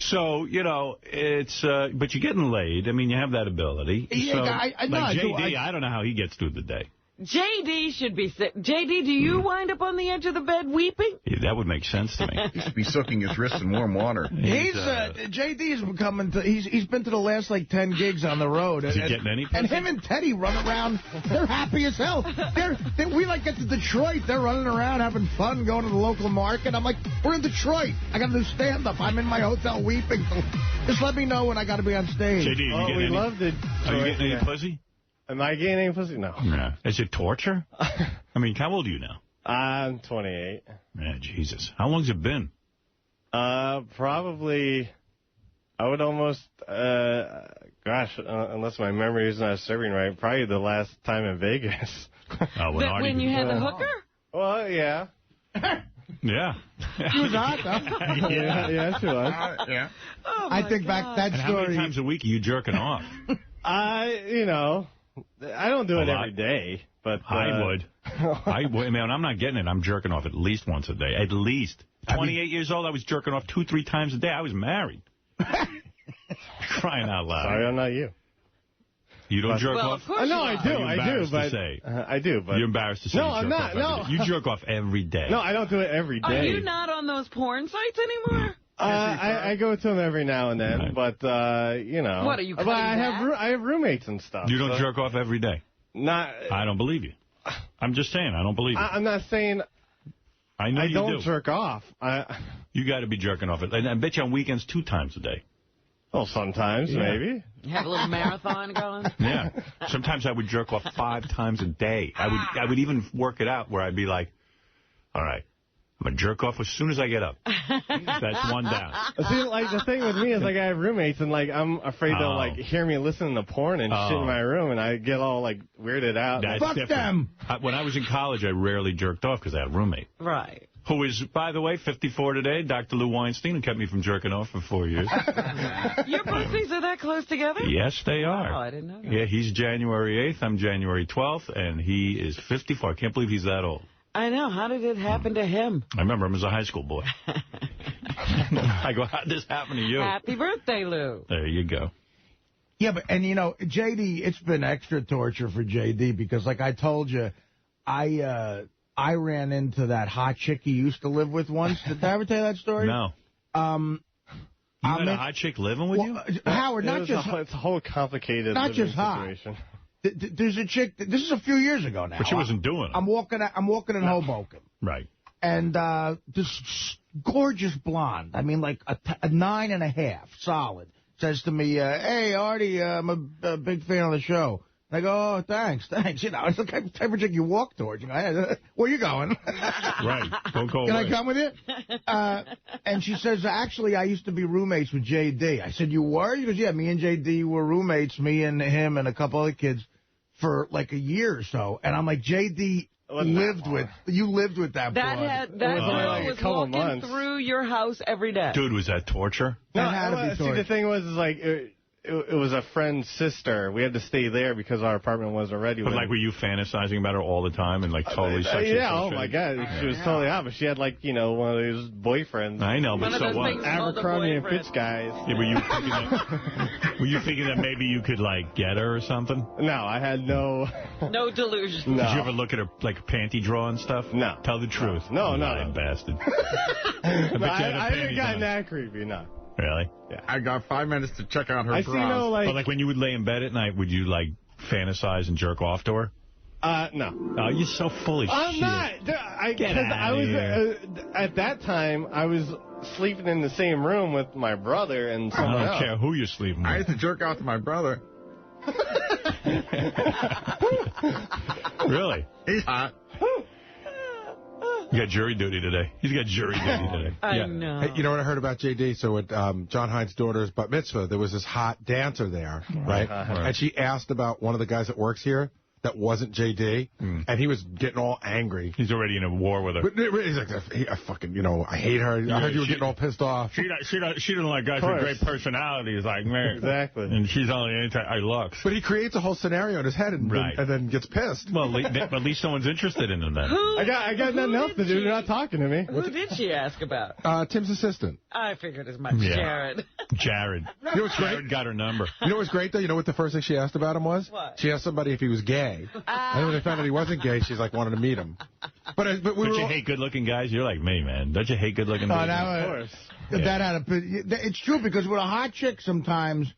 So, you know, it's, but you're getting laid. I mean, you have that ability. Yeah, so, like JD, I don't know how he gets through the day. JD should be sick. JD, do you wind up on the edge of the bed weeping? Yeah, that would make sense to me. He should be soaking his wrists in warm water. JD's becoming, he's been to the last, like, 10 gigs on the road. Is he getting any pussy? And him and Teddy run around. They're happy as hell. We, like, get to Detroit. They're running around, having fun, going to the local market. I'm like, we're in Detroit. I got to do stand-up. I'm in my hotel weeping. Just let me know when I got to be on stage. JD, are you getting loved it. Are you getting any pussy? Am I getting any pussy? No. Yeah. Is it torture? I mean, how old are you now? I'm 28. Man, Jesus. How long's it been? Probably, I would almost, unless my memory is not serving right, probably the last time in Vegas. When you had the hooker? Well, yeah. Yeah. She was hot, though. yeah, she was. Yeah. Oh I think back that and story. how many times a week are you jerking off? You know, I don't do it every day, but... I would. Man, I'm not getting it. I'm jerking off at least once a day. At least. 28 years old, I was jerking off 2-3 times a day. I was married. Crying out loud. Sorry, I'm not you. You don't jerk off? Of course no, I do. I do, but... You're embarrassed to say no, I'm not. No. You jerk off every day. No, I don't do it every day. Are you not on those porn sites anymore? I go to them every now and then, but, you know. What, are you But I have roommates and stuff. You don't jerk off every day? Not. I don't believe you. I'm just saying, I don't believe you. I'm not saying... I know you don't jerk off. You got to be jerking off. And I bet you on weekends 2 times a day. Well, sometimes, maybe. You have a little marathon going? Yeah. Sometimes I would jerk off 5 times a day. I would even work it out where I'd be like, all right, I'm going to jerk off as soon as I get up. That's one down. See, like, the thing with me is, like, I have roommates, and, like, I'm afraid they'll, like, hear me listening to porn and shit in my room, and I get all, like, weirded out. That's Fuck different. them! When I was in college, I rarely jerked off because I had a roommate. Right. Who is, by the way, 54 today, Dr. Lou Weinstein, who kept me from jerking off for 4 years. Your pussies are that close together? Yes, they are. Oh, I didn't know that. Yeah, he's January 8th, I'm January 12th, and he is 54. I can't believe he's that old. I know. How did it happen to him? I remember him as a high school boy. I go, how did this happen to you? Happy birthday, Lou. There you go. Yeah, but, and, you know, JD, it's been extra torture for JD because, like I told you, I ran into that hot chick he used to live with once. Did I ever tell you that story? No. You had a hot chick living with you? Howard, not just... It's a whole complicated not just situation. There's a chick, this is a few years ago now. But she wasn't doing it. I'm walking in Hoboken. Right. And this gorgeous blonde, I mean, like a 9.5, solid, says to me, hey, Artie, I'm a big fan of the show. And I go, oh, thanks. You know, it's the type of chick you walk towards. You know, where you going? Right. Don't go Can away. I come with you? And she says, actually, I used to be roommates with J.D. I said, you were? He goes, yeah, me and J.D. were roommates, me and him and a couple other kids, for like a year or so. And I'm like, J.D. lived with that That girl was walking through your house every day. Dude, was that torture? That had to be torture. See, the thing was, is like... It was a friend's sister. We had to stay there because our apartment wasn't ready. But, like, were you fantasizing about her all the time and, like, totally sexually? Yeah, oh, my God. She was totally out. But she had, like, you know, one of those boyfriends. I know, but so what? Abercrombie and Fitch guys. Yeah, were you thinking that maybe you could, like, get her or something? No, I had no... No delusion. No. Did you ever look at her, like, panty drawer and stuff? No. Tell the truth. No. Lying bastard. I didn't get that creepy, no. Really? Yeah. I got 5 minutes to check out her bras. But, like, when you would lay in bed at night, would you, like, fantasize and jerk off to her? No. Oh, you're so full of shit. I'm not. At that time, I was sleeping in the same room with my brother and someone else. I don't care who you're sleeping with. I used to jerk off to my brother. Really? He's hot. You got jury duty today. He's got jury duty today. I know. Hey, you know what I heard about J.D.? So at John Hines' daughter's bat mitzvah, there was this hot dancer there, right? And she asked about one of the guys that works here. that wasn't J.D., and he was getting all angry. He's already in a war with her. But he's like, I fucking, I hate her. I heard you were getting all pissed off. She doesn't like guys with great personalities like me. Exactly. And she's only anti-looks. But he creates a whole scenario in his head and then gets pissed. Well, at least someone's interested in him then. I got nothing else to do. They're not talking to me. Who did she ask about? Tim's assistant. I figured as much. Jared. Jared. You know what's great? Jared got her number. You know what's great, though? You know what the first thing she asked about him was? What? She asked somebody if he was gay. And when they found out he wasn't gay, she's like, wanted to meet him. But Don't you hate good-looking guys? You're like me, man. Don't you hate good-looking guys? Of course. It's true, because with a hot chick sometimes,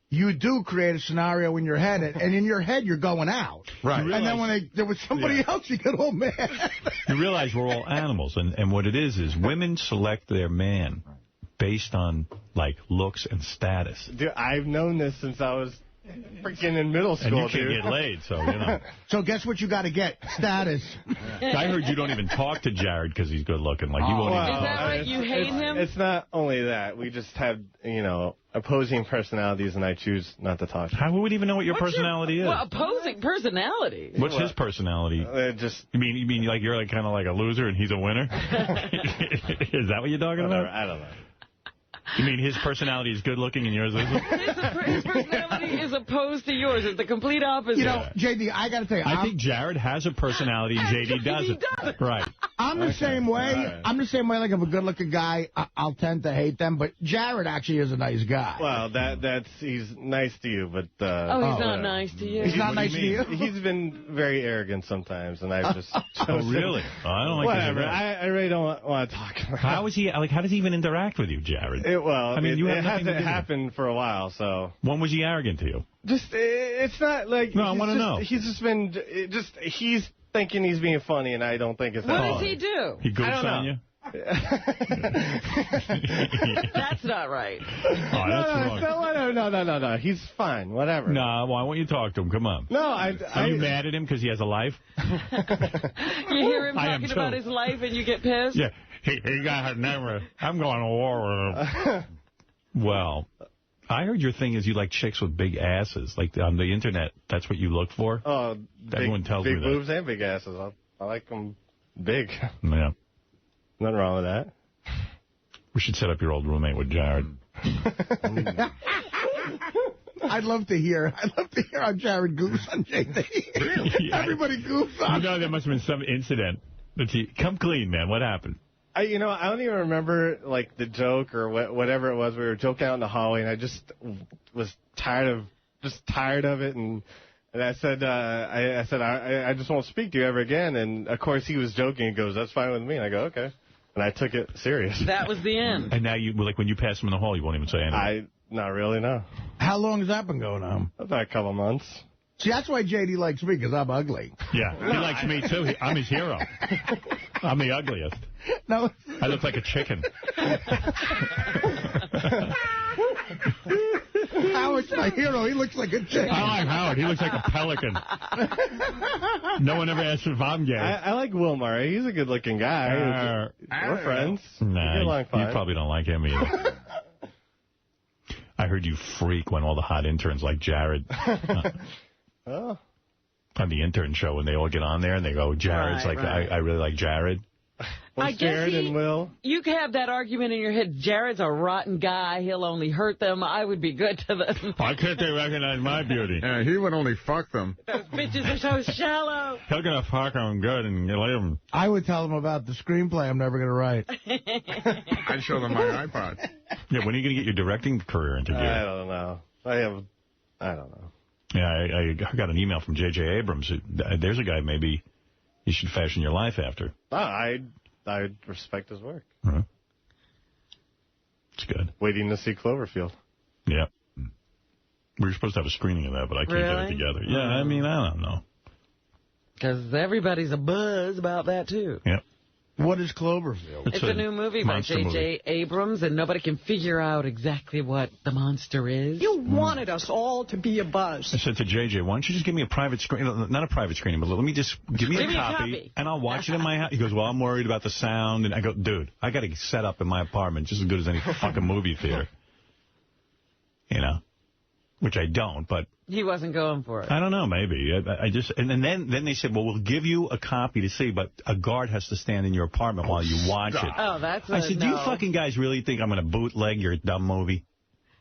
you do create a scenario in your head, and in your head, you're going out. Right. And then when there was somebody else, you get all mad. You realize we're all animals, and what it is women select their man based on, like, looks and status. Dude, I've known this since I was freaking in middle school, and you can't get laid, so, So guess what you got to get? Status. I heard you don't even talk to Jared because he's good looking. Like, you won't even Is that right? You hate him? It's not only that. We just have, opposing personalities, and I choose not to talk to him. How would even know what your personality is? Well, opposing personality. What's his personality? You mean like you're like kind of like a loser and he's a winner? Is that what you're talking about? I don't know. You mean his personality is good looking and yours isn't? His personality is opposed to yours. It's the complete opposite. JD, I got to tell you. I think Jared has a personality and JD doesn't. Right. I'm the same way. Right. I'm the same way. Like, if a good-looking guy, I'll tend to hate them. But Jared actually is a nice guy. Well, he's nice to you, but... he's not nice to you. He's not nice to you? He's been very arrogant sometimes, and I've just... Oh, really? I don't like whatever. I really don't want to talk about it. How is he... Like, how does he even interact with you, Jared? It hasn't happened for a while, so... When was he arrogant to you? It's not like... No, I want to know. He's just been... He's thinking he's being funny, and I don't think it's that What funny. does he do? He goofs on you? That's not right. Oh, that's wrong. No. He's fine. Whatever. No, why won't you talk to him? Come on. No, Are you mad at him because he has a life? You hear him talking about his life and you get pissed? Yeah. He got never. I'm going to war with him. Well, I heard your thing is you like chicks with big asses. Like on the internet, that's what you look for? Oh, everyone tells me that. Big boobs and big asses. I like them big. Yeah. Nothing wrong with that. We should set up your old roommate with Jared. I'd love to hear how Jared goofs on JD. Really? Yeah. Everybody goofs on. There must have been some incident. Come clean, man. What happened? I don't even remember, like, the joke or whatever it was. We were joking out in the hallway, and I just was tired of it, and I said, I just won't speak to you ever again. And, of course, he was joking. He goes, that's fine with me. And I go, okay. And I took it serious. That was the end. And now, when you pass him in the hall, you won't even say anything? Not really, no. How long has that been going on? About a couple months. See, that's why JD likes me, because I'm ugly. Yeah, he likes me, too. I'm his hero. I'm the ugliest. No. I look like a chicken. Howard's my hero. He looks like a chicken. I like Howard. He looks like a pelican. No one ever asks if I'm gay. I like Will Murray. He's a good-looking guy. We're friends. Nah, you probably don't like him either. I heard you freak when all the hot interns like Jared... Oh. On the intern show, when they all get on there and they go, Jared's right. I really like Jared. I Jared and Will. You could have that argument in your head. Jared's a rotten guy. He'll only hurt them. I would be good to them. Why can't they recognize my beauty? Yeah, he would only fuck them. Those bitches are so shallow. He'll gonna fuck them good and leave them. I would tell them about the screenplay I'm never going to write. I'd show them my iPod. Yeah, when are you going to get your directing career into gear? I don't know. I don't know. Yeah, I got an email from J.J. Abrams. There's a guy maybe you should fashion your life after. I respect his work. Uh-huh. It's good. Waiting to see Cloverfield. Yeah. We were supposed to have a screening of that, but I can't get it together. Yeah, I mean, I don't know. Because everybody's a buzz about that, too. Yeah. What is Cloverfield? It's a new movie by J.J. Abrams, and nobody can figure out exactly what the monster is. You wanted us all to be a buzz. I said to J.J., why don't you just give me a private screen? Not a private screening, but let me just give me a copy, and I'll watch it in my house. He goes, well, I'm worried about the sound. And I go, dude, I got to set up in my apartment just as good as any fucking movie theater. You know? which I don't, but... He wasn't going for it. I don't know, maybe. I just... And then they said, well, we'll give you a copy to see, but a guard has to stand in your apartment while you watch it. Oh, that's I said, no. do you fucking guys really think I'm going to bootleg your dumb movie?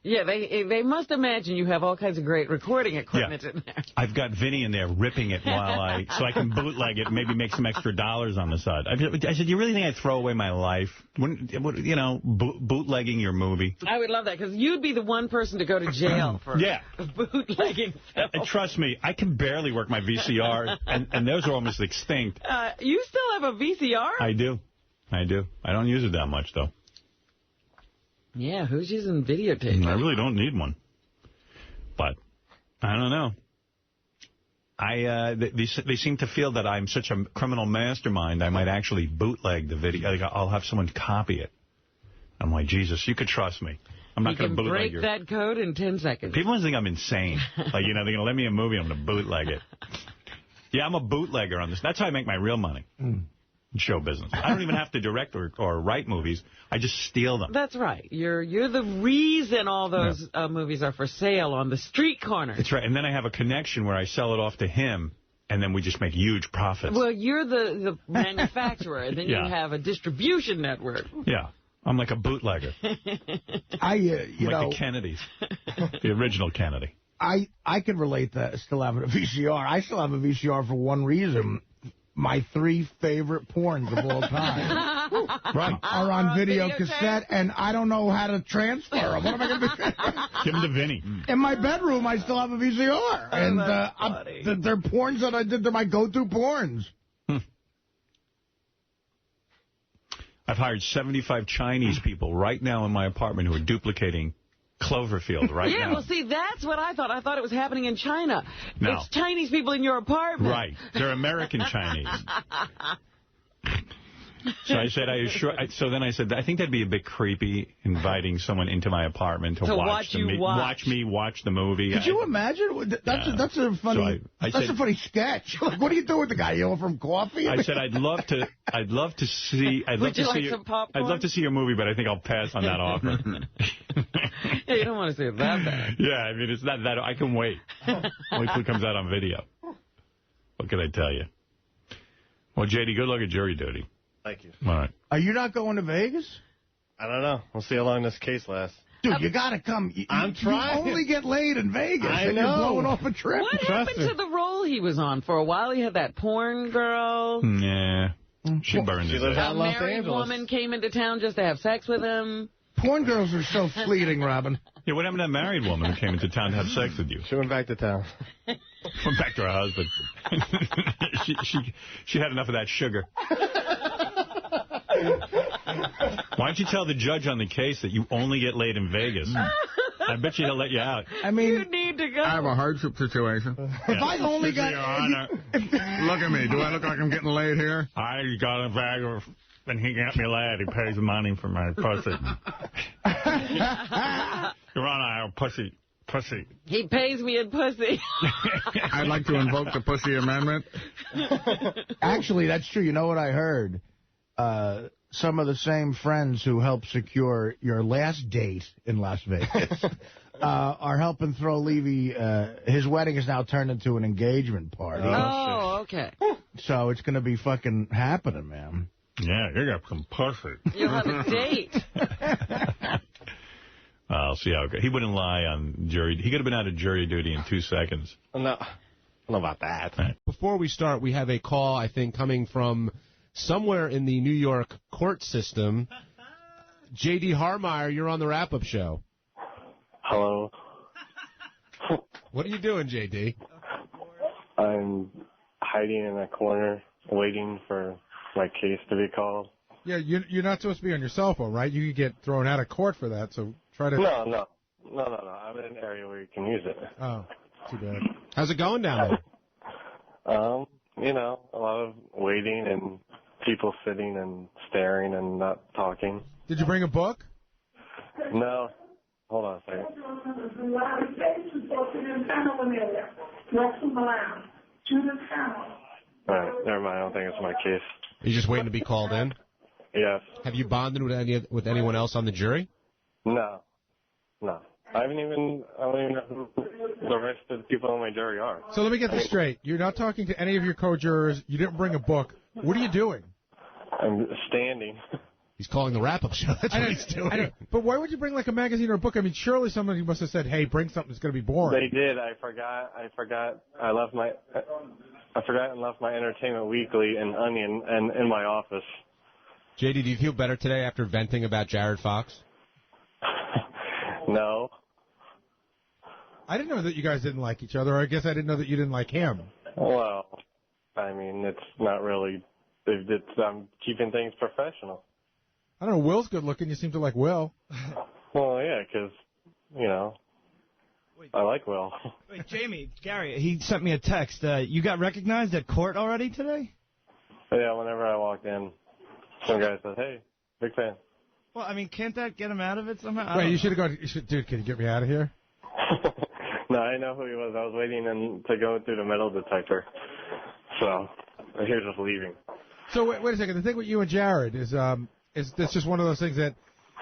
Yeah, they must imagine you have all kinds of great recording equipment in there. I've got Vinny in there ripping it while so I can bootleg it and maybe make some extra dollars on the side. I said, you really think I'd throw away my life? You know, bootlegging your movie? I would love that, because you'd be the one person to go to jail for bootlegging film. And trust me, I can barely work my VCR, and those are almost extinct. You still have a VCR? I do. I don't use it that much, though. Yeah, who's using videotape? I really don't need one. But, I don't know. They seem to feel that I'm such a criminal mastermind, I might actually bootleg the video. Like, I'll have someone copy it. I'm like, Jesus, you could trust me. I'm not going to bootleg break that code in 10 seconds. People think I'm insane. Like, you know, they're going to let me a movie, I'm going to bootleg it. Yeah, I'm a bootlegger on this. That's how I make my real money. Show business. I don't even have to direct or write movies. I just steal them. That's right. You're the reason all those movies are for sale on the street corner. That's right. And then I have a connection where I sell it off to him, and then we just make huge profits. Well, you're the manufacturer, and then you have a distribution network. Yeah. I'm like a bootlegger. You like know, the Kennedys. The original Kennedy. I can relate to still having a VCR. I still have a VCR for one reason. My 3 favorite porns of all time are on video cassette, and I don't know how to transfer them. What am I going to do? Give them to Vinny. In my bedroom, I still have a VCR. And they're porns that I did. They're my go-to porns. I've hired 75 Chinese people right now in my apartment who are duplicating Cloverfield right now. Yeah, well, see, that's what I thought. I thought it was happening in China. No. It's Chinese people in your apartment. Right. They're American Chinese. So I said, so then I said, I think that'd be a bit creepy, inviting someone into my apartment to watch me watch the movie. Could you imagine? That's a funny. That's a funny sketch. Like, what do you do with the guy? You offer him coffee? I said, I'd love to see your movie, but I think I'll pass on that offer. Yeah, you don't want to see it that bad. Yeah, I mean, it's not that. I can wait. Wait till it comes out on video. What can I tell you? Well, J.D., good luck at jury duty. Thank you. All right. Are you not going to Vegas? I don't know. We'll see how long this case lasts. Dude, you got to come. I'm trying. You only get laid in Vegas. I and know. You're blowing off a trip. What happened to the role he was on? For a while, he had that porn girl. Yeah. She burned his lives ass. out in Los A married Angeles. woman came into town just to have sex with him. Porn girls are so fleeting, Robin. Yeah, what happened to that married woman who came into town to have sex with you? She went back to town. Went back to her husband. she had enough of that sugar. Why don't you tell the judge on the case that you only get laid in Vegas? I bet you he'll let you out. I mean, You need to go. I have a hardship situation. if I only got... Your Honor, Look at me. Do I look like I'm getting laid here? I got a bag of... And he got me laid. He pays money for my pussy. Your Honor, I have pussy. He pays me in pussy. I'd like to invoke the Pussy Amendment. Actually, that's true. You know what I heard? Some of the same friends who helped secure your last date in Las Vegas are helping throw Levy. His wedding is now turned into an engagement party. Oh, okay. So it's going to be fucking happening, man. Yeah, you got some pussy. You'll have a date. I'll see how it goes. He wouldn't lie on jury. He could have been out of jury duty in 2 seconds. No, I don't know about that. Before we start, we have a call, I think, coming from somewhere in the New York court system. J.D. Harmeyer, you're on the wrap-up show. Hello. What are you doing, J.D.? I'm hiding in a corner, waiting for my case to be called. Yeah, you're not supposed to be on your cell phone, right? You could get thrown out of court for that, so try to... No. I'm in an area where you can use it. Oh, too bad. How's it going down there? You know, a lot of waiting and people sitting and staring and not talking. Did you bring a book? No. Hold on a second. All right, never mind. I don't think it's my case. Are you just waiting to be called in? Yes. Have you bonded with anyone else on the jury? No. I don't even know who the rest of the people on my jury are. So let me get this straight. You're not talking to any of your co-jurors. You didn't bring a book. What are you doing? I'm standing. He's calling the wrap-up show. That's what he's doing. But why would you bring like a magazine or a book? I mean, surely somebody must have said, "Hey, bring something that's going to be boring." They did. I forgot. I forgot and left my Entertainment Weekly and Onion and in my office. JD, do you feel better today after venting about Jared Fox? No. I didn't know that you guys didn't like each other. Or I guess I didn't know that you didn't like him. Well, I mean, it's not really. I'm keeping things professional. I don't know. Will's good looking. You seem to like Will. Well, yeah, because, I like Will. Wait, Jamie, Gary, he sent me a text. You got recognized at court already today? Yeah, whenever I walked in, some guy said, "Hey, big fan." Well, I mean, can't that get him out of it somehow? Wait, you should have gone. Dude, can you get me out of here? No, I know who he was. I was waiting to go through the metal detector. So, he was just leaving. So, wait a second. The thing with you and Jared is this just one of those things that,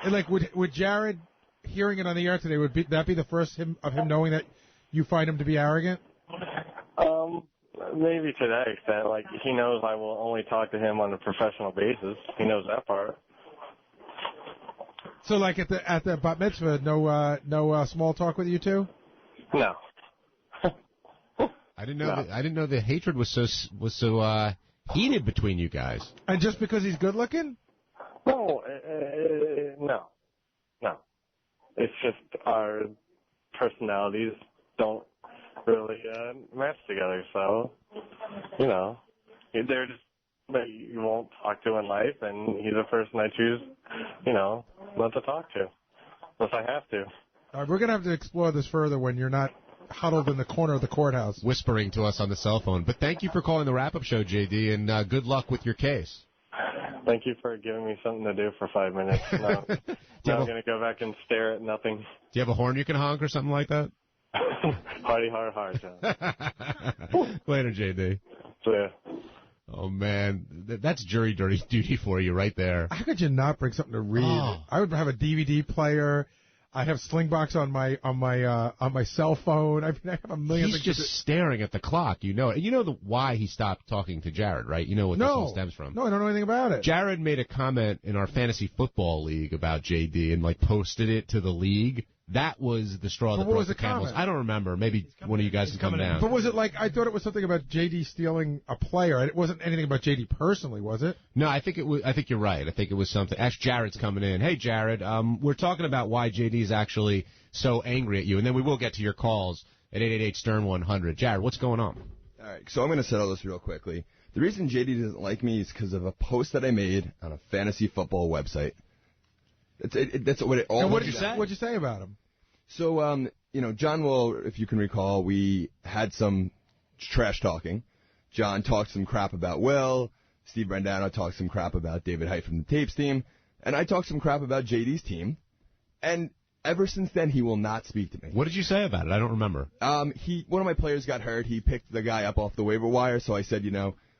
like, would Jared hearing it on the air today, that be the first of him knowing that you find him to be arrogant? Maybe to that extent. Like, he knows I will only talk to him on a professional basis. He knows that part. So, like, at the bat mitzvah, no small talk with you two? No. I didn't know the hatred was so heated between you guys. And just because he's good looking? No, no. It's just our personalities don't really match together. So, they're just that you won't talk to in life, and he's a person I choose, not to talk to, unless I have to. All right, we're going to have to explore this further when you're not huddled in the corner of the courthouse. Whispering to us on the cell phone. But thank you for calling the wrap-up show, JD, and good luck with your case. Thank you for giving me something to do for 5 minutes. Now I'm going to go back and stare at nothing. Do you have a horn you can honk or something like that? Hardy, hard, John. Later, JD. Yeah. Oh, man. That's jury dirty duty for you right there. How could you not bring something to read? Oh. I would have a DVD player. I have Slingbox on my cell phone. I mean, I have a million He's things. just staring at the clock. You know it. You know why he stopped talking to Jared, right? You know what this all stems from. No, I don't know anything about it. Jared made a comment in our fantasy football league about JD and, like, posted it to the league. That was the straw that broke the camel's. I don't remember. Maybe one of you guys can come down. But was it like, I thought it was something about JD stealing a player. It wasn't anything about JD personally, was it? No, I think you're right. I think it was something. Ask Jared's coming in. Hey, Jared, we're talking about why JD is actually so angry at you, and then we will get to your calls at 888-STERN-100. Jared, what's going on? All right, so I'm going to settle this real quickly. The reason JD doesn't like me is because of a post that I made on a fantasy football website. That's what it all. And what did you say? What'd you say about him? So, John Will, if you can recall, we had some trash talking. John talked some crap about Will. Steve Brandano talked some crap about David Height from the Tapes team. And I talked some crap about JD's team. And ever since then, he will not speak to me. What did you say about it? I don't remember. One of my players got hurt. He picked the guy up off the waiver wire. So I said,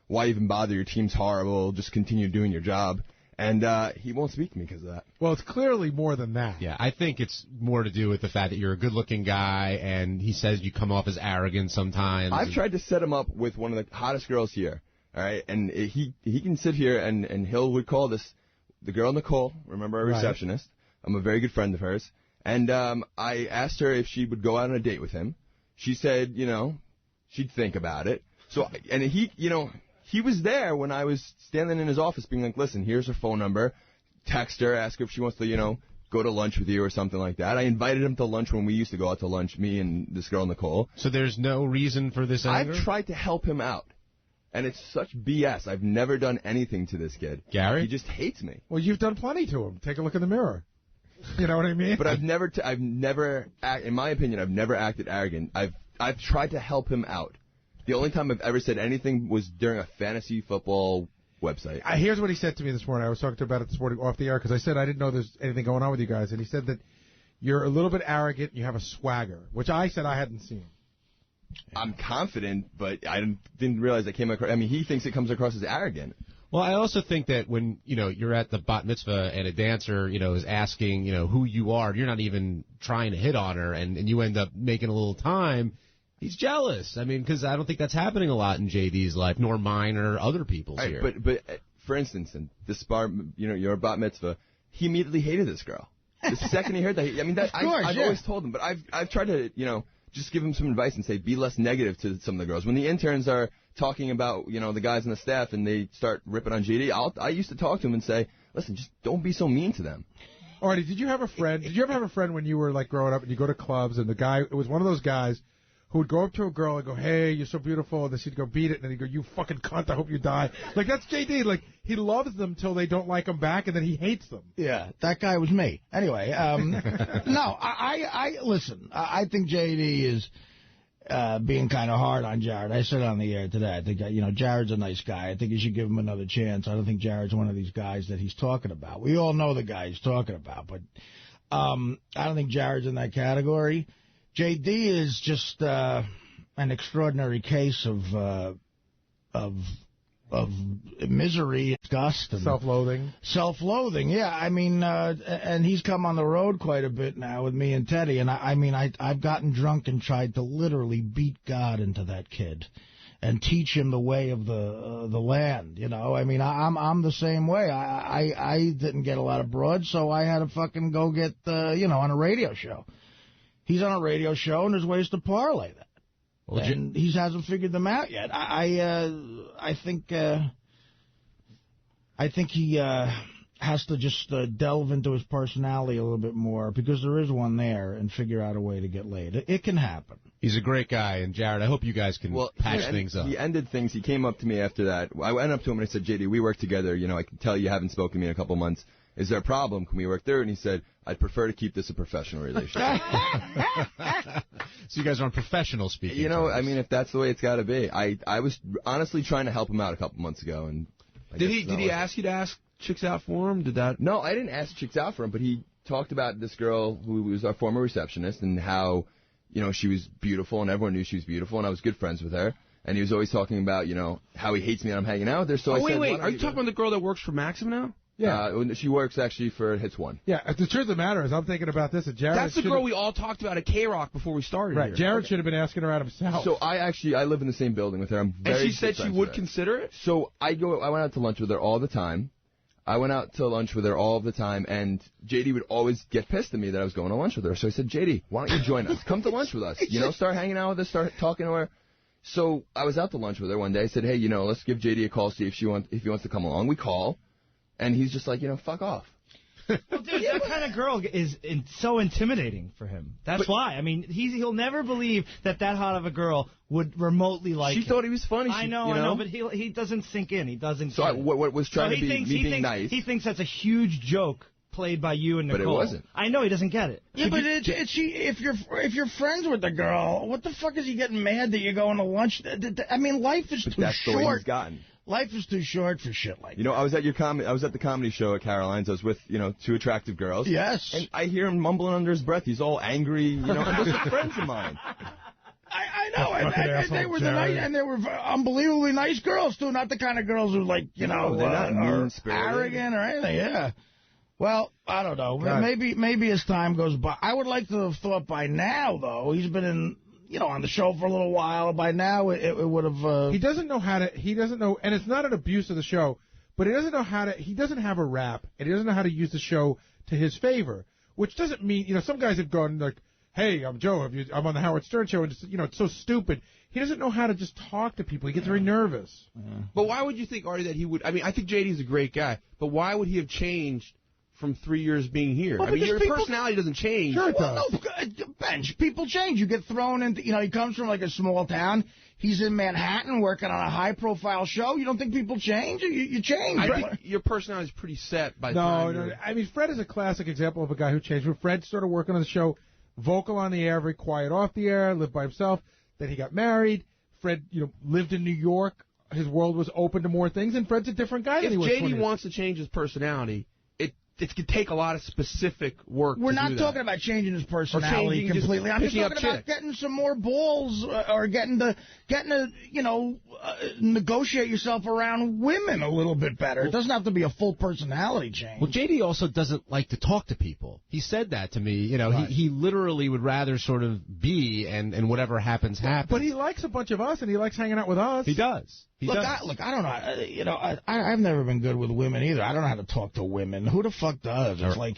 why even bother? Your team's horrible. Just continue doing your job. And he won't speak to me because of that. Well, it's clearly more than that. Yeah, I think it's more to do with the fact that you're a good-looking guy, and he says you come off as arrogant sometimes. I've tried to set him up with one of the hottest girls here, all right? And he can sit here, and would call this the girl Nicole, remember our receptionist. I'm a very good friend of hers. And I asked her if she would go out on a date with him. She said, she'd think about it. So, and he was there when I was standing in his office being like, listen, here's her phone number. Text her, ask her if she wants to, go to lunch with you or something like that. I invited him to lunch when we used to go out to lunch, me and this girl, Nicole. So there's no reason for this anger? I've tried to help him out. And it's such BS. I've never done anything to this kid. Gary? He just hates me. Well, you've done plenty to him. Take a look in the mirror. You know what I mean? But I've never, in my opinion, I've never acted arrogant. I've tried to help him out. The only time I've ever said anything was during a fantasy football website. Here's what he said to me this morning. I was talking to him about it this morning off the air because I said I didn't know there's anything going on with you guys. And he said that you're a little bit arrogant and you have a swagger, which I said I hadn't seen. I'm confident, but I didn't realize that came across. I mean, he thinks it comes across as arrogant. Well, I also think that when, you're at the bat mitzvah and a dancer, is asking, who you are, you're not even trying to hit on her, and you end up making a little time, he's jealous. I mean, because I don't think that's happening a lot in JD's life, nor mine or other people's here. But for instance, in this bar, your bat mitzvah, he immediately hated this girl. The second he heard that, I've always told him, but I've tried to, just give him some advice and say, be less negative to some of the girls. When the interns are talking about, the guys on the staff and they start ripping on JD, I used to talk to him and say, listen, just don't be so mean to them. Artie, did you ever have a friend when you were like growing up and you go to clubs and it was one of those guys who would go up to a girl and go, hey, you're so beautiful, and then she'd go beat it, and then he'd go, you fucking cunt, I hope you die. Like, that's JD. Like, he loves them till they don't like him back, and then he hates them. Yeah, that guy was me. Anyway, no, listen, I think JD is being kind of hard on Jared. I said it on the air today. I think, Jared's a nice guy. I think you should give him another chance. I don't think Jared's one of these guys that he's talking about. We all know the guy he's talking about, but I don't think Jared's in that category. JD is just an extraordinary case of misery, disgust, and self-loathing. Self-loathing, yeah. I mean, and he's come on the road quite a bit now with me and Teddy, and I've gotten drunk and tried to literally beat God into that kid and teach him the way of the land. I mean, I'm the same way. I didn't get a lot of broad, so I had to fucking go get on a radio show. He's on a radio show, and there's ways to parlay that. Well, and he hasn't figured them out yet. I think he has to just delve into his personality a little bit more, because there is one there, and figure out a way to get laid. It can happen. He's a great guy, and Jared, I hope you guys can patch things up. He ended things. He came up to me after that. I went up to him and I said, JD, we work together. I can tell you haven't spoken to me in a couple months. Is there a problem? Can we work through it? And he said, I'd prefer to keep this a professional relationship. So you guys are on professional speaking. I mean, if that's the way it's got to be. I was honestly trying to help him out a couple months ago. And Did he ask you to ask chicks out for him? No, I didn't ask chicks out for him, but he talked about this girl who was our former receptionist and how, she was beautiful and everyone knew she was beautiful and I was good friends with her. And he was always talking about, how he hates me and I'm hanging out with her. So I said, wait. Are you talking about the girl that works for Maxim now? Yeah. She works actually for Hits 1. Yeah, the truth of the matter is I'm thinking about this. And Jared That's the girl we all talked about at K-Rock before we started. Right, Jared should have been asking her out himself. So I live in the same building with her. I'm very And she said she would consider it? So I went out to lunch with her all the time. And JD would always get pissed at me that I was going to lunch with her. So I said, JD, why don't you join us? Come to lunch with us. Start hanging out with us, start talking to her. So I was out to lunch with her one day. I said, hey, let's give JD a call, see if he wants to come along. We call. And he's just like, fuck off. Well, dude, that kind of girl is so intimidating for him. That's why. I mean, he'll never believe that hot of a girl would remotely like him. She thought he was funny. I know, but he doesn't sink in. He doesn't. So what was trying to be being nice. He thinks that's a huge joke played by you and Nicole. But it wasn't. I know he doesn't get it. Yeah, but if you're friends with the girl, what the fuck is he getting mad that you're going to lunch? I mean, life is too short. That's the way he's gotten. Life is too short for shit like that. I was at the comedy show at Caroline's. I was with, 2 attractive girls. Yes. And I hear him mumbling under his breath. He's all angry, and those are friends of mine. I know. And they were and they were unbelievably nice girls, too. Not the kind of girls who, like, they're not mean-spirited, arrogant or anything. Yeah. Well, I don't know. God. Maybe as time goes by. I would like to have thought by now, though, he's been in... on the show for a little while. By now, it would have... He doesn't know, and it's not an abuse of the show, but he doesn't have a rap, and he doesn't know how to use the show to his favor, which doesn't mean, some guys have gone like, hey, I'm Joe, I'm on the Howard Stern show, and it's so stupid. He doesn't know how to just talk to people. He gets very nervous. Yeah. But why would you think, Artie, that he would... I mean, I think JD's a great guy, but why would he have changed from 3 years being here? Well, your personality doesn't change. Sure it does. No, Bench, people change. You get thrown into, he comes from like a small town. He's in Manhattan working on a high-profile show. You don't think people change? You change. I think your personality is pretty set by the time. No. I mean, Fred is a classic example of a guy who changed. When Fred started working on the show, vocal on the air, very quiet off the air, lived by himself. Then he got married. Fred, lived in New York. His world was open to more things, and Fred's a different guy than he was. If JD wants to change his personality, it could take a lot of specific work. We're to not do talking that. about changing his personality changing, just completely. I'm just picking talking up about chicks. getting some more balls or getting to negotiate yourself around women a little bit better. It doesn't have to be a full personality change. Well, JD also doesn't like to talk to people. He said that to me. You know, Right. he literally would rather sort of be, and whatever happens, happens. But he likes a bunch of us, and he likes hanging out with us. He does. He does. I don't know. I've never been good with women either. I don't know how to talk to women. Who the fuck does? It's like,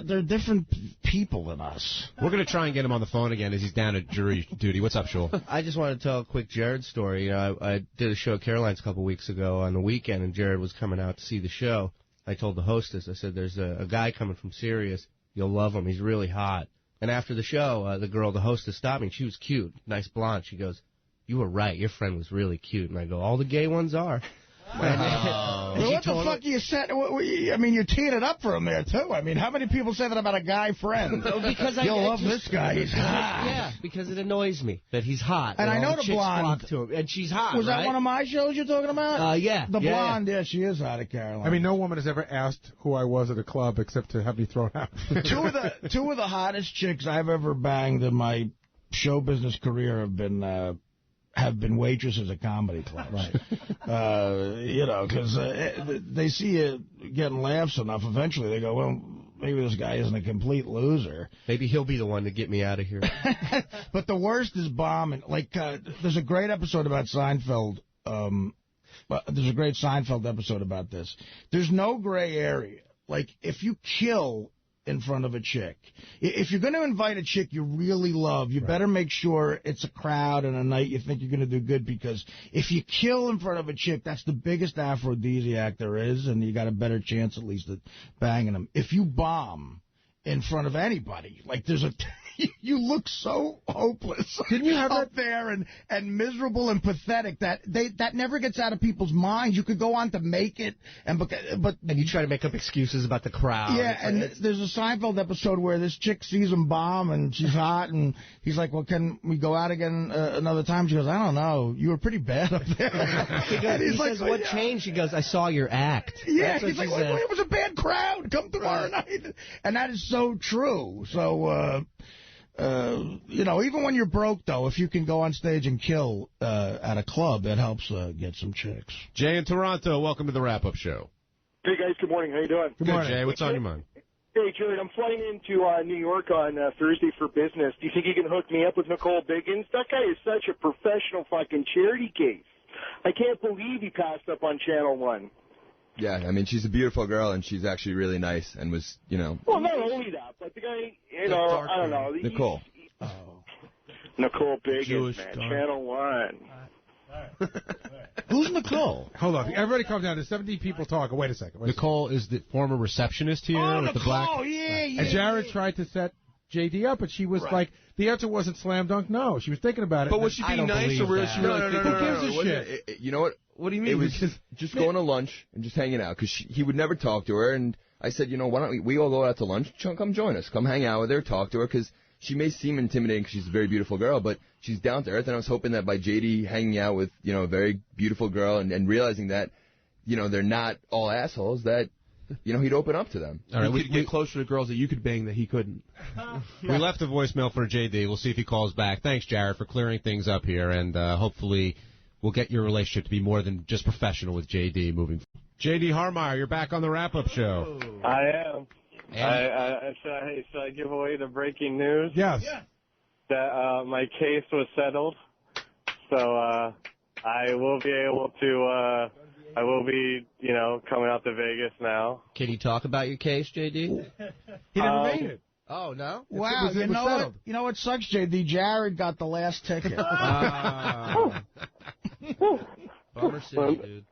they're different people than us. We're going to try and get him on the phone again as he's down at jury duty. What's up, Shul? I just want to tell a quick Jared story. You know, I did a show at Caroline's a couple weeks ago on the weekend, and Jared was coming out to see the show. I told the hostess, I said, there's a guy coming from Sirius. You'll love him. He's really hot. And after the show, the hostess stopped me, and she was cute, nice blonde. She goes, "You were right. Your friend was really cute." And I go, "All the gay ones are." Well, what the fuck you said? I mean, you teed it up for him there, too. I mean, how many people say that about a guy friend? Because You'll love this guy. He's hot. Yeah, because it annoys me that he's hot. And I know all the chicks blonde. flock to him, and she's hot, Was right? that one of my shows you're talking about? Yeah. The Yeah. blonde, yeah, she is hot at Caroline. I mean, no woman has ever asked who I was at a club except to have me thrown out. two of the hottest chicks I've ever banged in my show business career have been waitresses at comedy clubs. Right. Because they see you getting laughs enough. Eventually, they go, well, maybe this guy isn't a complete loser. Maybe he'll be the one to get me out of here. But the worst is bombing. Like, there's a great episode about Seinfeld. There's a great Seinfeld episode about this. There's no gray area. Like, if you kill in front of a chick, if you're going to invite a chick you really love, you better make sure it's a crowd and a night you think you're going to do good, because if you kill in front of a chick, that's the biggest aphrodisiac there is, and you got a better chance at least at banging them. If you bomb in front of anybody, like you look so hopeless. Didn't you have up there and miserable and pathetic that never gets out of people's minds. You could go on to make it, and you try to make up excuses about the crowd. Yeah, and there's a Seinfeld episode where this chick sees him bomb and she's hot, and he's like, "Well, can we go out again another time?" She goes, "I don't know. You were pretty bad up there." He says, "What changed?" She goes, "I saw your act." Yeah, That's what he's like, she said. "It was a bad crowd. Come tomorrow night," and that is so true. So. Even when you're broke, though, if you can go on stage and kill at a club, that helps get some chicks. Jay in Toronto, welcome to the Wrap-Up Show. Hey, guys. Good morning. How you doing? Good morning, Jay. What's on your mind? Hey, Jared. I'm flying into New York on Thursday for business. Do you think you can hook me up with Nicole Biggins? That guy is such a professional fucking charity case. I can't believe he passed up on Channel 1. Yeah, I mean, she's a beautiful girl, and she's actually really nice, and was, Well, not only that, but the guy, I don't know. Nicole. Nicole Biggins, Jewish man. star. Channel 1. Who's Nicole? Hold on. Everybody calm down. There's 17 people talking. Wait a second. Nicole is the former receptionist here with the black. And Jared tried to set JD up, but she was like, the answer wasn't slam dunk. No, she was thinking about it. But was she being nice, or was she really thinking? Who gives a shit? You know what? What do you mean? It was just going to lunch and just hanging out, because he would never talk to her. And I said, why don't we all go out to lunch? Come join us. Come hang out with her, talk to her, because she may seem intimidating because she's a very beautiful girl, but she's down to earth. And I was hoping that by JD hanging out with, a very beautiful girl and realizing that, they're not all assholes, that, he'd open up to them. All right, we could get closer to girls that you could bang that he couldn't. We left a voicemail for JD. We'll see if he calls back. Thanks, Jared, for clearing things up here, and hopefully we'll get your relationship to be more than just professional with JD moving forward. JD Harmeyer, you're back on the Wrap-Up Show. I am. Should I give away the breaking news? Yes. That my case was settled, so I will be able to. I will be, coming out to Vegas now. Can you talk about your case, JD? He never made it. Oh, no? Wow, It was settled. You know what sucks, JD? Jared got the last ticket. Bummer City, dude.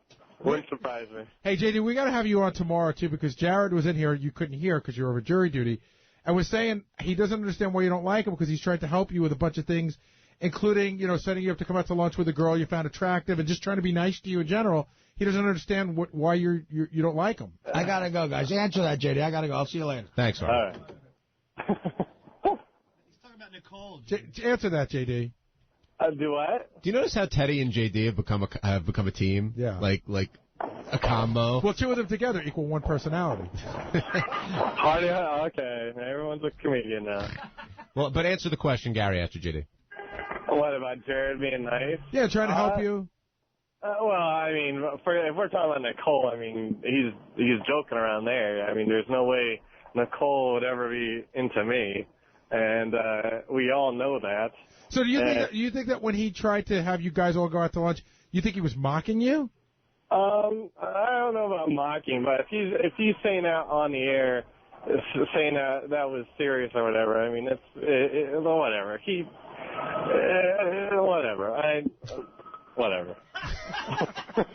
Wouldn't surprise me. Hey, JD, we got to have you on tomorrow, too, because Jared was in here. You couldn't hear because you were over jury duty. And was saying he doesn't understand why you don't like him, because he's trying to help you with a bunch of things, including, setting you up to come out to lunch with a girl you found attractive and just trying to be nice to you in general. He doesn't understand why you don't like him. I got to go, guys. Answer that, JD. I got to go. I'll see you later. Thanks, All right. He's talking about Nicole. Answer that, JD. Do what? Do you notice how Teddy and JD have become a team? Yeah. Like A combo. Well, two of them together equal one personality. Okay, everyone's a comedian now. Well, but answer the question, Gary, after JD. What about Jared being nice? Yeah, trying to help you. Well, I mean, if we're talking about Nicole, I mean, he's joking around there. I mean, there's no way Nicole would ever be into me, and we all know that. So do you think that when he tried to have you guys all go out to lunch, you think he was mocking you? I don't know about mocking, but if he's saying that on the air, saying that was serious or whatever, I mean, it's whatever. Whatever.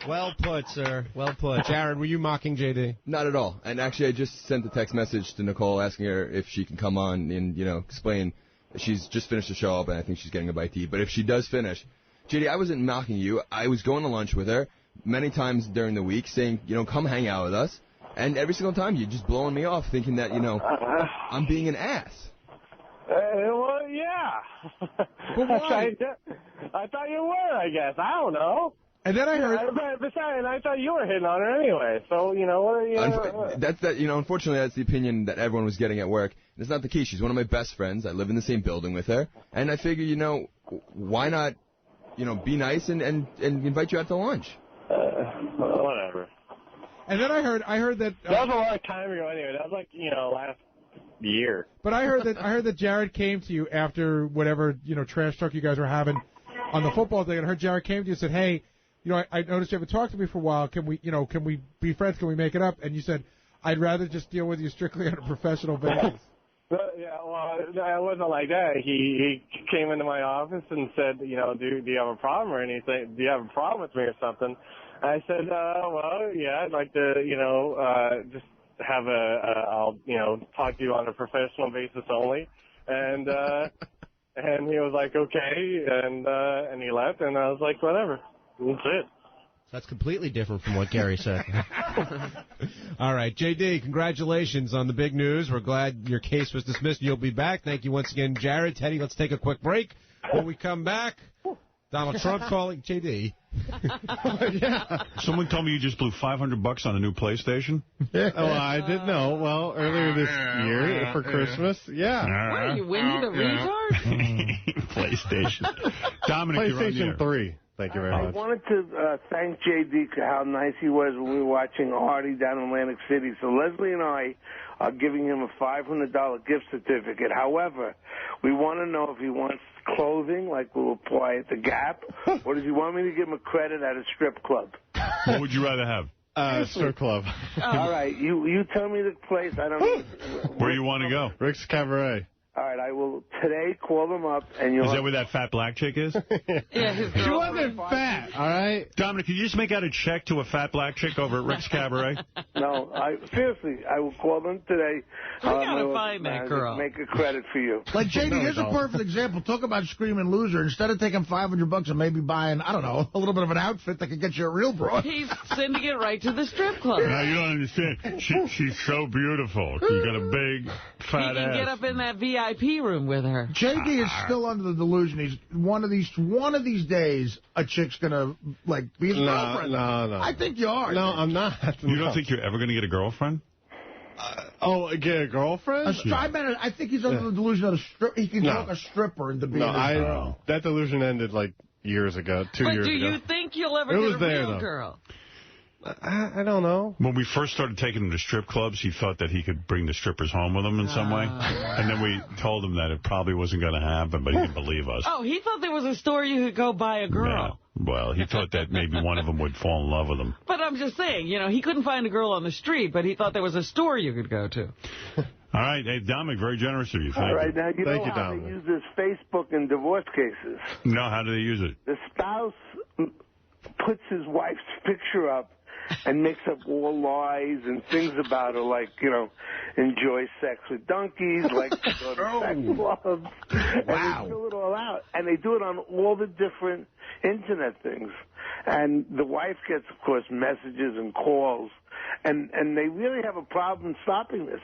Well put, sir. Well put. Jared, were you mocking JD? Not at all. And actually, I just sent a text message to Nicole asking her if she can come on and, explain. She's just finished the show up, and I think she's getting a bite to eat. But if she does finish, JD, I wasn't mocking you. I was going to lunch with her many times during the week saying, come hang out with us. And every single time, you're just blowing me off thinking that, I'm being an ass. Well, yeah. Well, why? I thought you were, I guess. I don't know. And then I heard... Besides, I thought you were hitting on her anyway. So, Unfortunately, that's the opinion that everyone was getting at work. And it's not the case. She's one of my best friends. I live in the same building with her. And I figure, why not, be nice and invite you out to lunch? Whatever. And then I heard that... that was a long time ago anyway. That was like, last year. But I heard that Jared came to you after whatever, trash talk you guys were having on the football thing. And I heard Jared came to you and said, hey, I noticed you haven't talked to me for a while. Can we be friends? Can we make it up? And you said, I'd rather just deal with you strictly on a professional basis. Yeah, well, it wasn't like that. He came into my office and said, do you have a problem or anything? Do you have a problem with me or something? I said, well, yeah, I'd like to, just have I'll, talk to you on a professional basis only. And and he was like, okay, and he left, and I was like, whatever. That's it. That's completely different from what Gary said. All right, JD, congratulations on the big news. We're glad your case was dismissed. You'll be back. Thank you once again, Jared. Teddy, let's take a quick break. When we come back, Donald Trump calling JD. Yeah. Someone told me you just blew $500 on a new PlayStation. Oh, I didn't know. Well, earlier this year for Christmas, yeah. What are you, Winnie the retard? PlayStation. Dominic, you're on the air. PlayStation 3. Thank you very much. I wanted to thank J.D. for how nice he was when we were watching Artie down in Atlantic City. So Leslie and I are giving him a $500 gift certificate. However, we want to know if he wants clothing, like we'll apply at the Gap, or does he want me to give him a credit at a strip club? What would you rather have? Strip club. All right, you tell me the place. I don't know. Where you want to go? Rick's Cabaret. All right, I will today call them up, and you'll... Is that where that fat black chick is? Yeah, she wasn't fat, all right? Dominic, can you just make out a check to a fat black chick over at Rick's Cabaret? No, seriously, I will call them today. We gotta find that girl. Make a credit for you. Like, JD, here's a perfect example. Talk about screaming loser. Instead of taking $500 and maybe buying, I don't know, a little bit of an outfit that could get you a real broad. He's sending it right to the strip club. No, you don't understand. She's so beautiful. She's got a big, fat ass. He can get up in that VIP room with her. JD is still under the delusion. He's one of these days a chick's gonna be his girlfriend. No. I think you are. No, I'm not. You don't think you're ever going to get a girlfriend? Get a girlfriend? I think he's under the delusion that he can talk a stripper into being his girl. That delusion ended years ago, 2 years ago. But do you think you'll ever get a real girl? I don't know. When we first started taking him to strip clubs, he thought that he could bring the strippers home with him in some way. And then we told him that it probably wasn't going to happen, but he didn't believe us. Oh, he thought there was a store you could go buy a girl. Yeah. Well, he thought that maybe one of them would fall in love with him. But I'm just saying, he couldn't find a girl on the street, but he thought there was a store you could go to. All right. Hey, Dominic, very generous of you. Thank you. All right, now you know how they use this Facebook in divorce cases. No, how do they use it? The spouse puts his wife's picture up and makes up all lies and things about her, like, enjoys sex with donkeys, like to go to sex clubs. Wow. And they fill it all out. And they do it on all the different Internet things. And the wife gets, of course, messages and calls. And they really have a problem stopping this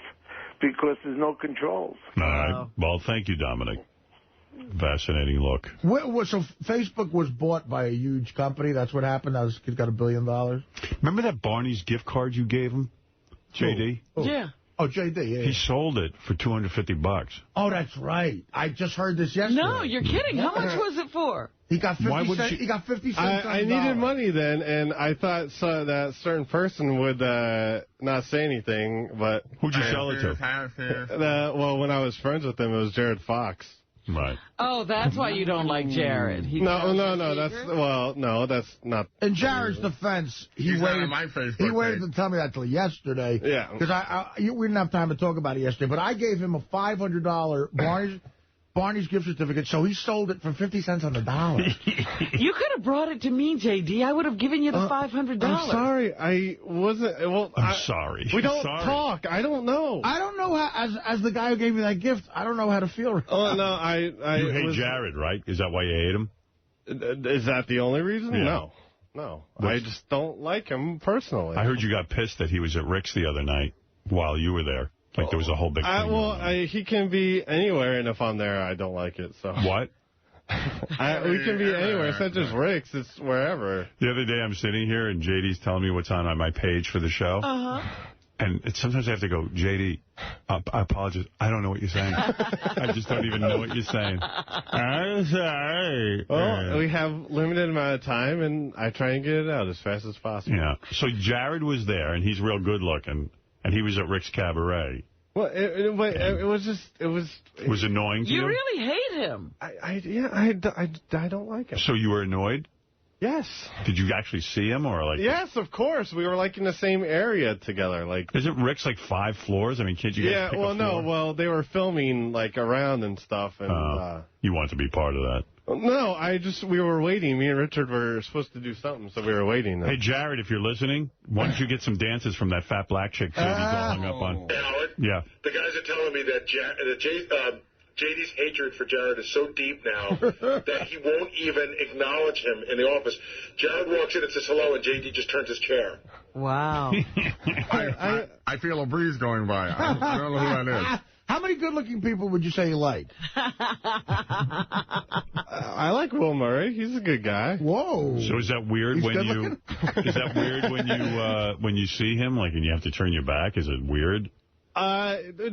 because there's no controls. All right. Well, thank you, Dominic. Fascinating look. So Facebook was bought by a huge company. That's what happened. Now this kid's got $1 billion. Remember that Barney's gift card you gave him, JD? Oh. Yeah. Oh, JD, yeah. He sold it for $250. Oh, that's right. I just heard this yesterday. No, you're kidding. How much was it for? He got 50 cents. He got 50 cents. I needed money then, and I thought that certain person would not say anything. But who'd you sell it to? Well, when I was friends with him, it was Jared Fox. Right. Oh, that's why you don't like Jared. No, that's not. In Jared's defense, he waited to tell me that till yesterday. Yeah. Because we didn't have time to talk about it yesterday, but I gave him a $500 Barney's gift certificate, so he sold it for 50 cents on the dollar. You could have brought it to me, J.D. I would have given you the $500. I'm sorry. I wasn't. Well, I'm sorry. We don't talk. I don't know. I don't know how, as the guy who gave me that gift, I don't know how to feel. Oh, no, you hate Jared, right? Is that why you hate him? Is that the only reason? Yeah. No. I just don't like him personally. I heard you got pissed that he was at Rick's the other night while you were there. Like there was a whole big thing. He can be anywhere, and if I'm there, I don't like it. So what? We can be anywhere. It's not just Rick's. It's wherever. The other day, I'm sitting here, and JD's telling me what's on my page for the show. And sometimes I have to go, JD, I apologize. I don't know what you're saying. I just don't even know what you're saying. I'm sorry. Well, we have limited amount of time, and I try and get it out as fast as possible. Yeah. So Jared was there, and he's real good looking. And he was at Rick's Cabaret. Well, it was just, it was... It was annoying to you? You really hate him. I don't like him. So you were annoyed? Yes. Did you actually see him or like? Yes, of course. We were like in the same area together. Like, isn't Rick's like 5 floors? I mean, can't you guys pick a floor? Well, they were filming like around and stuff. And you want to be part of that? No, we were waiting. Me and Richard were supposed to do something, so we were waiting. Hey, Jared, if you're listening, why don't you get some dances from that fat black chick JD's all hung up on? Hey, Howard? Yeah. The guys are telling me that JD's hatred for Jared is so deep now that he won't even acknowledge him in the office. Jared walks in and says hello, and JD just turns his chair. Wow. I feel a breeze going by. I don't know who that is. How many good-looking people would you say you like? I like Will Murray. He's a good guy. Whoa. So is that weird when you see him, like, and you have to turn your back? Is it weird?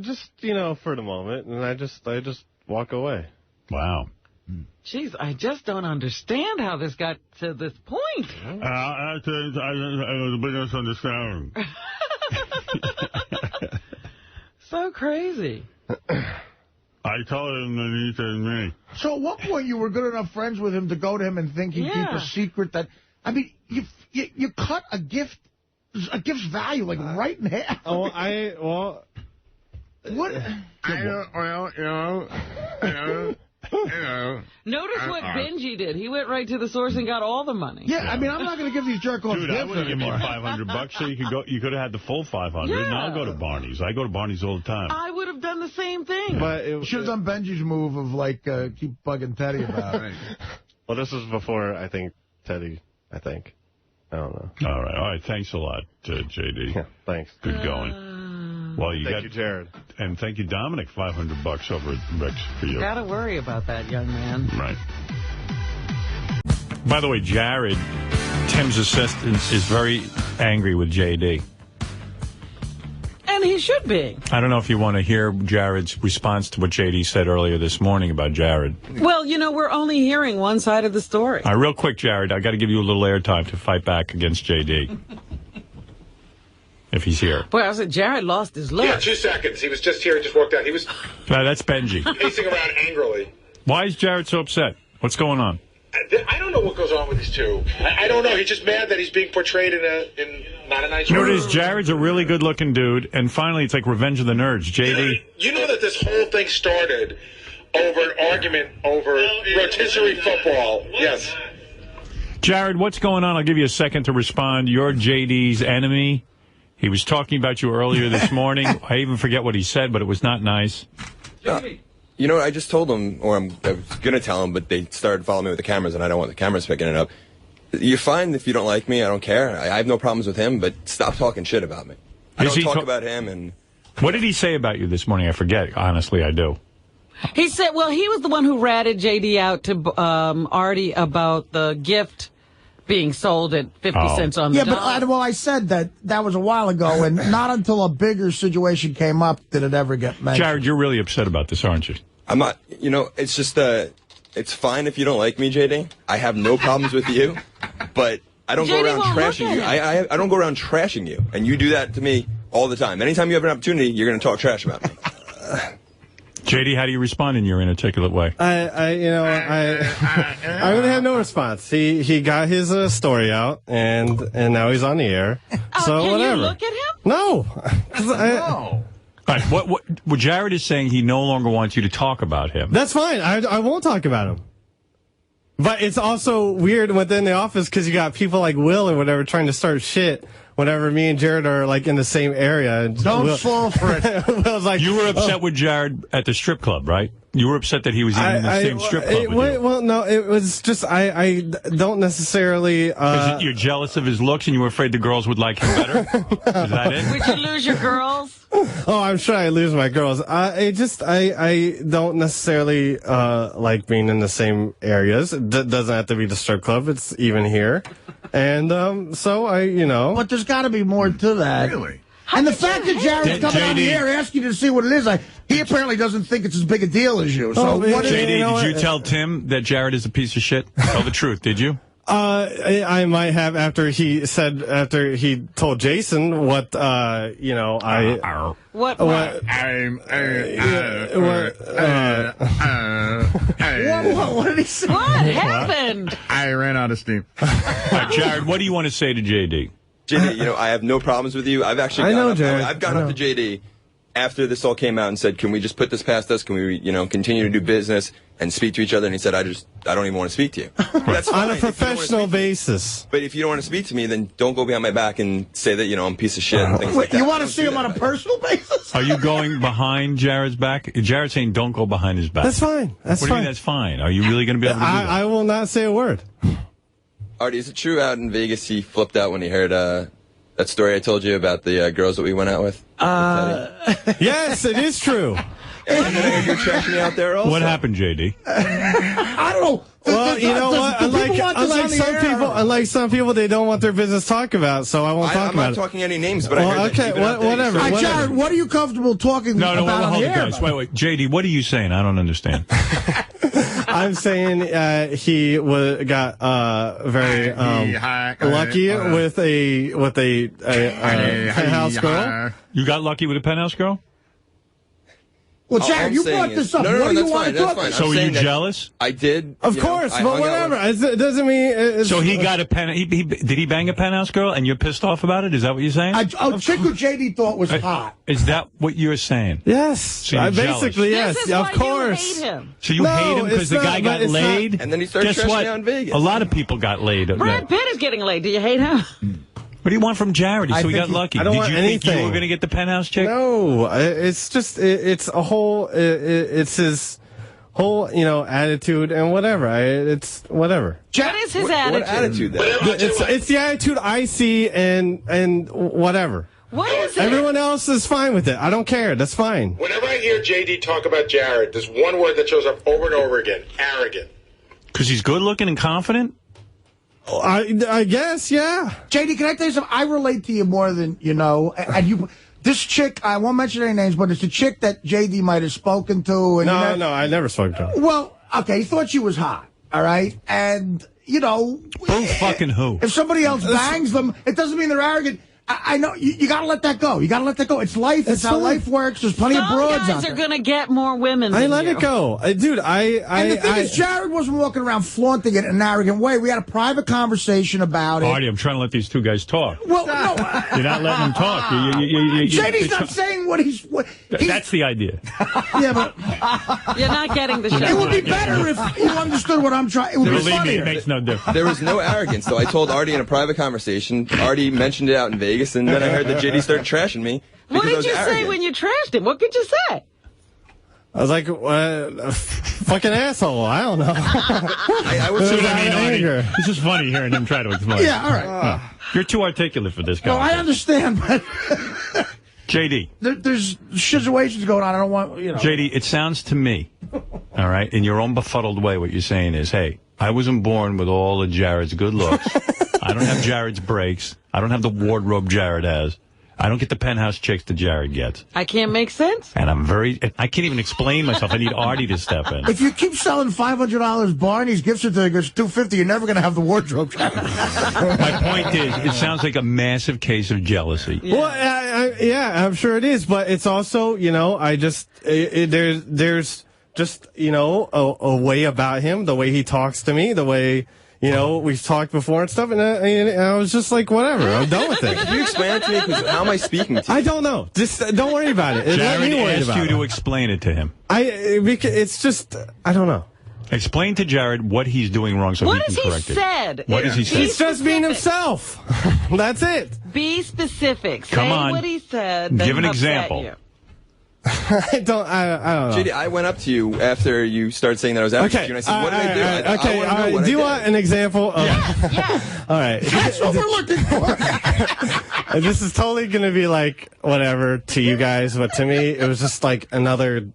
Just, for the moment, and I just walk away. Wow. Jeez, I just don't understand how this got to this point. I don't understand. So crazy. I told him that he said me. So at what point you were good enough friends with him to go to him and think he'd keep a secret that... I mean, you cut a gift's value, like, right in half. What? Notice what Benji did. He went right to the source and got all the money. Yeah, I mean, I'm not going to give these jerk-offs gifts anymore. Dude, I wouldn't give you $500 so you could have had the full 500. Yeah. And I'll go to Barney's. I go to Barney's all the time. I would have done the same thing. But you should have done Benji's move of, like, keep bugging Teddy about it. Well, this was before, I think, Teddy, I don't know. All right. Thanks a lot, JD. Yeah, thanks. Good going. Well, thank you, Jared. And thank you, Dominic, $500 over at Rick's for you. Gotta worry about that, young man. Right. By the way, Jared, Tim's assistant, is very angry with JD. And he should be. I don't know if you want to hear Jared's response to what JD said earlier this morning about Jared. Well, we're only hearing one side of the story. All right, real quick, Jared, I got to give you a little airtime to fight back against JD. If he's here. Boy, I said Jared lost his look. Yeah, 2 seconds. He was just here. He just walked out. He was... No, that's Benji. Pacing around angrily. Why is Jared so upset? What's going on? I don't know what goes on with these two. I don't know. He's just mad that he's being portrayed in not a nice way. You know what it is? Jared's a really good-looking dude, and finally it's like Revenge of the Nerds. JD... You know that this whole thing started over an argument over rotisserie football. Yes. Jared, what's going on? I'll give you a second to respond. You're JD's enemy. He was talking about you earlier this morning. I even forget what he said, but it was not nice. You know what? I just told him, or I was going to tell him, but they started following me with the cameras, and I don't want the cameras picking it up. You're fine if you don't like me. I don't care. I have no problems with him, but stop talking shit about me. I don't talk about him. And what did he say about you this morning? I forget. Honestly, I do. He said, well, he was the one who ratted J.D. out to Artie about the gift being sold at 50 cents on the dollar. But I said that was a while ago, and not until a bigger situation came up did it ever get mentioned. Jared, you're really upset about this, aren't you? I'm not, it's just, it's fine if you don't like me, JD. I have no problems with you, but I don't go around trashing you. I don't go around trashing you, and you do that to me all the time. Anytime you have an opportunity, you're going to talk trash about me. JD, how do you respond in your inarticulate way? I really have no response. He got his story out, and now he's on the air. So can whatever. you look at him? No. All right, what Jared is saying, he no longer wants you to talk about him. That's fine. I won't talk about him. But it's also weird within the office because you got people like Will or whatever trying to start shit whenever me and Jared are like in the same area. Don't fall for it. Will's like, you were upset with Jared at the strip club, right? You were upset that he was even in the same strip club with you. Well, no, it was just I don't necessarily. You're jealous of his looks and you were afraid the girls would like him better? Is that it? Would you lose your girls? Oh, I'm sure I lose my girls. I don't necessarily like being in the same areas. It doesn't have to be the strip club. It's even here. And so But there's got to be more to that. Really? And the fact that Jared's coming on the air asking you to see what it is, he apparently doesn't think it's as big a deal as you. So JD, did you tell Tim that Jared is a piece of shit? Tell the truth, did you? I might have after he told Jason what What did he say? What happened? I ran out of steam. Jared, what do you want to say to JD? JD, I have no problems with you. I've actually I've gone up to JD after this all came out and said, can we just put this past us? Can we, continue to do business and speak to each other? And he said, I don't even want to speak to you. That's fine. On a professional basis. But if you don't want to speak to me, then don't go behind my back and say that, I'm a piece of shit and things like that. You want to see him on a personal basis? Are you going behind Jared's back? Jared's saying don't go behind his back. That's fine. What do you mean that's fine? Are you really going to be able to do that? I will not say a word. Artie, is it true out in Vegas he flipped out when he heard that story I told you about the girls that we went out with? Yes, it is true. And then I heard you're trashing me out there also. What happened, JD? I don't know. Well, you know what? Unlike some people, they don't want their business talked about, so I won't talk about it. I'm not talking any names, but I heard that even out there, whatever. Jared, what are you comfortable talking about on the air? Guys. Wait. JD, what are you saying? I don't understand. I'm saying he got very lucky with a penthouse girl. You got lucky with a penthouse girl? Well, Jared, you brought this up. What do you want to talk about? So were you jealous? I did. Of course, but whatever. It doesn't mean... So he got a did he bang a penthouse girl and you're pissed off about it? Is that what you're saying? A chick who JD thought was hot. Is that what you're saying? Yes. So basically, yes. Of course. You hate him. So you hate him because the guy got laid? And then he started trashing me out in Vegas. A lot of people got laid. Brad Pitt is getting laid. Do you hate him? What do you want from Jared? So he got lucky. I don't Did want you anything. think you were going to get the penthouse chick? No, it's just it's a whole it's his whole attitude and whatever. It's whatever. What is his attitude? What attitude? It's the attitude I see and whatever. What is it? Everyone else is fine with it. I don't care. That's fine. Whenever I hear JD talk about Jared, there's one word that shows up over and over again: arrogant. Because he's good looking and confident? I guess, yeah. JD, can I tell you something? I relate to you more than you know. And you, this chick, I won't mention any names, but it's a chick that JD might have spoken to. And no, I never spoke to her. Well, okay, he thought she was hot, all right? And, Who fucking who? If somebody else bangs them, it doesn't mean they're arrogant. I know, you got to let that go. You got to let that go. It's life. It's how life works. There's plenty of broads out there. Some guys are going to get more women than I let it go. Dude, And the thing is, Jared wasn't walking around flaunting it in an arrogant way. We had a private conversation about it. Artie, I'm trying to let these two guys talk. Well, no. You're not letting them talk. JD's not saying what he's... That's the idea. Yeah, but... You're not getting the show. It would be better if you understood what I'm trying... It would be Believe me, funnier. it makes no difference. There was no arrogance, though. I told Artie in a private conversation. Artie mentioned it out in Vegas, and then I heard that JD started trashing me. What did you arrogant. say when you trashed him? What could you say? I was like, fucking asshole. I don't know. I was anger. This is funny hearing him try to explain. Yeah, all right. You're too articulate for this guy. No, I understand, but... JD. There's situations going on. I don't want, JD, it sounds to me All right? In your own befuddled way, what you're saying is, hey, I wasn't born with all of Jared's good looks. I don't have Jared's breaks. I don't have the wardrobe Jared has. I don't get the penthouse chicks that Jared gets. I can't make sense. And I can't even explain myself. I need Artie to step in. If you keep selling $500 Barney's gift certificates, $250, you're never going to have the wardrobe. My point is, it sounds like a massive case of jealousy. Yeah. Well, yeah, I'm sure it is, but it's also, there's just, a way about him, the way he talks to me, the way... we've talked before and stuff, and I was just like, whatever, I'm done with it. Can you explain it to me? Because how am I speaking to you? I don't know. Just don't worry about it. Jared asked you to explain it to him. It's just, I don't know. Explain to Jared what he's doing wrong so he can correct it. What has he said? He's just being himself. That's it. Be specific. Come on. Say what he said. Give an example. I don't know. JD, I went up to you after you started saying that I was after you, and I said, what did I do? Do you want an example of... Yeah. All right. That's what we're looking for. This is totally going to be like whatever to you guys, but to me, it was just like another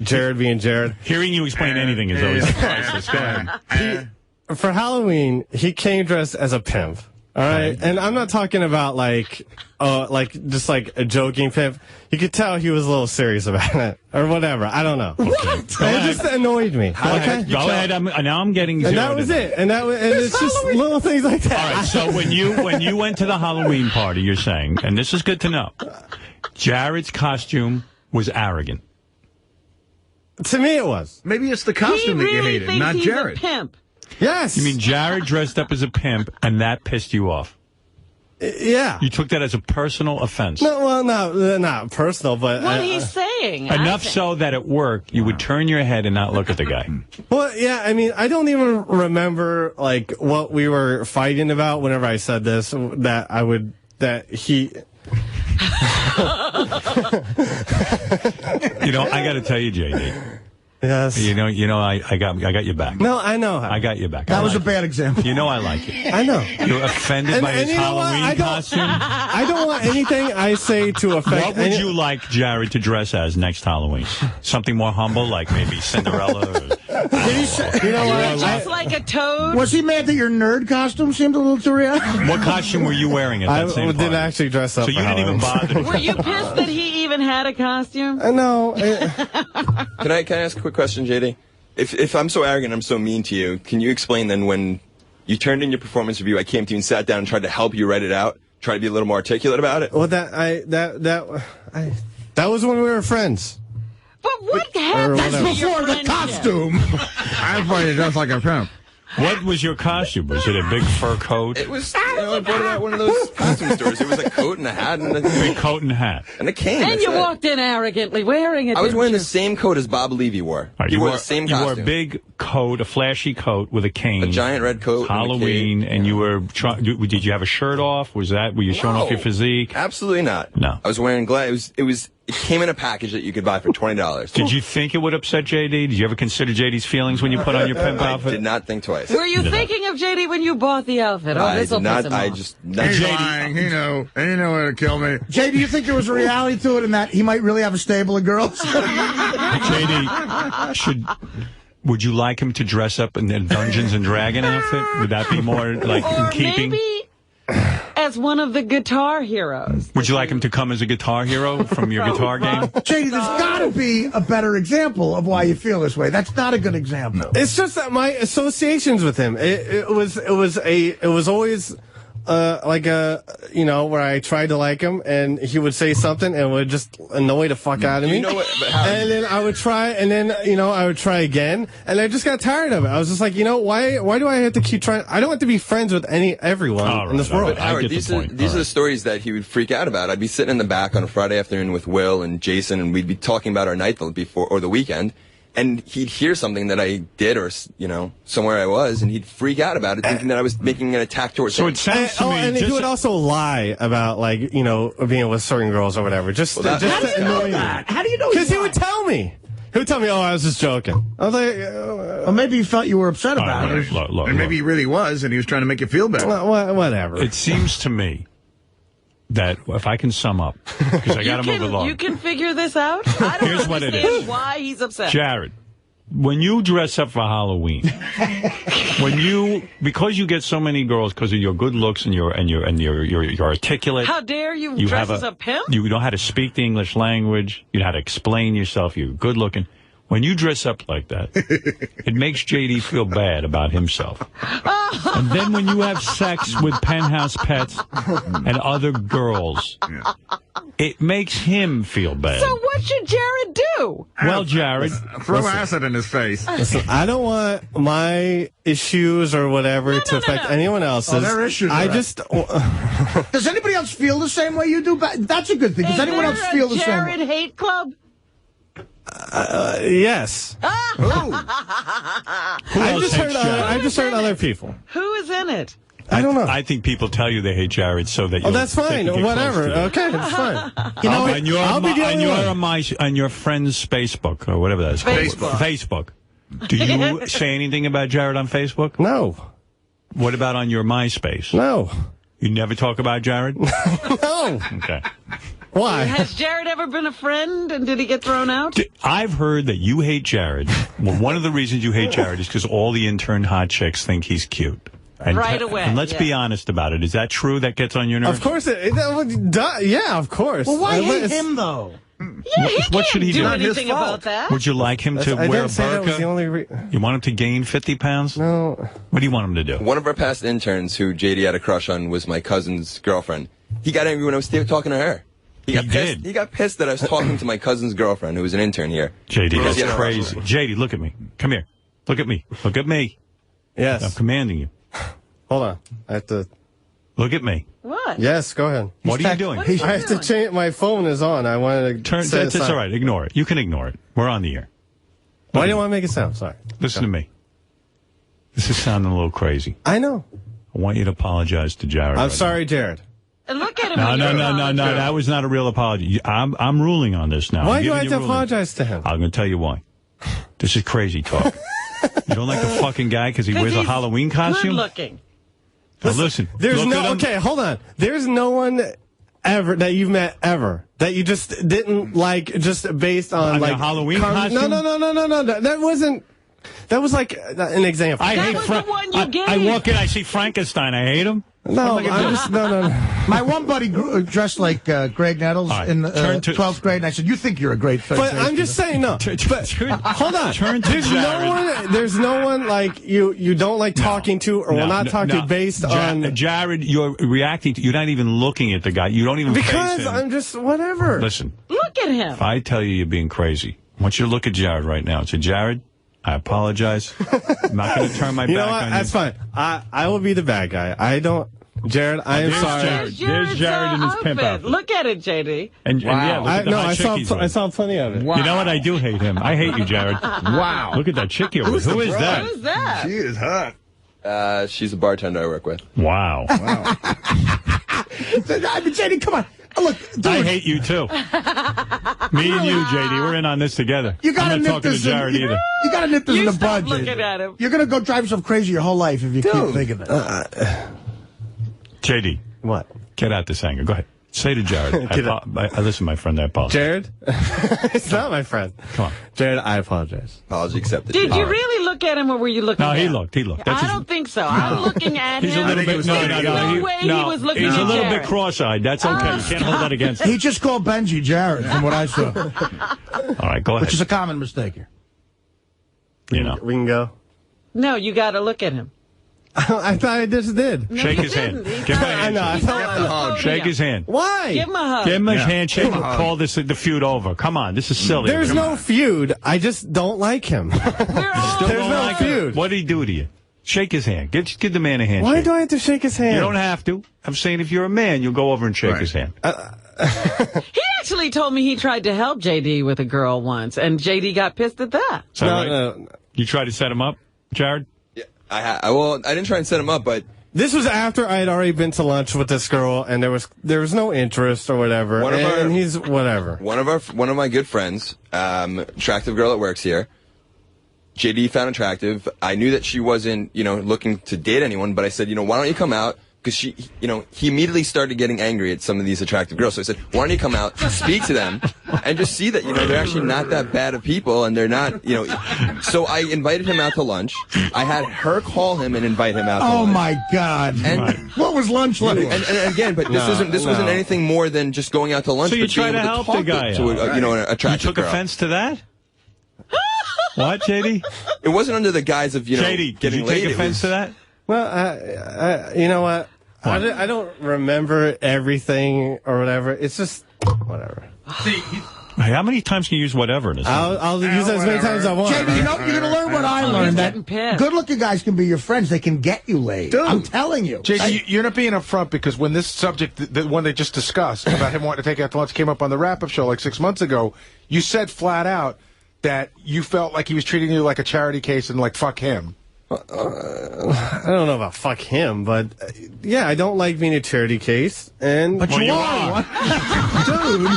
Jared being Jared. Hearing you explain anything is always priceless. Go ahead. For Halloween, he came dressed as a pimp. All right, and I'm not talking about just like a joking pimp. You could tell he was a little serious about it, or whatever. I don't know. It just annoyed me. Go ahead. Now I'm getting. And that was it. And it's just little things like that. All right. So when you went to the Halloween party, you're saying, and this is good to know, Jared's costume was arrogant. To me, it was. Maybe it's the costume that you hated, not Jared. He's a pimp. Yes. You mean Jared dressed up as a pimp, and that pissed you off? Yeah. You took that as a personal offense. No, well, no, not personal, but... What he's saying. Enough so that at work, you would turn your head and not look at the guy. Well, yeah, I mean, I don't even remember, what we were fighting about whenever I said this, that he... I got to tell you, JD. Yes. I got your back. No, I know. I got your back. That was a bad example. I like it. I know. You're offended by his Halloween costume? I don't want anything I say to affect... What would you like Jared to dress as next Halloween? Something more humble, like maybe Cinderella? Just like a toad? Was he mad that your nerd costume seemed a little too real? What costume were you wearing at that same party? I didn't actually dress up. So you didn't even bother. Were you pissed that he even had a costume? No. Can I ask a quick question, JD? If I'm so arrogant, I'm so mean to you, can you explain then when you turned in your performance review, I came to you and sat down and tried to help you write it out, try to be a little more articulate about it? Well, that was when we were friends. But what happened before the costume? I thought you dressed like a pimp. What was your costume? Was it a big fur coat? It was, I bought it at one of those costume stores. It was a coat and a hat. And a big coat and hat. And a cane. And you walked in arrogantly wearing it. I was wearing the same coat as Bob Levy wore. Right, he wore the same costume. You wore a big coat, a flashy coat with a cane. A giant red coat. Halloween, and you were did you have a shirt off? Were you showing off your physique? Absolutely not. No. I was wearing it came in a package that you could buy for $20. Did you think it would upset JD? Did you ever consider JD's feelings when you put on your pimp outfit? I did not think twice. Were you thinking of JD when you bought the outfit? Oh, this will piss him off. He's lying. He knew it'd kill me. JD, do you think there was a reality to it in that he might really have a stable of girls? JD, would you like him to dress up in the Dungeons and Dragon outfit? Would that be more in keeping? Maybe as one of the guitar heroes. Would you like him to come as a guitar hero from your guitar game? JD, there's got to be a better example of why you feel this way. That's not a good example. It's just that my associations with him. It was always where I tried to like him, and he would say something and would just annoy the fuck out of me. And then I would try, and then I would try again, and I just got tired of it. I was just like, why do I have to keep trying? I don't have to be friends with everyone in this world. But Howard, these are the stories that he would freak out about. I'd be sitting in the back on a Friday afternoon with Will and Jason, and we'd be talking about our night before or the weekend. And he'd hear something that I did or, somewhere I was, and he'd freak out about it, thinking that I was making an attack towards him. So it sounds to me... And he would also lie about, being with certain girls or whatever. Just to annoy me. How do you know? Because he would tell me. He would tell me, I was just joking. I was like... Well, maybe he felt you were upset about it. And maybe he really was, and he was trying to make you feel better. Whatever. It seems to me that if I can sum up, because I got to move along. You can figure this out? I don't understand why he's upset. Jared, when you dress up for Halloween, because you get so many girls because of your good looks and you're articulate. How dare you dress as a pimp? You know how to speak the English language. You know how to explain yourself. You're good looking. When you dress up like that, it makes J.D. feel bad about himself. And then when you have sex with penthouse pets and other girls, it makes him feel bad. So what should Jared do? Well, Jared, throw acid in his face. Listen, I don't want my issues or whatever to affect anyone else's. Oh, their issues. I just. Does anybody else feel the same way you do? That's a good thing. Does anyone else feel the same way? Jared hate club? Yes. I just heard other people. Who is in it? I don't know. I think people tell you they hate Jared so that Oh, that's fine. Whatever. Okay, it's fine. You know what? On your friend's Facebook or whatever that is. Facebook. Do you say anything about Jared on Facebook? No. What about on your MySpace? No. You never talk about Jared? No. Okay. Why? Has Jared ever been a friend, and did he get thrown out? I've heard that you hate Jared. Well, one of the reasons you hate Jared is because all the intern hot chicks think he's cute. And right away. And let's be honest about it. Is that true? That gets on your nerves? Of course. Yeah, of course. Well, why hate him, though? Yeah, what should he do? Anything about that? Would you like him to wear a that was the burqa? only You want him to gain 50 pounds? No. What do you want him to do? One of our past interns who JD had a crush on was my cousin's girlfriend. He got angry when I was talking to her. He got pissed that I was talking to my cousin's girlfriend, who was an intern here. JD, that's crazy. JD, look at me. Come here. Look at me. Look at me. Yes. I'm commanding you. Hold on. I have to... Look at me. What? Yes, go ahead. What are you doing? I have to change... My phone is on. I wanted to... That's all right. Ignore it. You can ignore it. We're on the air. Why do you want to make it sound? Sorry. Listen to me. This is sounding a little crazy. I know. I want you to apologize to Jared. I'm sorry, Jared. And look at him. No. That was not a real apology. I'm ruling on this now. Why do I have to apologize to him? I'm going to tell you why. This is crazy talk. You don't like the fucking guy because he wears a Halloween costume? Good looking. Now listen. There's okay, hold on. There's no one ever that you've met ever that you just didn't like just based on like Halloween costume? No. That wasn't. That was like an example. I hate I walk in, I see Frankenstein. I hate him. No, no. My one buddy dressed like Greg Nettles in 12th grade, and I said, "You think you're a great third But I'm just saying, no. But hold on. There's no one like you don't like talking to or will not talk to based on Jared. You're reacting to. You're not even looking at the guy. You don't even because face him. I'm just whatever. Listen. Look at him. If I tell you you're being crazy, I want you to look at Jared right now and say, Jared, I apologize. I'm not going to turn my back on you. That's fine. I will be the bad guy. I don't. Jared, I am sorry. There's Jared in his pimp outfit. Look at it, JD. And yeah, look at the hot chick he's with. I saw plenty of it. Wow. You know what? I do hate him. I hate you, Jared. Wow. Look at that chick you're with. Who is that? Who's that? She is hot. She's a bartender I work with. Wow. JD, come on. Look, dude. I hate you, too. Me and you, JD, we're in on this together. I'm not talking to Jared either. You got to nip this in the bud. Looking at him. You're going to go drive yourself crazy your whole life if you keep thinking that. JD. What? Get out this anger. Go ahead. Say to Jared. Listen, my friend, I apologize. Jared? It's not my friend. Come on. Jared, I apologize. Apology accepted. Did you really look at him, or were you looking at him? No, he looked. I don't think so. I'm looking at him. He's a little bit. No way he was looking at He's a little Jared. bit cross-eyed. That's okay. You can't hold that against him. He just called Benji Jared, from what I saw. All right, go ahead. Which is a common mistake here. You know. We can go. No, you got to look at him. I thought I just did. No, Shake you his hand. didn't. Give him a I know. handshake. Shake his hand. Why? Give him a hug. Give him a handshake and call this the feud over. Come on, this is silly. There's no feud. I just don't like him. There's no feud. What did he do to you? Shake his hand. Give the man a handshake. Why do I have to shake his hand? You don't have to. I'm saying if you're a man, you'll go over and shake his hand. He actually told me he tried to help JD with a girl once, and JD got pissed at that. Is that right? You tried to set him up, Jared? Yeah, I didn't try and set him up, but this was after I had already been to lunch with this girl, and there was no interest or whatever. He's whatever. One of my good friends, attractive girl that works here. JD found attractive. I knew that she wasn't, looking to date anyone, but I said, why don't you come out? because he immediately started getting angry at some of these attractive girls. So I said, why don't you come out, speak to them, and just see that, they're actually not that bad of people, and they're not, So I invited him out to lunch. I had her call him and invite him out to lunch. Oh, my God. And what was lunch like? And again, but this wasn't anything more than just going out to lunch. So you but try being to able help the guy to out. an attractive You took girl. offense to that? What, JD? It wasn't under the guise of, JD, getting did you take laid. offense to that? Well, you know what? I don't remember everything or whatever. It's just whatever. How many times can you use whatever? I'll use it as many times as I want. JD, you're going to learn what I learned. That good-looking guys can be your friends. They can get you laid. Dude. I'm telling you. JD, you're not being upfront because when this subject, the one they just discussed about him wanting to take out to lunch, came up on the wrap-up show like 6 months ago, you said flat out that you felt like he was treating you like a charity case and like fuck him. I don't know about fuck him, but yeah, I don't like being a charity case. But you are. Dude.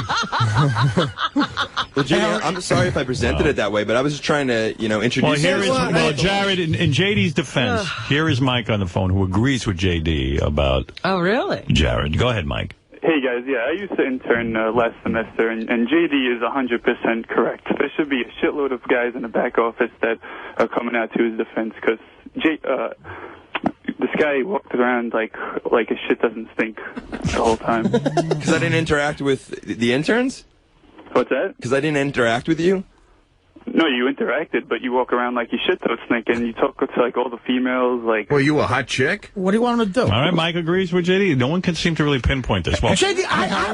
Well, Jimmy, I'm sorry if I presented it that way, but I was just trying to, introduce. Jared, in JD's defense, here is Mike on the phone who agrees with JD about. Oh, really? Jared, go ahead, Mike. Hey, guys, I used to intern last semester, and JD is 100% correct. There should be a shitload of guys in the back office that are coming out to his defense, because this guy walked around like his shit doesn't stink the whole time. Because I didn't interact with the interns? What's that? Because I didn't interact with you? No, you interacted, but you walk around like your shit don't stink, and you talk to like all the females. Like, well, you a hot chick? What do you want him to do? All right, Mike agrees with JD. No one can seem to really pinpoint this. Well, JD,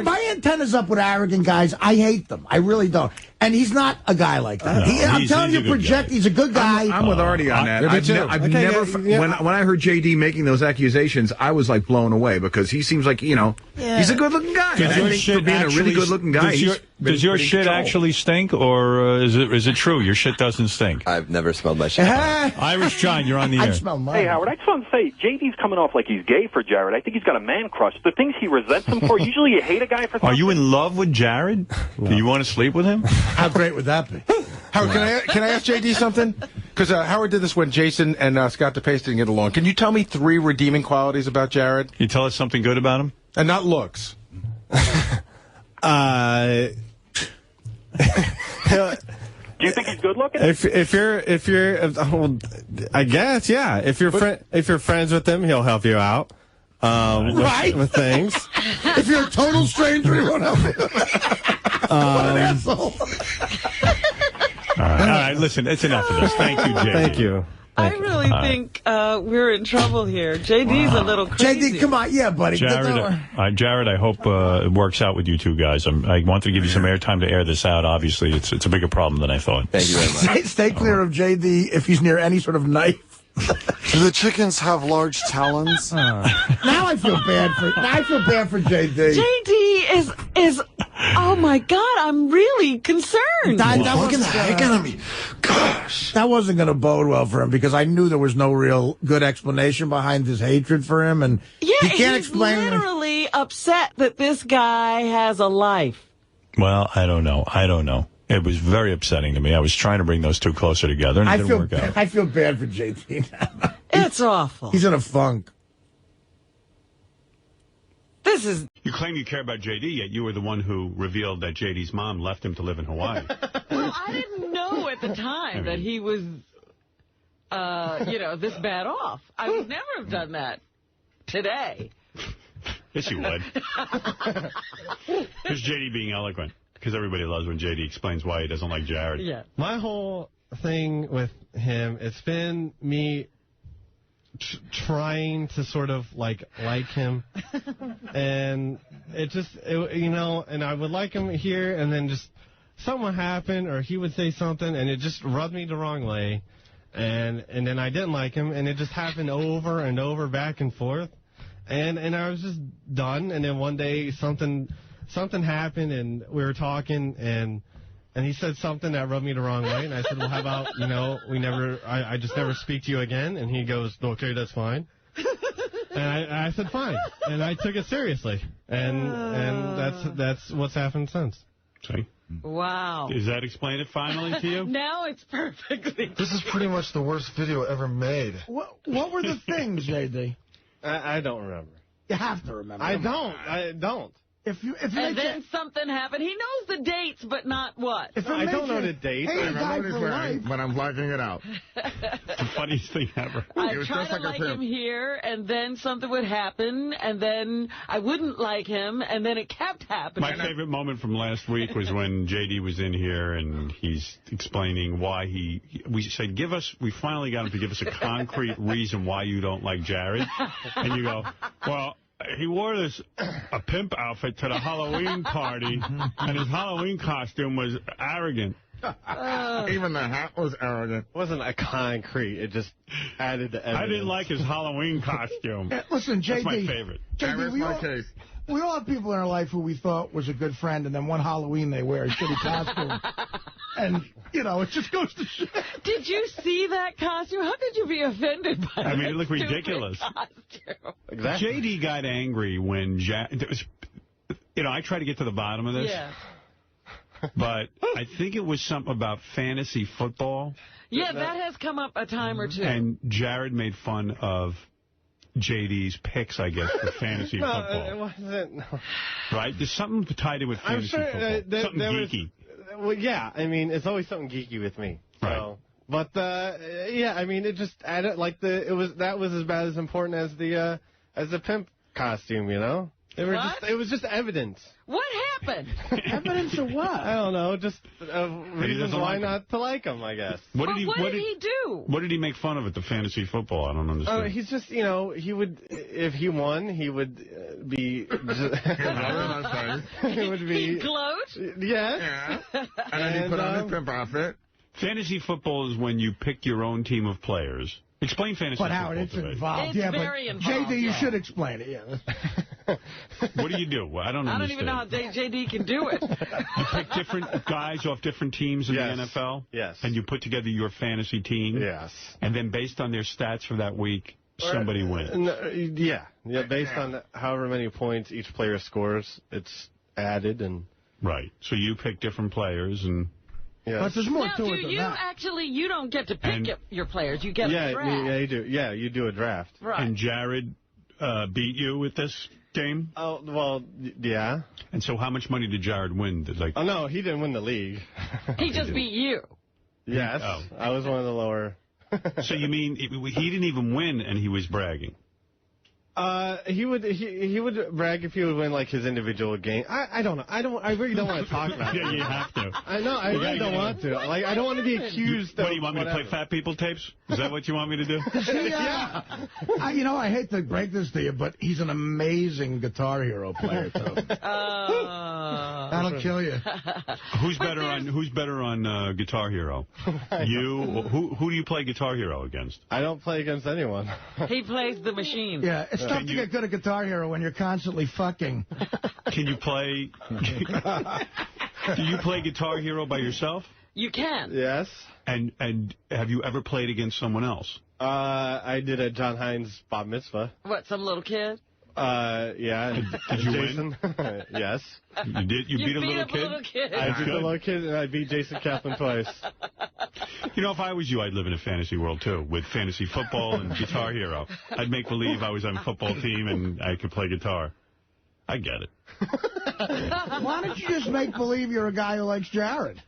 my antenna's up with arrogant guys. I hate them. I really don't. And he's not a guy like that. I'm telling you, he's a good guy. I'm with Artie on that. I've never, when I heard JD making those accusations, I was like blown away because he seems like, he's a good-looking guy. Does your shit being a really good-looking guy, does your shit actually stink, or is it true? Your shit doesn't stink. I've never smelled my shit. Irish John, you're on the air. Hey, Howard, I just want to say, JD's coming off like he's gay for Jared. I think he's got a man crush. The things he resents him for, usually you hate a guy for something. Are you in love with Jared? Do you want to sleep with him? How great would that be? Howard, can I ask JD something? Because Howard did this when Jason and Scott DePace didn't get along. Can you tell me 3 redeeming qualities about Jared? Can you tell us something good about him? And not looks. Do you think he's good looking? If you're, I guess, yeah. If you're friends with him, he'll help you out. Right. With things. If you're a total stranger, he won't help you. What an asshole. All right, listen, it's enough of this. Thank you, JD. Thank you. I really think we're in trouble here. JD's a little crazy. JD, come on. Yeah, buddy. Jared, I hope it works out with you two guys. I wanted to give you some airtime to air this out. Obviously, it's a bigger problem than I thought. Thank you very much. Stay clear of JD if he's near any sort of knife. Do the chickens have large talons? Now I feel bad for JD. JD is oh my God, I'm really concerned. That wasn't the heck out of me. Gosh. That wasn't going to bode well for him because I knew there was no real good explanation behind his hatred for him, and he can't he's explain. Literally upset that this guy has a life. Well, I don't know. It was very upsetting to me. I was trying to bring those two closer together, and it didn't work out. I feel bad for JD now. It's awful. He's in a funk. You claim you care about JD, yet you were the one who revealed that JD's mom left him to live in Hawaii. Well, I didn't know at the time that he was, this bad off. I would never have done that today. Yes, you would. Here's JD being eloquent. Because everybody loves when JD explains why he doesn't like Jared. Yeah. My whole thing with him, it's been me trying to sort of like him. And it just, and I would like him here, and then just something would happen, or he would say something, and it just rubbed me the wrong way. And then I didn't like him, and it just happened over and over, back and forth. And I was just done, and then one day something happened, and we were talking, and he said something that rubbed me the wrong way, and I said, well, how about, I just never speak to you again, and he goes, okay, that's fine. And I said, fine, and I took it seriously, and that's what's happened since. See? Wow. Does that explain it finally to you? Now it's perfectly. This is pretty much the worst video ever made. What were the things, JD? I don't remember. You have to remember. I don't. And then something happened. He knows the dates, but not what. I don't know the dates. I remember what he's wearing, but I'm blacking it out. The funniest thing ever. I'd try to like him here, and then something would happen, and then I wouldn't like him, and then it kept happening. My favorite moment from last week was when J.D. was in here, and he's explaining why we said, we finally got him to give us a concrete reason why you don't like Jared. And you go, well, he wore a pimp outfit to the Halloween party, and his Halloween costume was arrogant. Even the hat was arrogant. It wasn't a concrete. It just added the evidence. I didn't like his Halloween costume. Listen, J.D. That's my favorite. J.D., we all have people in our life who we thought was a good friend, and then one Halloween they wear a shitty costume. And, it just goes to show. Did you see that costume? How could you be offended by that? I mean, it looked ridiculous. Costume? Exactly. J.D. got angry when I tried to get to the bottom of this. Yeah. But I think it was something about fantasy football. Yeah, that has come up a time or two. And Jared made fun of J.D.'s picks, I guess, for fantasy football. It wasn't. No. Right? There's something tied in with fantasy football. Something geeky. Well, yeah. I mean, it's always something geeky with me. Right. So. But, yeah, I mean, it just added, that was as bad as important as the pimp costume, It was just evidence. What happened? Evidence of what? I don't know. Just reasons why not to like him, I guess. What did he do? What did he make fun of at the fantasy football? I don't understand. He's just, he would, if he won, he would be... He'd gloat? Yes. Yeah. And then he put on his pimp outfit. Fantasy football is when you pick your own team of players. Explain fantasy football. But Howard, it's involved. It's very involved. J.D., you should explain it. Yeah. What do you do? I don't understand. I don't even know how J.D. can do it. You pick different guys off different teams in the NFL? Yes. And you put together your fantasy team? Yes. And then based on their stats for that week, somebody wins? Yeah, based on however many points each player scores, it's added. And Right. So you pick different players and... Yes. But there's more to it than that. Actually, you don't get to pick your players. You get a draft. Yeah, you do. Yeah, you do a draft. Right. And Jared beat you with this game? Oh, well, yeah. And so how much money did Jared win? Oh, no, he didn't win the league. He just beat you. Yes, I was one of the lower. So you mean he didn't even win and he was bragging? He would brag if he would win his individual game. I don't know. I really don't want to talk about it. Yeah, you have to. I know. I really don't want to. I don't want to be accused of. What do you want me to play Fat People tapes? Is that what you want me to do? Yeah. I hate to break this to you, but he's an amazing Guitar Hero player too. That'll kill you. Who's better on Guitar Hero? You? Who do you play Guitar Hero against? I don't play against anyone. He plays the machine. Yeah, it's tough to get good at Guitar Hero when you're constantly fucking. Can you play... Do you play Guitar Hero by yourself? You can. Yes. And have you ever played against someone else? I did a John Hines bar mitzvah. What, some little kid? Yeah. Did you Jason? win? Yes. You did? You beat a little kid? I beat a little kid, and I beat Jason Kaplan twice. If I was you, I'd live in a fantasy world, too, with fantasy football and Guitar Hero. I'd make believe I was on a football team and I could play guitar. I get it. Why don't you just make believe you're a guy who likes Jared?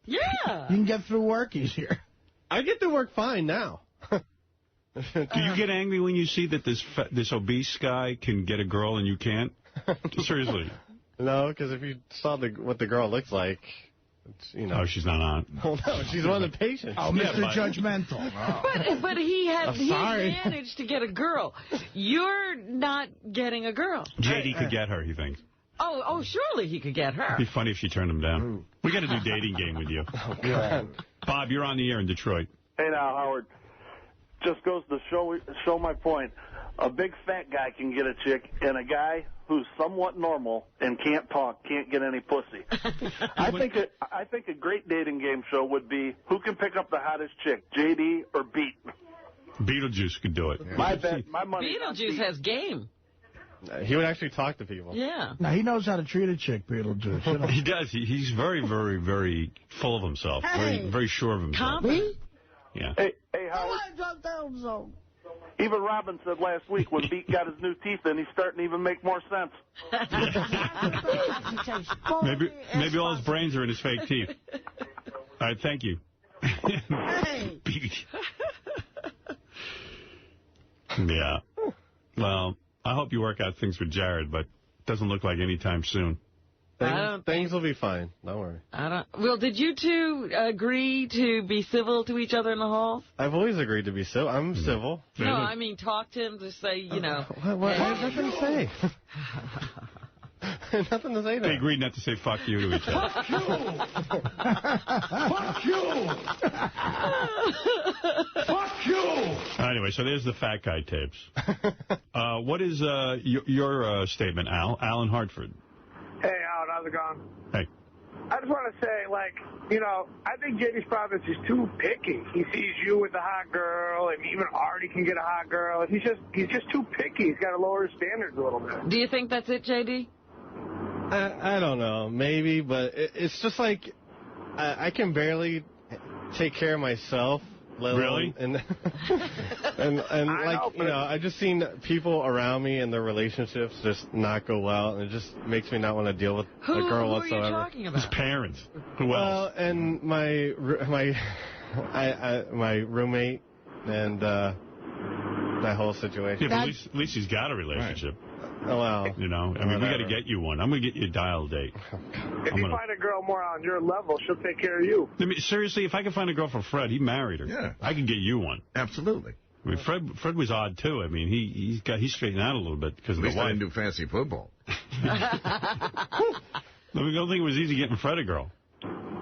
Yeah. You can get through work easier. I get to work fine now. Do you get angry when you see that this obese guy can get a girl and you can't? Seriously. No, because if you saw what the girl looks like, Oh, she's not on. Oh, no, she's one of the patients. Oh, Mr. Judgmental. Oh. But he managed to get a girl. You're not getting a girl. J.D. could get her, he thinks. Oh, surely he could get her. It'd be funny if she turned him down. We got to do dating game with you. Oh, God. Bob, you're on the air in Detroit. Hey, now, Howard. Just goes to show my point. A big fat guy can get a chick, and a guy who's somewhat normal and can't talk can't get any pussy. I think a great dating game show would be who can pick up the hottest chick, J.D. or Beat. Beetlejuice could do it. Yeah. My money. Beetlejuice has game. He would actually talk to people. Yeah. Now, he knows how to treat a chick, Beetlejuice. He does. He's very, very, very full of himself. Very, very sure of himself. Confident? Yeah. Hey, Howard. Even Robin said last week when Pete got his new teeth in, he's starting to even make more sense. Maybe all his brains are in his fake teeth. All right, thank you. Yeah. Well, I hope you work out things with Jared, but it doesn't look like any time soon. Things will be fine. Don't worry. Well, did you two agree to be civil to each other in the halls? I've always agreed to be civil. I'm civil. No, I mean talk to him to say, you know. What? I have nothing to say. Nothing to say. They agreed not to say fuck you to each other. Fuck you! Fuck you! Fuck you! Anyway, so there's the fat guy tapes. What is your statement, Al? Al in Hartford. Hey, Alan, how's it going? Hey. I just want to say, like, you know, I think JD's problem is he's too picky. He sees you with a hot girl, and even Artie can get a hot girl. He's just too picky. He's got to lower his standards a little bit. Do you think that's it, JD? I don't know, maybe, but it's just like I can barely take care of myself. Really? And like, you know, I just seen people around me and their relationships just not go well, and it just makes me not want to deal with the girl whatsoever. Who are you talking about? His parents. Who else? And my roommate and that whole situation. Yeah, but at least he's got a relationship. Right. Oh, wow. You know, I mean, we got to get you one. I'm going to get you a dial date. If you find a girl more on your level, she'll take care of you. I mean, seriously, if I can find a girl for Fred, he married her. Yeah. I can get you one. Absolutely. I mean, Fred was odd, too. I mean, he's straightened out a little bit because of the wife. I didn't do fancy football. I don't think it was easy getting Fred a girl.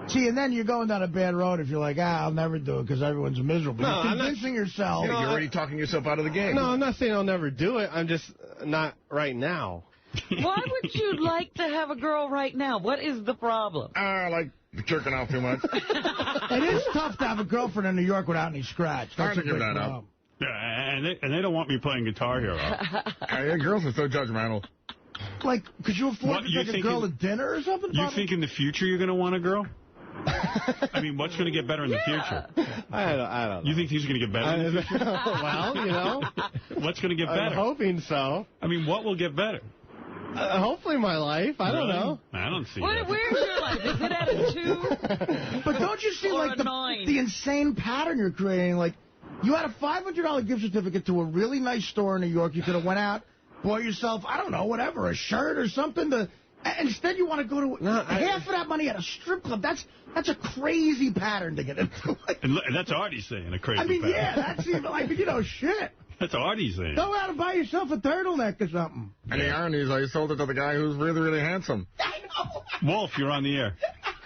See, and then you're going down a bad road if you're like, I'll never do it because everyone's miserable. No, you're convincing yourself. You're already talking yourself out of the game. No, I'm not saying I'll never do it. I'm just not right now. Why would you like to have a girl right now? What is the problem? I like jerking off too much. It is tough to have a girlfriend in New York without any scratch. Hard to give that up. Yeah, and they don't want me playing Guitar Hero. Yeah, girls are so judgmental. Like, could you afford to take a girl to dinner or something? You think in the future you're going to want a girl? I mean, what's going to get better in the future? I don't know. You think things are going to get better in the future? Well, you know. What's going to get better? I'm hoping so. I mean, what will get better? Hopefully my life. I don't know. I don't see that. Where's your life? Is it at a 2? But don't you see, like, the insane pattern you're creating? Like, you had a $500 gift certificate to a really nice store in New York. You could have went out, bought yourself, I don't know, whatever, a shirt or something to... Instead, you want to go to half of that money at a strip club. That's a crazy pattern to get into. And that's Artie saying, a crazy pattern. Yeah, that's even like, you know, shit. That's Artie saying. Go out and buy yourself a turtleneck or something. And the irony is I sold it to the guy who's really, really handsome. I know. Wolf, you're on the air.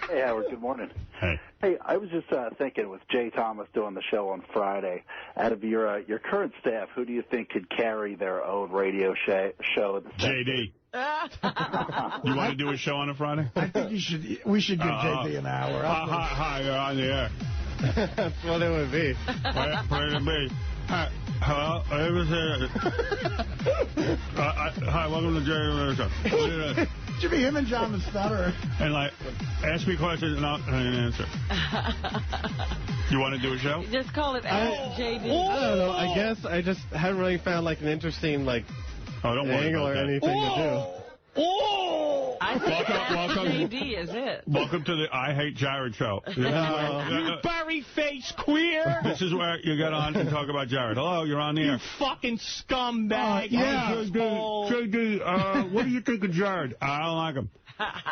Hey, Howard, good morning. Hey. Hey, I was just thinking with Jay Thomas doing the show on Friday, out of your current staff, who do you think could carry their own radio show? JD. You want to do a show on a Friday? I think we should give JD an hour. Hi, you're on the air. That's what it would be. What would it be? Hello? Hi, welcome to JD Show. Should be him and John the Stutterer. And, like, ask me questions and I'll answer. You want to do a show? Just call it Ask JD. I don't know. I guess I just haven't really found, like, an interesting, like, angle or anything to do. I think Ask JD is it. Welcome to the I Hate Jared show. You Barry-faced queer. This is where you get on and talk about Jared. Hello, you're on the air. You fucking scumbag. JD, what do you think of Jared? I don't like him.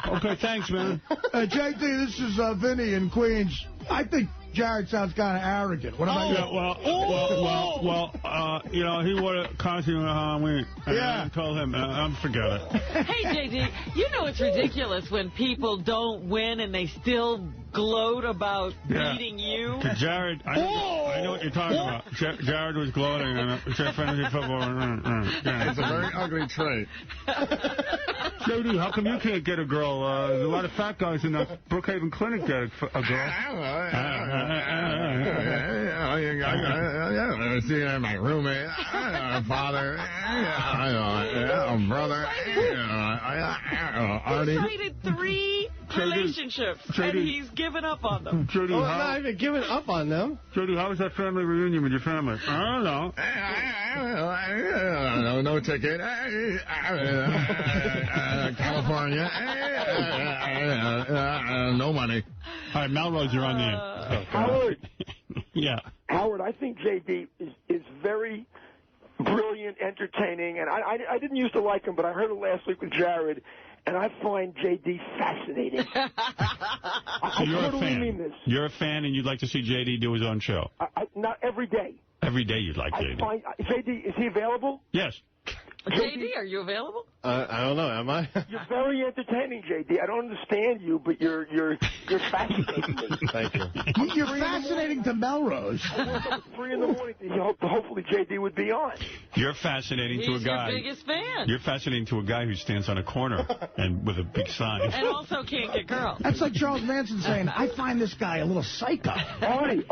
Okay, thanks, man. JD, this is Vinny in Queens. I think Jared sounds kind of arrogant. What about you? Well, you know, he wore a costume on Halloween. Yeah. I told him, forget it. Hey, JD, you know it's ridiculous when people don't win and they still gloat about beating you. Jared, I know what you're talking about. Jared was gloating on fantasy football. It's a very ugly trait. JD, how come you can't get a girl? There's a lot of fat guys in the Brookhaven Clinic get a girl. See, my roommate, father, brother, Artie. You cited 3 relationships, and he's given up on them. I'm not even giving up on them. JD, how was that family reunion with your family? I don't know. No ticket. California. No money. All right, Melrose, you're on the air. Howard. Yeah. Howard, I think J.D. is very brilliant, entertaining, and I didn't used to like him, but I heard it last week with Jared, and I find J.D. fascinating. I You're totally a fan. mean this. You're a fan, and you'd like to see J.D. do his own show. Not every day. Every day you'd like J.D. J.D., is he available? Yes. JD, are you available? I don't know. Am I? You're very entertaining, J.D. I don't understand you, but you're fascinating. Thank you. You're fascinating to Melrose. 3 in the morning to hopefully J.D. would be on. You're fascinating to a guy. He's your biggest fan. You're fascinating to a guy who stands on a corner and with a big sign. And also can't get girls. That's like Charles Manson saying, I find this guy a little psycho. Artie.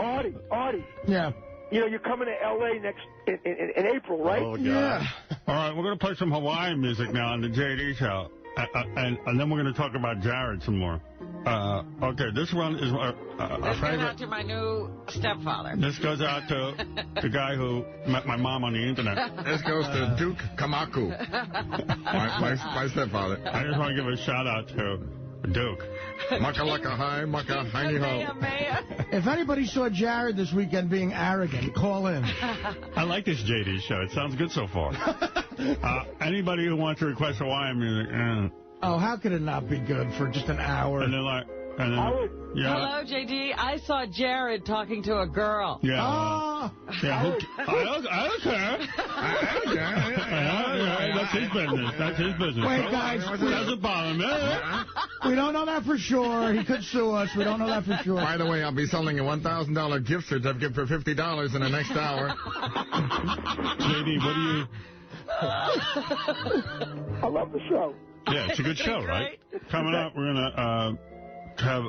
Yeah. You know, you're coming to L.A. next in April, right? Oh, God. Yeah. All right, we're going to play some Hawaiian music now on the JD show. And then we're going to talk about Jared some more. Okay, this one is our This goes favorite. out to my new stepfather. This goes out to the guy who met my mom on the internet. This goes to Duke Kamaku, my stepfather. I just want to give a shout out to Duke. Makalaka hi, maka hiney ho. If anybody saw Jared this weekend being arrogant, call in. I like this JD show. It sounds good so far. Anybody who wants to request Hawaiian music, Oh, how could it not be good for just an hour? And then Hello, JD. I saw Jared talking to a girl. Yeah. Oh. Yeah. I don't care. That's his business. That's his business. Wait, guys. It doesn't bother me. We don't know that for sure. He could sue us. We don't know that for sure. By the way, I'll be selling a $1,000 gift certificate for $50 in the next hour. JD, what do you... I love the show. Yeah, it's a good show, right? Coming up, we're going to have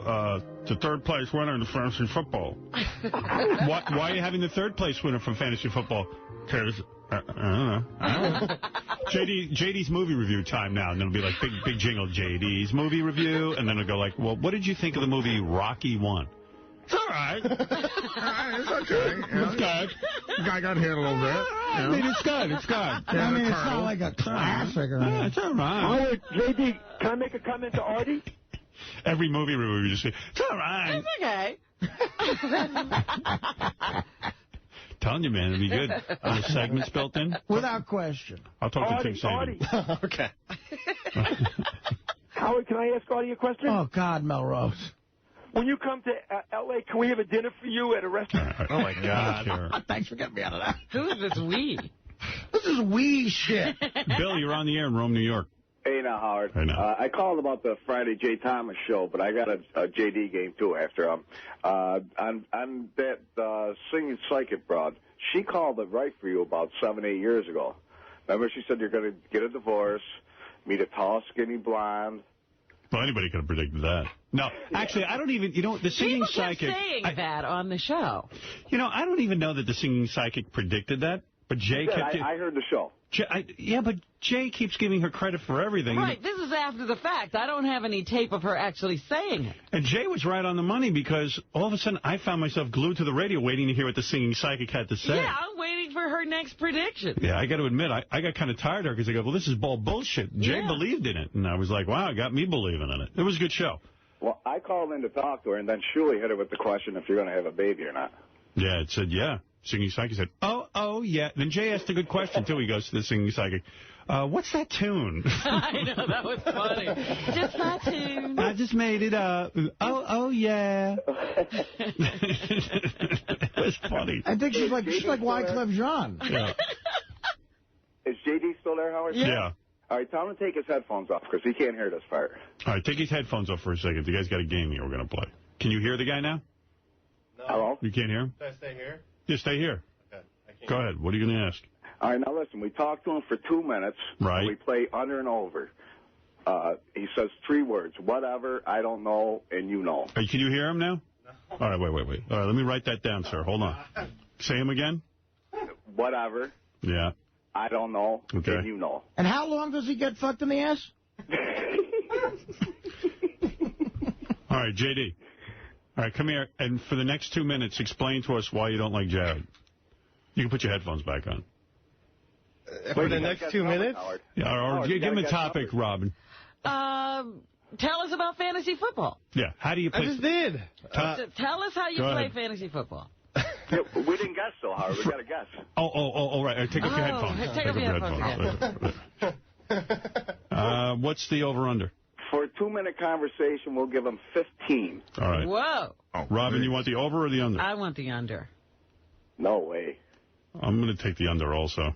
the third place winner in the fantasy football. Why are you having the third place winner from fantasy football? Because, I don't know. JD's movie review time now, and then it'll be like big jingle, JD's movie review, and then it'll go like, well, what did you think of the movie Rocky 1? It's all right. It's okay. It's good. The guy got hit a little bit. I mean, it's good. It's good. I mean, it's not like a classic or anything. Yeah, it's all right. Howard, J.D., can I make a comment to Artie? Every movie review, you just say, it's all right. It's okay. Telling you, man, it'll be good. Are the segments built in? Without question. I'll talk to Tim Saban. Okay. Howard, can I ask Artie a question? Oh, God, Melrose. When you come to L.A., can we have a dinner for you at a restaurant? Oh, my God. Sure. Thanks for getting me out of that. Who is this we? This is wee shit. Bill, you're on the air in Rome, New York. Hey now, Howard. Hey now. I called about the Friday Jay Thomas show, but I got a JD game too after on that singing psychic broad. She called it right for you about 7-8 years ago. Remember, she said you're going to get a divorce, meet a tall, skinny blonde. Well, anybody could have predicted that. No, actually, I don't even, the singing psychic. People kept saying that on the show. I don't even know that the singing psychic predicted that, but Jay kept it. I heard the show. Yeah, but Jay keeps giving her credit for everything. Right, this is after the fact. I don't have any tape of her actually saying it. And Jay was right on the money because all of a sudden I found myself glued to the radio waiting to hear what the singing psychic had to say. Yeah, I'm waiting for her next prediction. Yeah, I got to admit, I got kind of tired of her because I go, well, this is bullshit. Jay believed in it. And I was like, wow, it got me believing in it. It was a good show. Well, I called in to talk to her, and then Shuli hit her with the question if you're going to have a baby or not. Yeah, it said, yeah. Singing psychic said, oh, yeah. Then Jay asked a good question, too. He goes to the singing psychic. What's that tune? I know, that was funny. Just my tune. I just made it up. Oh, yeah. It was funny. I think she's like Wyclef Jean. Yeah. Is JD still there, Howard? Yeah. All right, tell him to take his headphones off because he can't hear this part. All right, take his headphones off for a second. You guys got a game here we're going to play. Can you hear the guy now? No. Hello? You can't hear him? Should I stay here? Yeah, stay here. Okay. Go ahead. What are you going to ask? All right, now listen, we talked to him for 2 minutes. Right. We play under and over. He says 3 words, whatever, I don't know, and you know. Hey, can you hear him now? No. All right, wait. All right, let me write that down, sir. Hold on. Say him again. Whatever. Yeah. I don't know, okay. And you know. And how long does he get fucked in the ass? All right, J.D. All right, come here. And for the next 2 minutes, explain to us why you don't like Jared. You can put your headphones back on. For the next 2 minutes? Yeah, or give him a topic, Robin. Tell us about fantasy football. Yeah, how do you play? I just did. Tell us how you play fantasy football. Yeah, we didn't guess so, Howard. We got to guess. Oh, right. Take off your headphones. Take off your headphones. What's the over-under? For a 2-minute conversation, we'll give them 15. All right. Whoa. Robin, you want the over or the under? I want the under. No way. I'm going to take the under also.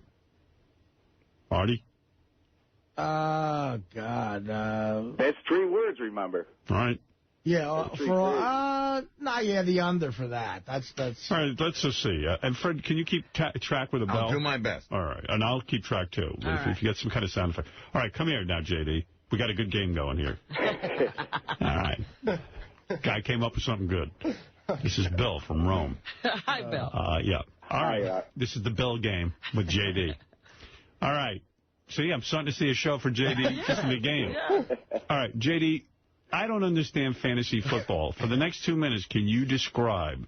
Artie? Oh, God. That's 3 words, remember. All right. Yeah, the under for that. That's. All right, let's just see. And Fred, can you keep track with a bell? I'll do my best. All right, and I'll keep track too. If you get some kind of sound effect. All right, come here now, J.D. We got a good game going here. All right. Guy came up with something good. This is Bill from Rome. Hi, Bill. Yeah. All right. This is the Bill game with J.D. All right. See, I'm starting to see a show for J.D. just in the game. All right, J.D., I don't understand fantasy football. For the next 2 minutes, can you describe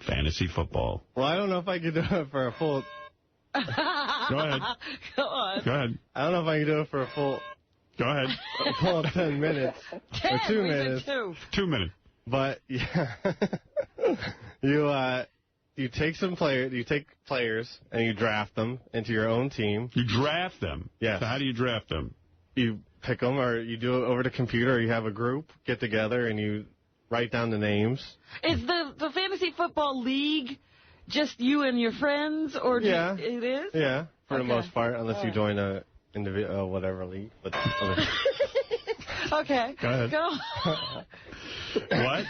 fantasy football? Well, I don't know if I could do it for a full... Go ahead. Go on. Go ahead. I don't know if I can do it for a full... Go ahead. A full 10 minutes. 10, or 2 minutes. 2 minutes. But, yeah. You take players and you draft them into your own team. You draft them? Yes. So how do you draft them? You pick them, or you do it over the computer, or you have a group get together and you write down the names. Is the fantasy football league just you and your friends, or yeah, it is? Yeah, for the most part, unless you join a individual whatever league. But okay. Go ahead. Go. What?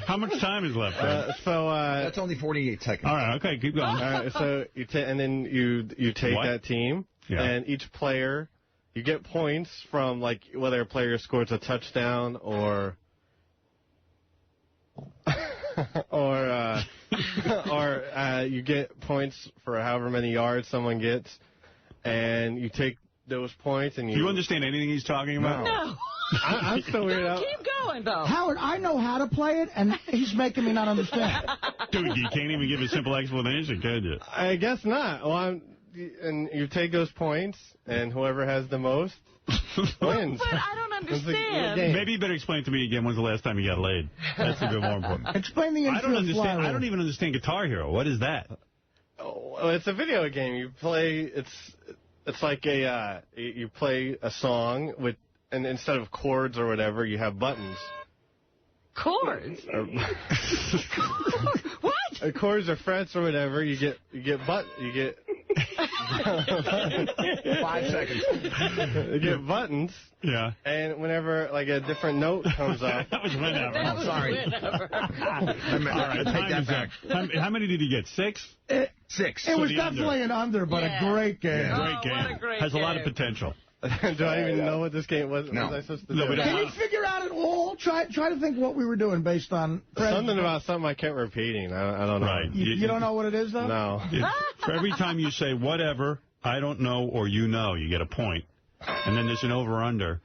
How much time is left? That's only 48 seconds. All right, okay, keep going. All right, so and then you take that team, and each player, you get points from like whether a player scores a touchdown or you get points for however many yards someone gets, and you take those points and you... Do you understand anything he's talking about? No. I'm still weirded out. Keep going, though. Howard, I know how to play it, and he's making me not understand. Dude, you can't even give a simple explanation, can you? I guess not. Well, and you take those points, and whoever has the most wins. But I don't understand. Maybe you better explain to me again when's the last time you got laid. That's a bit more important. Explain the I don't understand. I don't even understand Guitar Hero. What is that? Oh, well, it's a video game. You play... It's like you play a song with, and instead of chords or whatever, you have buttons. Chords? What? Chords or frets or whatever. You get 5 seconds. You get buttons. Yeah. And whenever like a different note comes up. That was whenever. I'm sorry. All right, take that back. How many did he get? 6? 6. It was definitely an under, but a great game. Yeah. Great game. What a great Has a lot game. of potential. Do I even know what this game was? No. Was I supposed to No, do? Can you figure out at all? Try to think what we were doing based on... Something about something I kept repeating. I don't know. Right. You don't know what it is, though? No. For every time you say whatever, I don't know, or you know, you get a point. And then there's an over-under.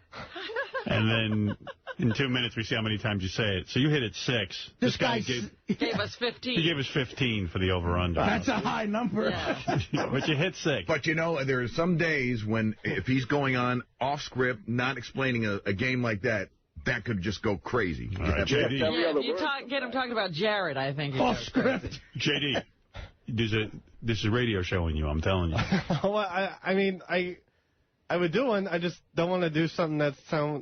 And then in 2 minutes, we see how many times you say it. So you hit it 6. This guy gave us 15. He gave us 15 for the over-under. That's a high number. Yeah. But you hit 6. But, you know, there are some days when if he's going on off-script, not explaining a game like that, that could just go crazy. All right, JD. Yeah, if you get him talking about Jared, I think. Off-script. JD, this is a radio showing you, I'm telling you. Well, I mean, I would do one. I just don't want to do something that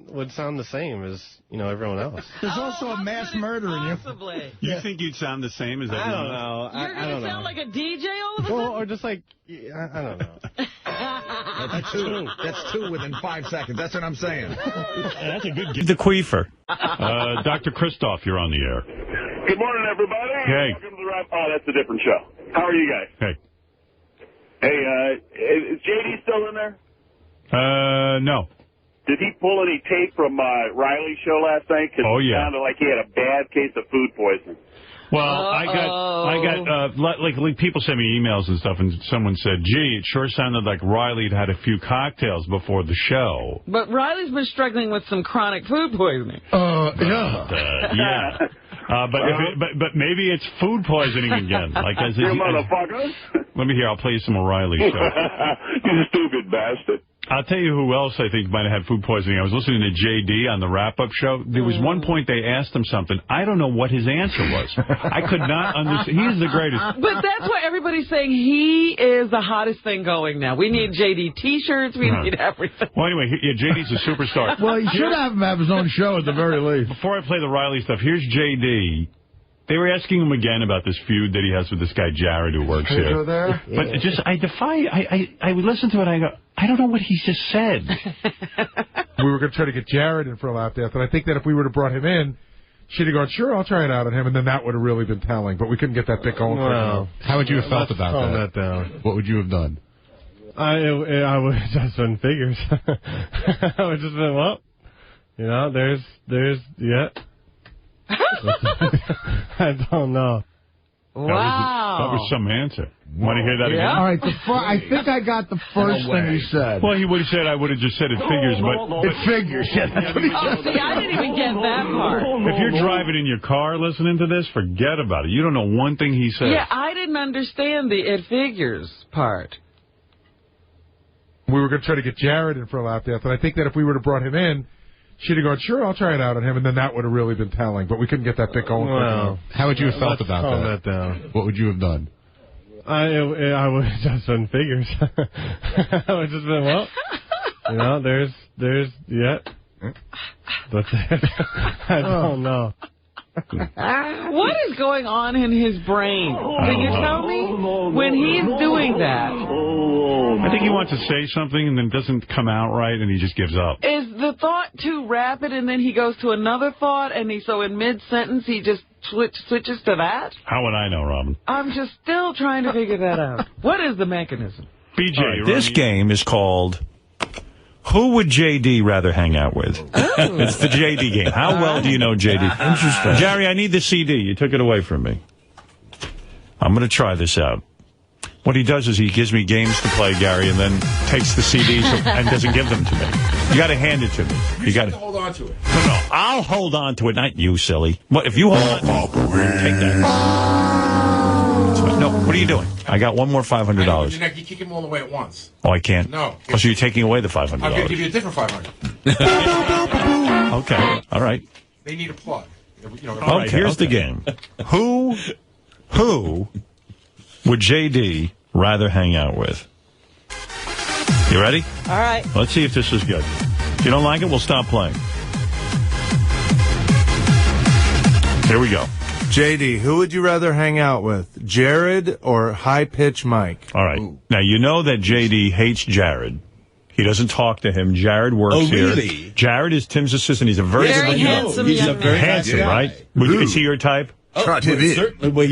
would sound the same as, everyone else. There's also a mass murder in you. Possibly. You think you'd sound the same as everyone I don't else? know. You're going to sound like a DJ all of a sudden? Or just like, I don't know. That's 2. That's 2 within 5 seconds. That's what I'm saying. That's a good game. The Queefer. Dr. Christoph, you're on the air. Good morning, everybody. Hey. Welcome to the Rap. Oh, that's a different show. How are you guys? Hey. Hey, is JD still in there? No. Did he pull any tape from Riley's show last night? 'Cause Oh, it yeah. sounded like he had a bad case of food poisoning. Well, I got like people send me emails and stuff, and someone said, gee, it sure sounded like Riley had a few cocktails before the show. But Riley's been struggling with some chronic food poisoning. Yeah. But maybe it's food poisoning again. Like You motherfuckers. Let me hear. I'll play you some more Riley show. You stupid bastard. I'll tell you who else I think might have had food poisoning. I was listening to J.D. on the wrap-up show. There was one point they asked him something. I don't know what his answer was. I could not understand. He's the greatest. But that's why everybody's saying he is the hottest thing going now. We need J.D. T-shirts. We need everything. Well, anyway, J.D.'s a superstar. Well, he should have his own show at the very least. Before I play the Riley stuff, here's J.D. They were asking him again about this feud that he has with this guy Jared who works here. Go there? But I would listen to it and I go, I don't know what he just said. We were going to try to get Jared in for a lap dance, and I think that if we would have brought him in, she'd have gone, sure, I'll try it out on him, and then that would have really been telling. But we couldn't get that bit going for him. How would you have felt about that? Down. What would you have done? I would have just done figures. I would just been, well, yeah. I don't know. Wow. That was some answer. Want to hear that again? All right, I think I got the first thing he said. Well, he would have said, I would have just said it figures, but... It figures, yeah. That's what he said. See, I didn't even get that part. If you're driving in your car listening to this, forget about it. You don't know one thing he said. Yeah, I didn't understand the it figures part. We were going to try to get Jared in for a lap dance, and I think that if we would have brought him in, she'd have gone, sure, I'll try it out on him, and then that would have really been telling. But we couldn't get that bit going for him. How would you have felt about that? Down. What would you have done? I would have just done figures. I would just been, well, yeah. That's it. I don't know. What is going on in his brain? Can you tell me? When he's doing that. I think he wants to say something and then it doesn't come out right and he just gives up. Is the thought too rapid and then he goes to another thought and so in mid-sentence he just switches to that? How would I know, Robin? I'm just still trying to figure that out. What is the mechanism? BJ, this game is called Who Would J.D. Rather Hang Out With? It's the J.D. game. How well do you know J.D.? Interesting. Jerry, I need the CD. You took it away from me. I'm going to try this out. What he does is he gives me games to play, Gary, and then takes the CDs and doesn't give them to me. You got to hand it to me. You got to hold on to it. No, I'll hold on to it, not you, silly. What if you hold on to it? Take that. No, what are you doing? I got one more $500. You kick him all the way at once. Oh, I can't? No. Oh, so you're taking away the $500. I'm going to give you a different $500. Okay, all right. They need a plug. All right, here's the game. Who would J.D. rather hang out with? You ready? All right. Let's see if this is good. If you don't like it, we'll stop playing. Here we go. J.D., who would you rather hang out with, Jared or High Pitch Mike? All right. Now, you know that J.D. hates Jared. He doesn't talk to him. Jared works here. Oh, really? Jared is Tim's assistant. He's a very handsome He's a very handsome, right? Is he your type? Oh, certainly. Well,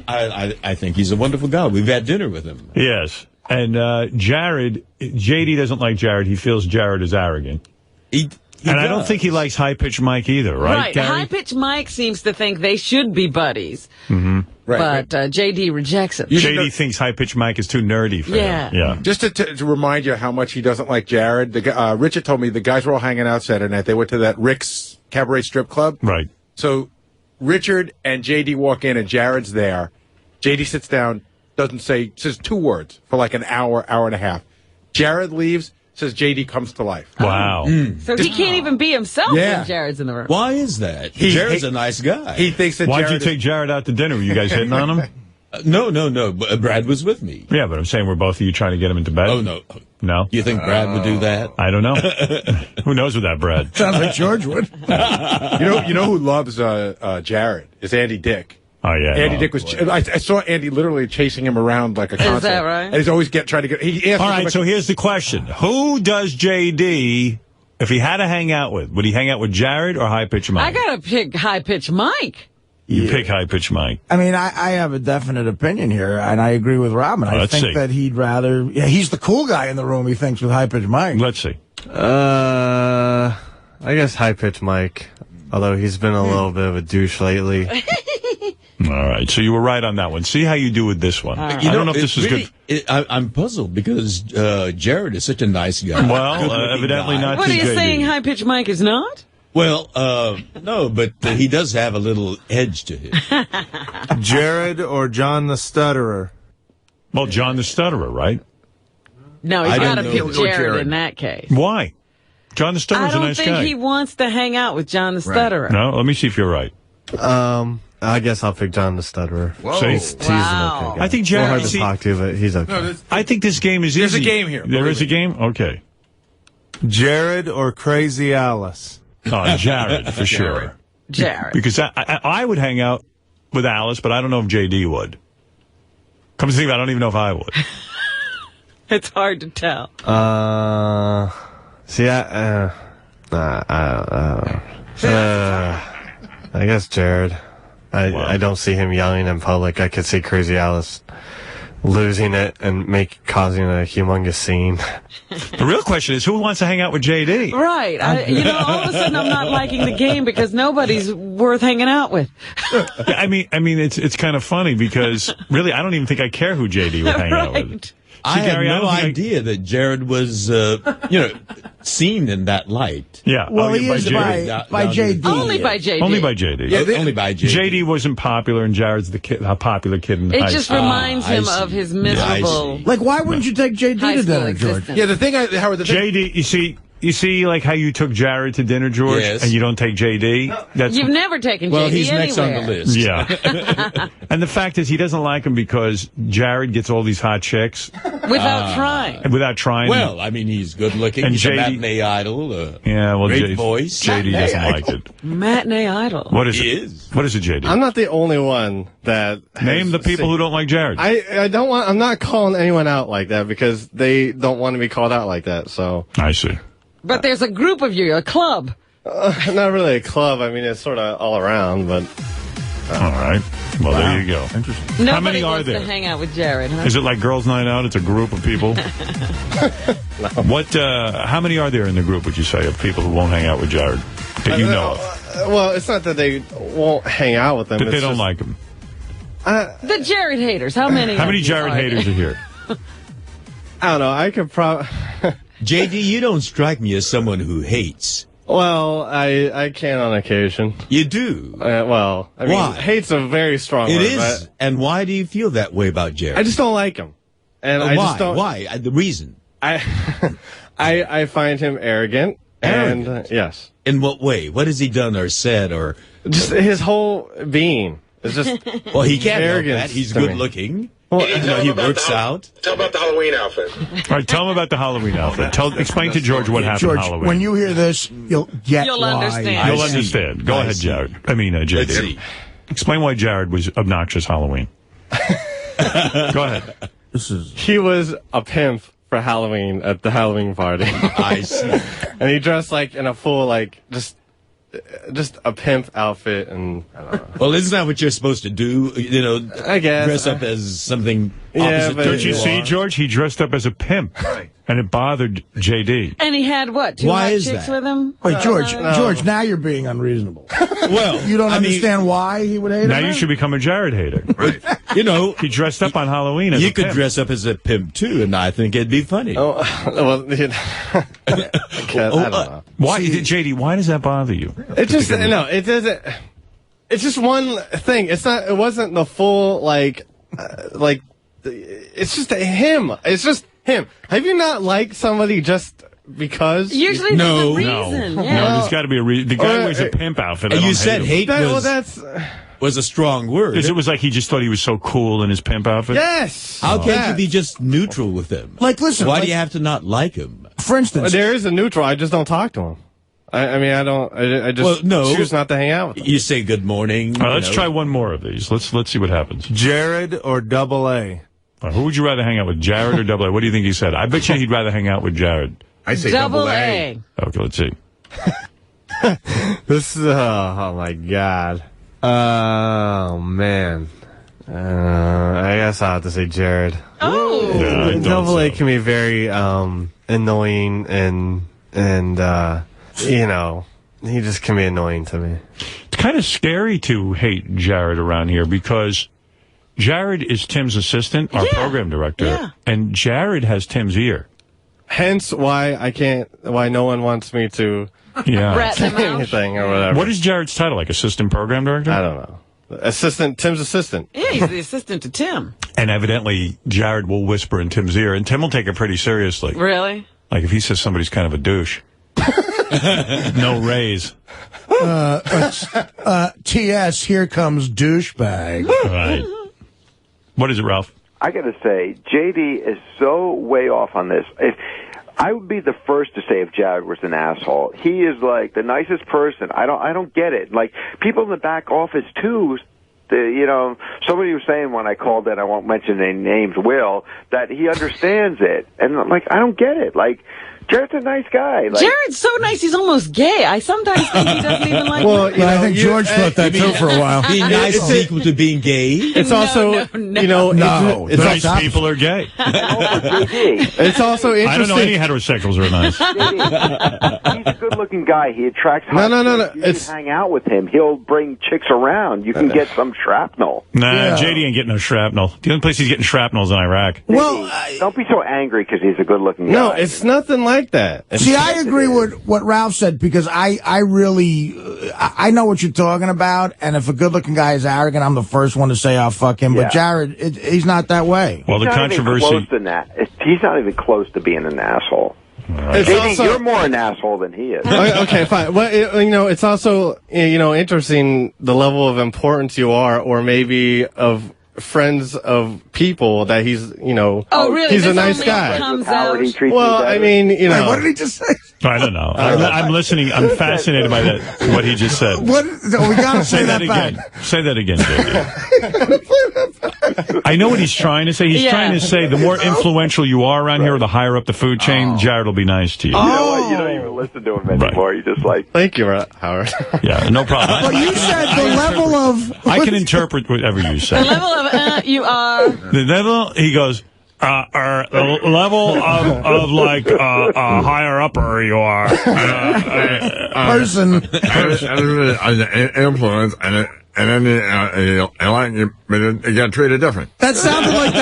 I think he's a wonderful guy. We've had dinner with him. Yes. And J.D. doesn't like Jared. He feels Jared is arrogant. And I don't think he likes High Pitch Mike either, right, Gary? High Pitch Mike seems to think they should be buddies. Mm-hmm. Right, but J.D. rejects it. J.D. thinks High Pitch Mike is too nerdy for him. Yeah. Just to remind you how much he doesn't like Jared, Richard told me the guys were all hanging out Saturday night. They went to that Rick's Cabaret Strip Club. Right. So Richard and J.D. walk in, and Jared's there. J.D. sits down, says two words for like an hour and a half. Jared leaves, says J.D. comes to life. Wow. So he can't even be himself when Jared's in the room. Why is that? Jared's a nice guy. He thinks that Why'd you take Jared out to dinner? Were you guys hitting on him? No. Brad was with me. Yeah, but I'm saying were both of you trying to get him into bed? Oh, no. No? You think Brad would do that? I don't know. Who knows with that Brad? Sounds like George would. You know who loves Jared is Andy Dick. Oh, yeah. Andy Dick was... I saw Andy literally chasing him around like a concert. Is that right? And he's always trying to get... All right, so here's the question. Who does J.D., if he had to hang out with, would he hang out with Jared or High Pitch Mike? I got to pick High Pitch Mike. You pick High Pitch Mike. I mean, I have a definite opinion here, and I agree with Robin. I think that he'd rather... Yeah, he's the cool guy in the room, he thinks, with High Pitch Mike. Let's see. I guess High Pitch Mike, although he's been a little bit of a douche lately. All right, so you were right on that one. See how you do with this one. I don't know if this is really, good. I'm puzzled because Jared is such a nice guy. Well, evidently not. What are you saying? High pitch Mike is not? Well, no, but he does have a little edge to him. Jared or John the Stutterer? Well, John the Stutterer, right? No, he's got to pick Jared in that case. Why? John the Stutterer's a nice guy. I don't think he wants to hang out with John the Stutterer. No, let me see if you're right. I guess I'll pick John the Stutterer. Whoa. He's an okay guy. I think Jared... hard to talk to, but he's okay. No, I think this game is easy. There's a game here. There is a game? Okay. Jared or Crazy Alice? Oh, Jared, for sure. Jared. Because I would hang out with Alice, but I don't know if J.D. would. Come to think of it, I don't even know if I would. It's hard to tell. See, I guess Jared. I don't see him yelling in public. I could see Crazy Alice losing it and causing a humongous scene. The real question is, who wants to hang out with J.D.? Right. All of a sudden I'm not liking the game because nobody's worth hanging out with. I mean, it's kind of funny because, really, I don't even think I care who J.D. would hang out with. I had no idea that Jared was, seen in that light. Yeah. Well, he is by J.D. Only by J.D. Only by J.D. Yeah, only by J.D. J.D. wasn't popular, and Jared's a popular kid in high school. It just reminds him of his miserable... Like, why wouldn't you take J.D. to dinner, George? Yeah, the thing, Howard, J.D., you see, like how you took Jared to dinner, George, yes. and you don't take J.D.? You've never taken J.D. anywhere. Well, he's next on the list. Yeah. And the fact is, he doesn't like him because Jared gets all these hot chicks. Without trying. Without trying. Well, I mean, he's good looking. And He's JD a matinee idol. Yeah, well, great voice. J.D. doesn't like it. Matinee idol. What is it? What is it, J.D.? I'm not the only one that... Name the people who don't like Jared. I'm not calling anyone out like that because they don't want to be called out like that, so... I see. But there's a group of you, a club. Not really a club. I mean, it's sort of all around, but... All right. Well, there you go. Interesting. Nobody How many are wants there? to hang out with Jared, huh? Is it like Girls' Night Out? It's a group of people? What? How many are there in the group, would you say, of people who won't hang out with Jared that you know of? Well, it's not that they won't hang out with him. That they don't like him. The Jared haters. How many? How many Jared haters are here? I don't know. I could probably... J.D., you don't strike me as someone who hates. Well, I can on occasion. You do? Well, I mean, why? Hate's a very strong word. It is. And why do you feel that way about Jared? I just don't like him. And I why? just don't... Why? The reason? I find him arrogant. Arrogant? And, yes. In what way? What has he done or said or... Just his whole being. It's just... Well, he can't help arrogance that. He's to good me. looking. Well, he works out. Tell about the Halloween outfit. All right, tell him about the Halloween outfit. Explain to George what happened George, Halloween. when you hear this, you'll get You'll why. understand. You'll understand. Go ahead, Jared. I mean, Let's J.D. see. Explain why Jared was obnoxious Halloween. Go ahead. He was a pimp for Halloween at the Halloween party. I see. And he dressed like in a full, like, just a pimp outfit, and I don't know. Well, isn't that what you're supposed to do? You know, I guess. dress up as something Yeah, opposite but to Don't you see, George? He dressed up as a pimp, and it bothered J.D. And he had, what, two Why hot is chicks that? with him? Wait, George, George, now you're being unreasonable. Well, You don't understand why he would hate Now him? you should become a Jared hater. You know, He dressed up on Halloween as you a could pimp. dress up as a pimp, too, and I think it'd be funny. Oh, well, I don't know. Why, J.D., why does that bother you? It just, no, it doesn't, it's just one thing. It wasn't the full, it's just him. It's just him. Have you not liked somebody just because? Usually there's a reason. No, Yeah. there's got to be a reason. The guy wears a pimp outfit. I And you don't said hate him. hate was a strong word. Because it was like he just thought he was so cool in his pimp outfit? Yes. How can't you be just neutral with him? Like, listen. Why do you have to not like him? For instance. There is a neutral. I just don't talk to him. I mean, I don't. I just choose not to hang out with him. You say good morning. All right, let's try one more of these. Let's see what happens. Jared or Double A? Who would you rather hang out with, Jared or Double A? What do you think he said? I bet you he'd rather hang out with Jared. I say Double A. Okay, let's see. This is, oh my God. Oh, man. I guess I'll have to say Jared. Oh. Yeah, I Double A thought so. can be very annoying and you know, he just can be annoying to me. kind of scary to hate Jared around here because Jared is Tim's assistant, our program director, and Jared has Tim's ear. Hence why why no one wants me to say anything or whatever. What is Jared's title, like assistant program director? I don't know. Tim's assistant. Yeah, he's the assistant to Tim. And evidently, Jared will whisper in Tim's ear, and Tim will take it pretty seriously. Really? Like if he says somebody's kind of a douche. No raise. T.S., here comes douchebag. Right. What is it, Ralph? I got to say, J.D. is so way off on this. I would be the first to say if Jared was an asshole. He is like the nicest person. I don't get it. Like people in the back office too. Somebody was saying when I called in, I won't mention any names, Will, that he understands it, and like I don't get it. Like Jared's a nice guy. Like, Jared's so nice, he's almost gay. I sometimes think he doesn't even like women. I think George thought that too for a while. Being nice is equal to being gay. It's also, it's nice people are gay. It's also interesting. I don't know any heterosexuals who are nice. He's a good-looking guy. He attracts. No. You hang out with him. He'll bring chicks around. You can get some shrapnel. Nah, JD ain't getting no shrapnel. The only place he's getting shrapnel is in Iraq. Well, don't be so angry because he's a good-looking guy. No, it's nothing like that. See, I agree with what Ralph said because I really I know what you're talking about, and if a good-looking guy is arrogant, I'm the first one to say I'll fuck him. But Jared, he's not that way. Well, the controversy. He's not even close to being an asshole. You're more an asshole than he is. Okay, fine. Well, it's also interesting the level of importance you are, or maybe of friends of people that he's, really? He's a nice guy. Well, I mean, Wait, what did he just say? I don't know. I'm listening. I'm fascinated by what he just said. We gotta say that again. Say that again, JD. I know what he's trying to say. He's trying to say the more influential you are around here, or the higher up the food chain, Jared will be nice to you. You know what? You don't even listen to him anymore. You just like. Thank you, Howard. Yeah, no problem. But you said the level of. I can interpret whatever you say. The level of you are. The level, he goes, the level of like higher upper you are. Person. Influence and then you got treated different. That sounded like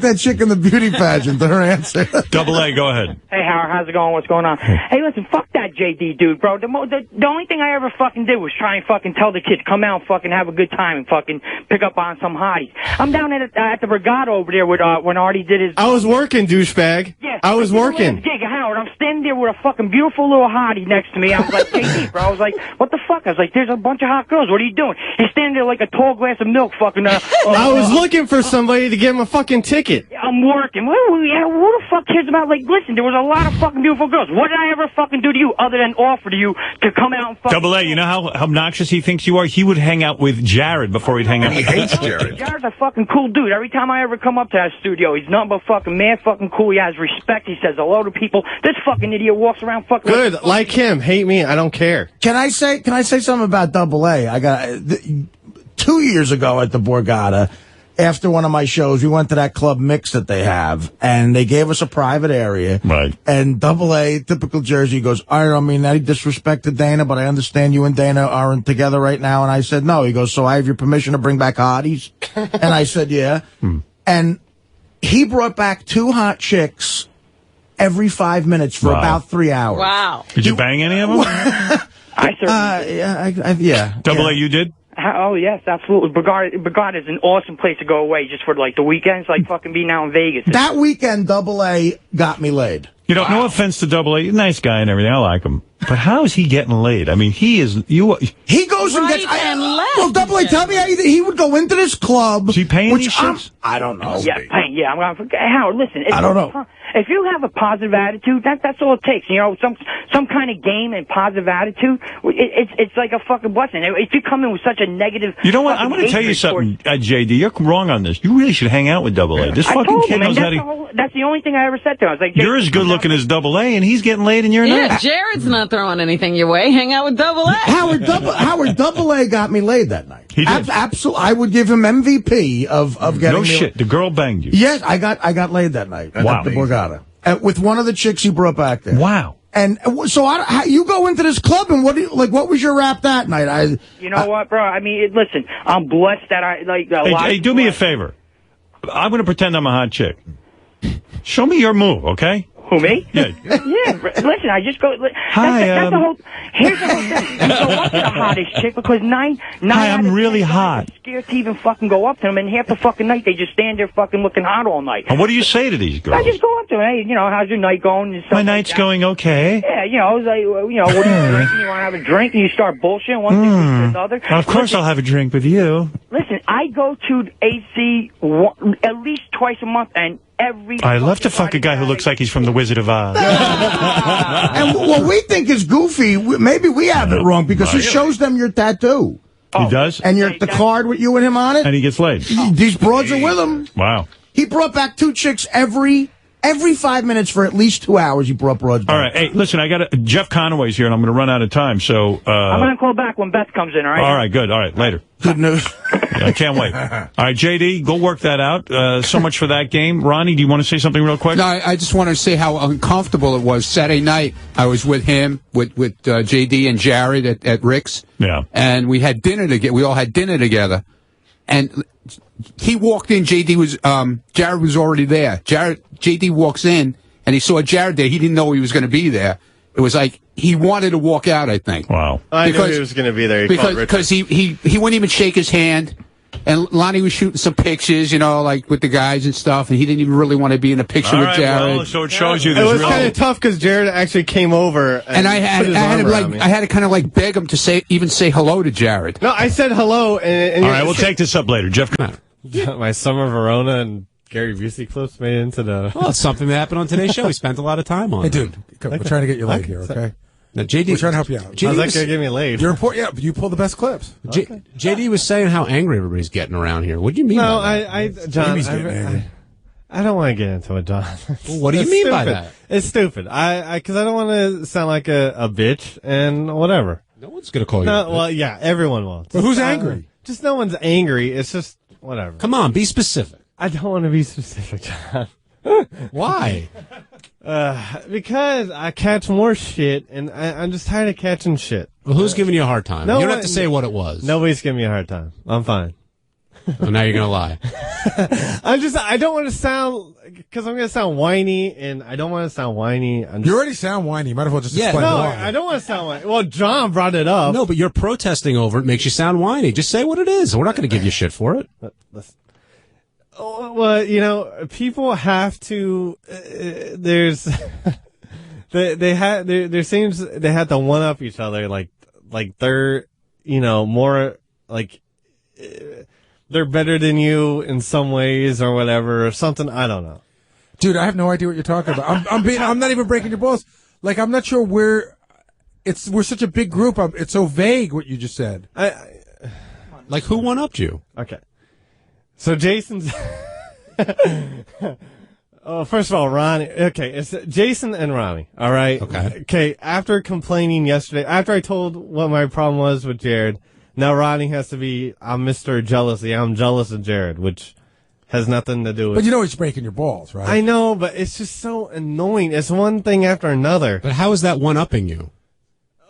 that chick in the beauty pageant. Her answer. Double A, go ahead. Hey Howard, how's it going? What's going on? Hey, listen, fuck that JD dude, bro. The only thing I ever fucking did was try and fucking tell the kids come out and fucking have a good time and fucking pick up on some hotties. I'm down at the Regatta over there with when Artie did his. I was working, douchebag. Yeah, I was working. Gig, Howard. I'm standing there with a fucking beautiful little hottie next to me. I was like, JD, bro. I was like, what the fuck? I was like, there's a bunch of hot girls. What are you doing? He's standing there like a tall glass of milk, fucking. I was looking for somebody to give him a fucking ticket. I'm working. Who the fuck cares about, like, listen, there was a lot of fucking beautiful girls. What did I ever fucking do to you other than offer to you to come out and fucking... Double A, you know how obnoxious he thinks you are? He would hang out with Jared before he'd hang out with you. He hates Jared. Jared's a fucking cool dude. Every time I ever come up to that studio, he's nothing but fucking mad fucking cool. He has respect. He says hello to people. This fucking idiot walks around fucking... Good. Like him. Hate me. I don't care. Can I say something about Double A? I got... 2 years ago at the Borgata, after one of my shows, we went to that Club Mix that they have, and they gave us a private area. Right. And Double A, typical Jersey, goes, I don't mean any disrespect to Dana, but I understand you and Dana aren't together right now. And I said, no. He goes, so I have your permission to bring back hotties? And I said, yeah. And he brought back 2 hot chicks every 5 minutes for about 3 hours. Wow. Did you bang any of them? I certainly yeah. Double A, you did? Oh, yes, absolutely. Borgata is an awesome place to go away just for, like, the weekends, like fucking being out in Vegas. That weekend, Double A got me laid. You know, no offense to Double A. He's a nice guy and everything. I like him. But how is he getting laid? I mean, he goes and gets... Well, Double A, tell me how he would go into this club. Is he paying these chicks? I don't know. Yeah, paying. Yeah, I'm going to... Howard, listen. I don't know. If you have a positive attitude, that's all it takes. You know, some kind of game and positive attitude, it's like a fucking blessing. If you come in with such a negative... You know what? I'm going to tell you something, JD. You're wrong on this. You really should hang out with Double A. This fucking kid knows how to... That's the only thing I ever said to him. I was like, you're as good looking as Double A, and he's getting laid, and you're not. Yeah, Jared's not throwing anything your way. Hang out with Double A. Howard Double A got me laid that night. He did. Absolutely. I would give him MVP of getting... No shit. The girl banged you. Yes, I got laid that night. Wow. At the Borgata. With one of the chicks he brought back there. Wow. And so you go into this club, and what was your rap that night? You know what, bro? I mean, listen, I'm blessed that I like a lot. Hey, do me a favor. I'm going to pretend I'm a hot chick. Show me your move, okay? Who, me? Yeah. Yeah, listen, I just go... Hi, that's the whole... Here's the whole thing. You go up to the hottest chick because nine Hi, I'm really hot. Scared to even fucking go up to them, and half the fucking night they just stand there fucking looking hot all night. And what do you say to these girls? I just go up to them, hey, how's your night going? And stuff My night's going okay. Yeah, what are you drinking? You want to have a drink? And you start bullshitting one thing to another. Of course I'll have a drink with you. Listen, I go to AC at least twice a month, and I love to fuck a guy who looks like he's from The Wizard of Oz. And what we think is goofy, maybe we have it wrong, because he shows them your tattoo. He does? And the card with you and him on it. And he gets laid. These broads are with him. Wow. He brought back 2 chicks every 5 minutes for at least 2 hours. He brought broads back. All right. Hey, listen, Jeff Conaway's here, and I'm going to run out of time, so... I'm going to call back when Beth comes in, all right? All right, good. All right, later. Good news. I can't wait. All right, J.D., go work that out. So much for that game. Ronnie, do you want to say something real quick? No, I just want to say how uncomfortable it was. Saturday night, I was with him, with J.D. and Jared at Rick's. Yeah. And we had dinner together. We all had dinner together. And he walked in. Jared was already there. J.D. walks in, and he saw Jared there. He didn't know he was going to be there. It was like he wanted to walk out, I think. Wow. I knew he was going to be there. Because he wouldn't even shake his hand. And Lonnie was shooting some pictures, like with the guys and stuff, and he didn't even really want to be in a picture with Jared. Well, so it shows you it was kind of tough because Jared actually came over, and I had to kind of like beg him to say hello to Jared. No, I said hello, and all right, we'll take this up later. Jeff, come on. My Summer Verona and Gary Busey clips made into the... Well, it's something that happened on today's show. We spent a lot of time on. Hey, dude, we're trying to get you laid here, okay? Now, JD, we're trying to help you out. JD How's that going to get me laid? You're important. Yeah, but you pull the best clips. JD was saying how angry everybody's getting around here. What do you mean by that? John, I don't want to get into it, John. Well, what do you mean by that? It's stupid. Because I don't want to sound like a bitch and whatever. No one's going to call you. Well, yeah, everyone will. But who's angry? Just no one's angry. It's just whatever. Come on, be specific. I don't want to be specific, John. Why? Because I catch more shit, and I'm just tired of catching shit. Well, who's giving you a hard time? You don't have to say what it was. Nobody's giving me a hard time. I'm fine. Well, now you're going to lie. I don't want to sound, because I'm going to sound whiny, and I don't want to sound whiny. You already sound whiny. You might as well just explain why. I don't want to sound whiny. Well, John brought it up. No, but you're protesting over it makes you sound whiny. Just say what it is. We're not going to give you shit for it. Listen. Well, people have to. There's, there seems they have to one up each other. Like they're, more like they're better than you in some ways or whatever or something. I don't know, dude. I have no idea what you're talking about. I'm not even breaking your balls. Like I'm not sure we're such a big group. It's so vague what you just said. Like who one upped you? Okay. So Jason's... Oh, first of all, Ronnie... Okay, it's Jason and Ronnie, all right? Okay, after complaining yesterday, after I told what my problem was with Jared, now Ronnie has to be, I'm Mr. Jealousy. I'm jealous of Jared, which has nothing to do with... But he's breaking your balls, right? I know, but it's just so annoying. It's one thing after another. But how is that one-upping you?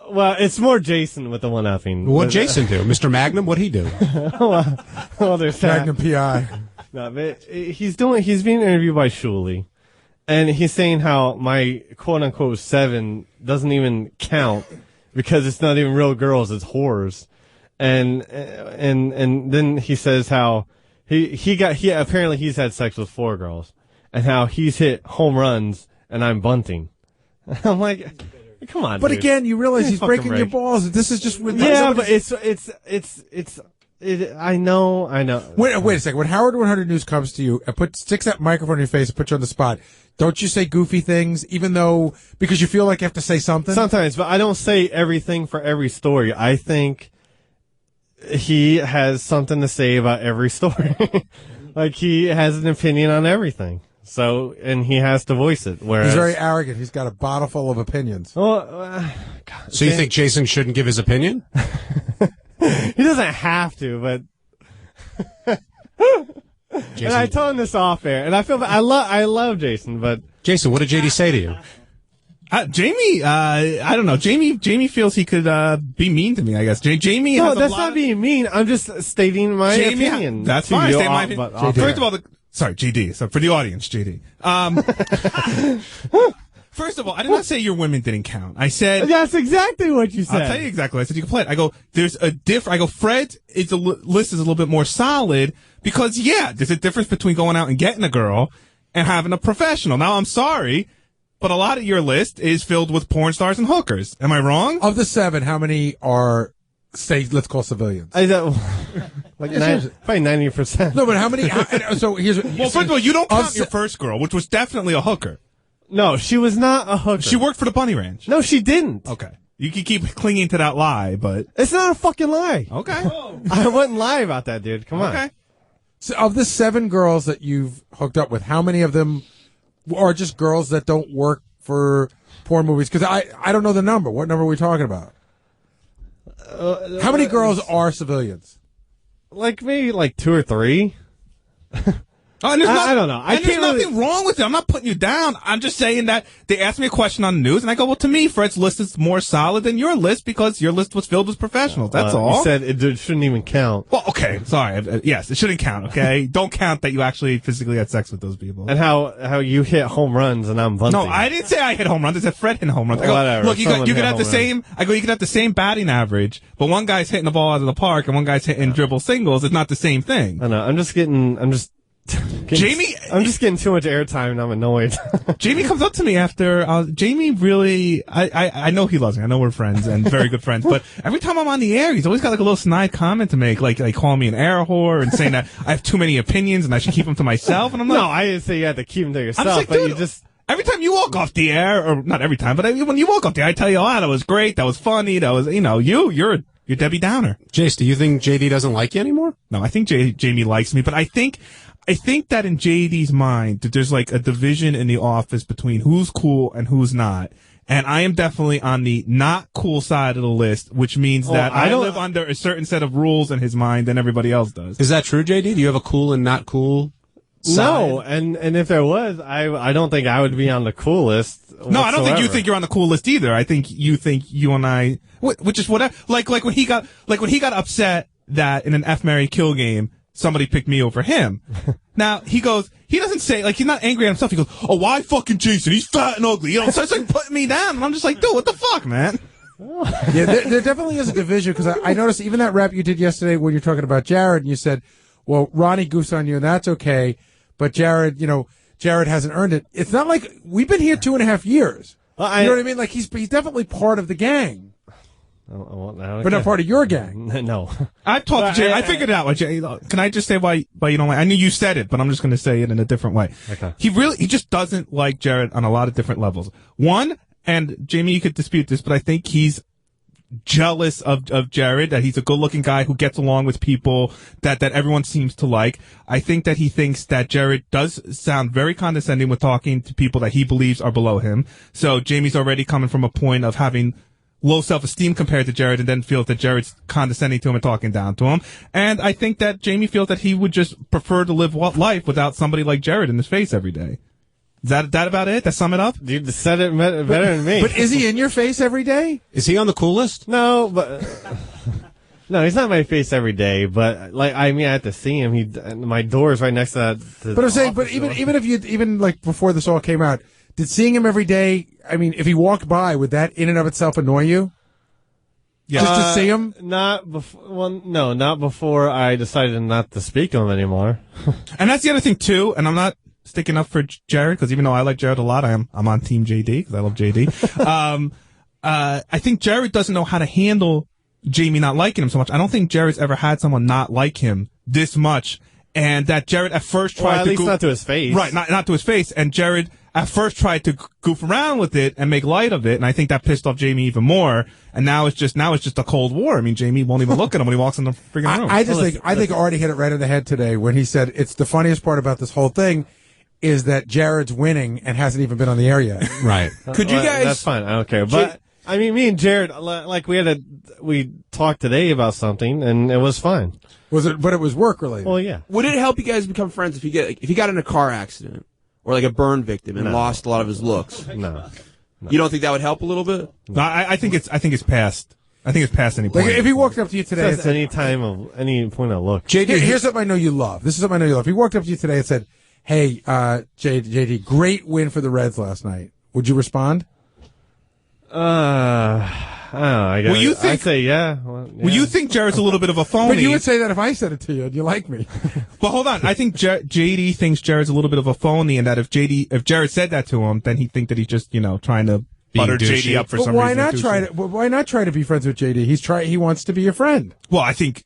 Well, it's more Jason with the one-upping. What'd Jason do? Mr. Magnum, what'd he do? well, there's Magnum PI. No, but he's being interviewed by Shuley, and he's saying how my quote-unquote 7 doesn't even count because it's not even real girls, it's whores. And then he says how apparently he's had sex with 4 girls, and how he's hit home runs and I'm bunting. I'm like... Come on, but dude. Again, you realize he's breaking your balls. This is just with but it's I know. Wait a second. When Howard 100 News comes to you and sticks that microphone in your face and puts you on the spot, don't you say goofy things, because you feel like you have to say something? Sometimes, but I don't say everything for every story. I think he has something to say about every story. Like he has an opinion on everything. So, and he has to voice it. Whereas he's very arrogant. He's got a bottle full of opinions. Well, so you think Jason shouldn't give his opinion? He doesn't have to, but. And I told him this off air, and I feel I love Jason, but Jason, what did JD say to you? Jamie, I don't know. Jamie feels he could be mean to me, I guess. Jamie No, has that's not being mean. I'm just stating my opinion. That's fine. State my opinion. First of all, sorry, JD. So for the audience, JD. First of all, I did not say your women didn't count. I said that's exactly what you said. I'll tell you exactly what I said. You can play it. I go, there's a I go, Fred's list is a little bit more solid because there's a difference between going out and getting a girl and having a professional. Now I'm sorry, but a lot of your list is filled with porn stars and hookers. Am I wrong? Of the 7, how many are, say, let's call civilians? Like probably 90%. No, but how many? So here's. Well, first of all, you don't count your first girl, which was definitely a hooker. No, she was not a hooker. She worked for the Bunny Ranch. No, she didn't. Okay. You can keep clinging to that lie, but it's not a fucking lie. Okay. I wouldn't lie about that, dude. Come on. Okay. So of the 7 girls that you've hooked up with, how many of them are just girls that don't work for porn movies? Because I don't know the number. What number are we talking about? How many girls are civilians? Like maybe 2 or 3. I don't know. There's nothing wrong with it. I'm not putting you down. I'm just saying that they asked me a question on the news, and I go, well, to me, Fred's list is more solid than your list because your list was filled with professionals. That's all. You said it shouldn't even count. Well, okay. Sorry. Yes, it shouldn't count, okay? Don't count that you actually physically had sex with those people. And how you hit home runs and I'm bunting. No, I didn't say I hit home runs. I said Fred hit home runs. I go, whatever. Look, you could have the same. I go, you could have the same batting average, but one guy's hitting the ball out of the park and one guy's hitting dribble singles. It's not the same thing. I know. I'm just Jamie, I'm just getting too much airtime and I'm annoyed. Jamie comes up to me after, Jamie really, I know he loves me. I know we're friends and very good friends, but every time I'm on the air, he's always got like a little snide comment to make, like calling me an air whore and saying that I have too many opinions and I should keep them to myself. And I'm like, no, I didn't say you had to keep them to yourself, like, but dude, you just. Every time you walk off the air, or not every time, but when you walk off the air, I tell you, that was great, that was funny, that was, you're Debbie Downer. Jace, do you think JD doesn't like you anymore? No, I think Jamie likes me, but I think that in JD's mind, that there's like a division in the office between who's cool and who's not. And I am definitely on the not cool side of the list, which means that I live under a certain set of rules in his mind than everybody else does. Is that true, JD? Do you have a cool and not cool side? No, and if there was, I don't think I would be on the cool list whatsoever. No, I don't think you think you're on the cool list either. I think you and I, which is whatever, like when he got upset that in an F, Marry, Kill game, somebody picked me over him. Now, he doesn't say, like, he's not angry at himself. He goes, oh, why fucking Jason? He's fat and ugly. So it's like putting me down. And I'm just like, dude, what the fuck, man? Yeah, there definitely is a division, because I noticed even that rap you did yesterday when you're talking about Jared, and you said, well, Ronnie goofs on you, and that's okay, but Jared, Jared hasn't earned it. It's not like, we've been here 2.5 years. You know what I mean? Like, he's definitely part of the gang. But not part of your gang. No. I've talked to Jay. I figured it out. Jay, can I just say why you don't like? I knew you said it, but I'm just going to say it in a different way. Okay. He just doesn't like Jared on a lot of different levels. One, and Jamie, you could dispute this, but I think he's jealous of Jared, that he's a good-looking guy who gets along with people that everyone seems to like. I think that he thinks that Jared does sound very condescending with talking to people that he believes are below him. So Jamie's already coming from a point of having low self-esteem compared to Jared, and then feels that Jared's condescending to him and talking down to him. And I think that Jamie feels that he would just prefer to live life without somebody like Jared in his face every day. Is that about it? That sum it up? You said it better than me. But is he in your face every day? Is he on the cool list? No, but no, he's not in my face every day. But I have to see him. My door is right next to that. But I'm saying, even if like before this all came out, did seeing him every day, I mean, if he walked by, would that in and of itself annoy you? Yeah. Just to see him? Not before. Well, no, not before I decided not to speak to him anymore. And that's the other thing too. And I'm not sticking up for Jared, because even though I like Jared a lot, I'm on Team JD because I love JD. I think Jared doesn't know how to handle Jamie not liking him so much. I don't think Jared's ever had someone not like him this much, and that Jared at first tried at least not to his face, right? Not to his face, and Jared at first tried to goof around with it and make light of it, and I think that pissed off Jamie even more. And now it's just a cold war. I mean, Jamie won't even look at him when he walks in the freaking room. I think Artie hit it right on the head today when he said it's the funniest part about this whole thing is that Jared's winning and hasn't even been on the air yet. Right. Could you guys? That's fine. I don't care. But I mean, me and Jared, like we talked today about something, and it was fine. Was it? But it was work related. Well, yeah. Would it help you guys become friends if he got in a car accident or like a burn victim and lost a lot of his looks? No. You don't think that would help a little bit? No, I think it's past. I think it's past any point. Like if he walked up to you today and said, any point of look. JD, here's something I know you love. This is something I know you love. If he walked up to you today and said, "Hey, JD, great win for the Reds last night," would you respond? I don't know. I guess I'd say yeah. Well, yeah. Well, you think Jared's a little bit of a phony. But you would say that if I said it to you, and you like me. But hold on. I think JD thinks Jared's a little bit of a phony, and that if Jared said that to him, then he'd think that he's just, trying to butter JD up for some reason. Why not try to be friends with JD? He wants to be your friend. Well, I think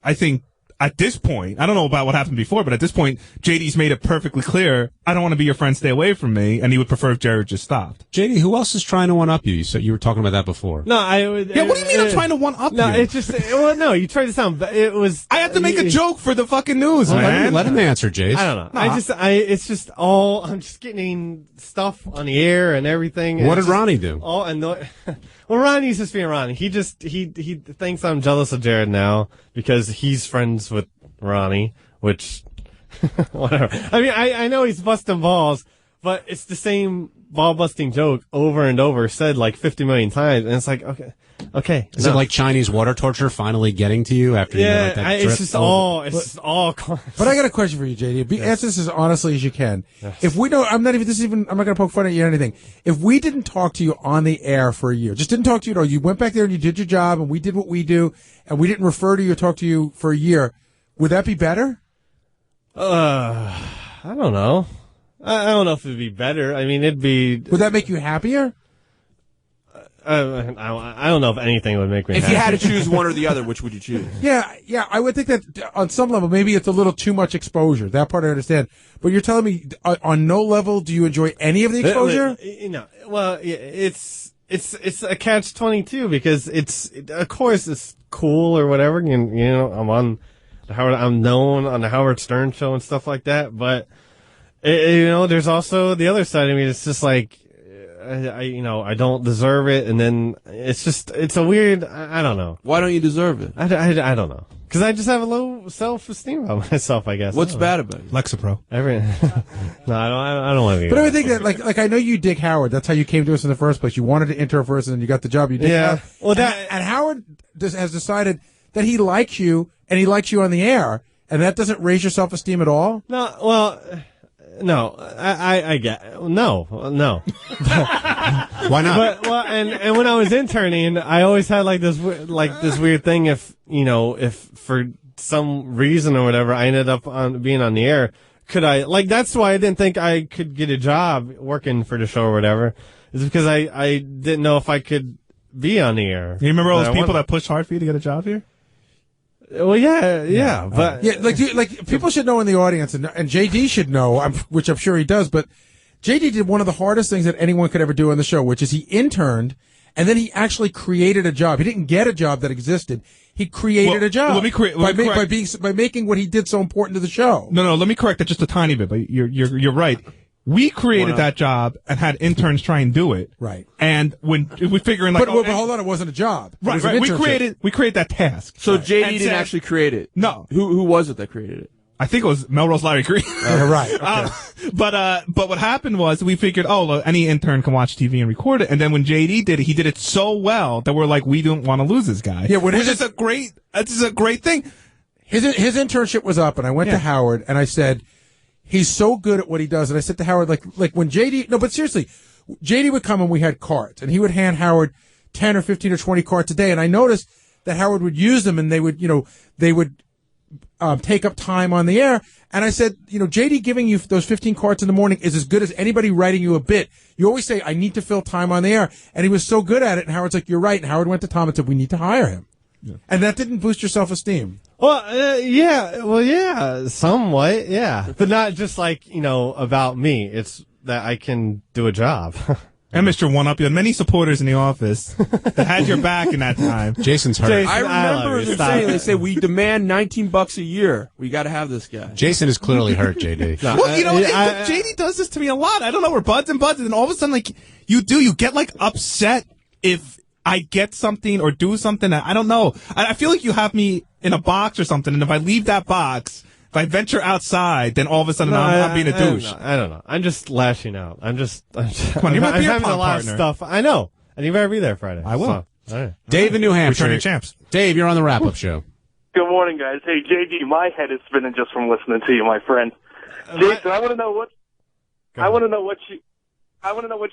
at this point, I don't know about what happened before, but at this point, JD's made it perfectly clear, I don't want to be your friend, stay away from me, and he would prefer if Jared just stopped. JD, who else is trying to one-up you? You said you were talking about that before. No, I would... Yeah, what do you mean I'm trying to one-up you? No, it's just... Well, no, you tried to sound... It was... I had to make a joke for the fucking news, man. Let him answer, Jace. I don't know. No. It's just all... I'm just getting stuff on the air and everything. What did Ronnie do? Well, Ronnie's just being Ronnie. He thinks I'm jealous of Jared now because he's friends with Ronnie, which, whatever. I mean, I know he's busting balls, but it's the same ball-busting joke over and over, said like 50 million times, and it's like, okay. Is it like Chinese water torture finally getting to you after you like that trip? It's just all. But I got a question for you, JD. Answer this as honestly as you can. Yes. If we don't, I'm not going to poke fun at you or anything. If we didn't talk to you on the air for a year, just didn't talk to you at all, you went back there and you did your job, and we did what we do, and we didn't refer to you or talk to you for a year, would that be better? I don't know. I don't know if it'd be better. I mean, it'd be... Would that make you happier? I don't know if anything would make me happy. If you had to choose one or the other, which would you choose? Yeah, I would think that on some level, maybe it's a little too much exposure. That part I understand. But you're telling me on no level do you enjoy any of the exposure? Well, it's a catch-22 because of course it's cool or whatever. I'm known on the Howard Stern show and stuff like that, but there's also the other side of me. It's just like I don't deserve it, and then it's a weird. I don't know. Why don't you deserve it? I don't know. Because I just have a low self-esteem about myself, I guess. What's bad about it? Lexapro. No, I don't want to be. But I would think that, like I know you dig Howard. That's how you came to us in the first place. You wanted to intern first, and then you got the job. You dig Howard. Well, and Howard has decided that he likes you, and he likes you on the air, and that doesn't raise your self-esteem at all? No, well... No, I get no. Why not? But and when I was interning, I always had this weird thing. If for some reason or whatever, I ended up being on the air, could I that's why I didn't think I could get a job working for the show or whatever. Is because I didn't know if I could be on the air. You remember all those people that pushed hard for you to get a job here? Well, yeah, but people should know in the audience, and JD should know, which I'm sure he does. But JD did one of the hardest things that anyone could ever do on the show, which is he interned, and then he actually created a job. He didn't get a job that existed. He created a job by making what he did so important to the show. No, let me correct that just a tiny bit. But you're right. We created that job and had interns try and do it. Right. And when we figuring but hold on, it wasn't a job. Right. We created that task. So JD didn't actually create it. No. Who was it that created it? I think it was Melrose Larry Green. Right. Okay. But what happened was we figured, any intern can watch TV and record it. And then when JD did it, he did it so well that we're like, we don't want to lose this guy. Yeah. This is a great thing. His internship was up, and I went to Howard and I said, he's so good at what he does. And I said to Howard, like when JD, no, but seriously, JD would come and we had cards, and he would hand Howard 10 or 15 or 20 cards a day. And I noticed that Howard would use them, and they would take up time on the air. And I said, JD giving you those 15 cards in the morning is as good as anybody writing you a bit. You always say, I need to fill time on the air. And he was so good at it. And Howard's like, you're right. And Howard went to Tom and said, we need to hire him. Yeah. And that didn't boost your self-esteem. Well, yeah, somewhat, yeah. But not just about me. It's that I can do a job. And Mr. One-Up, you had many supporters in the office that had your back in that time. Jason's hurt. I remember they say we demand $19 a year. We got to have this guy. Jason is clearly hurt, JD. JD does this to me a lot. I don't know. We're buds and buds, and all of a sudden, you get upset if I get something or do something that I don't know. I feel like you have me in a box or something, and if I leave that box, If I venture outside, then all of a sudden I'm being a douche. I don't know. I'm just lashing out. I'm Come on, you're my beer having pong a lot partner. of stuff. I know. And you better be there Friday. I will. So, all right. Dave in New Hampshire. Returning champs. Dave, you're on the wrap-up show. Good morning, guys. Hey, JD, my head is spinning just from listening to you, my friend. Jason, I want to know what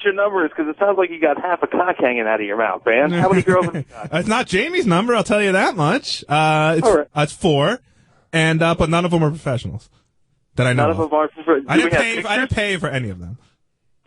your number is, because it sounds like you got half a cock hanging out of your mouth, man. How many girls have you got? It's not Jamie's number, I'll tell you that much. It's 4, and but none of them are professionals that I know. None of them are professionals. I didn't pay for any of them.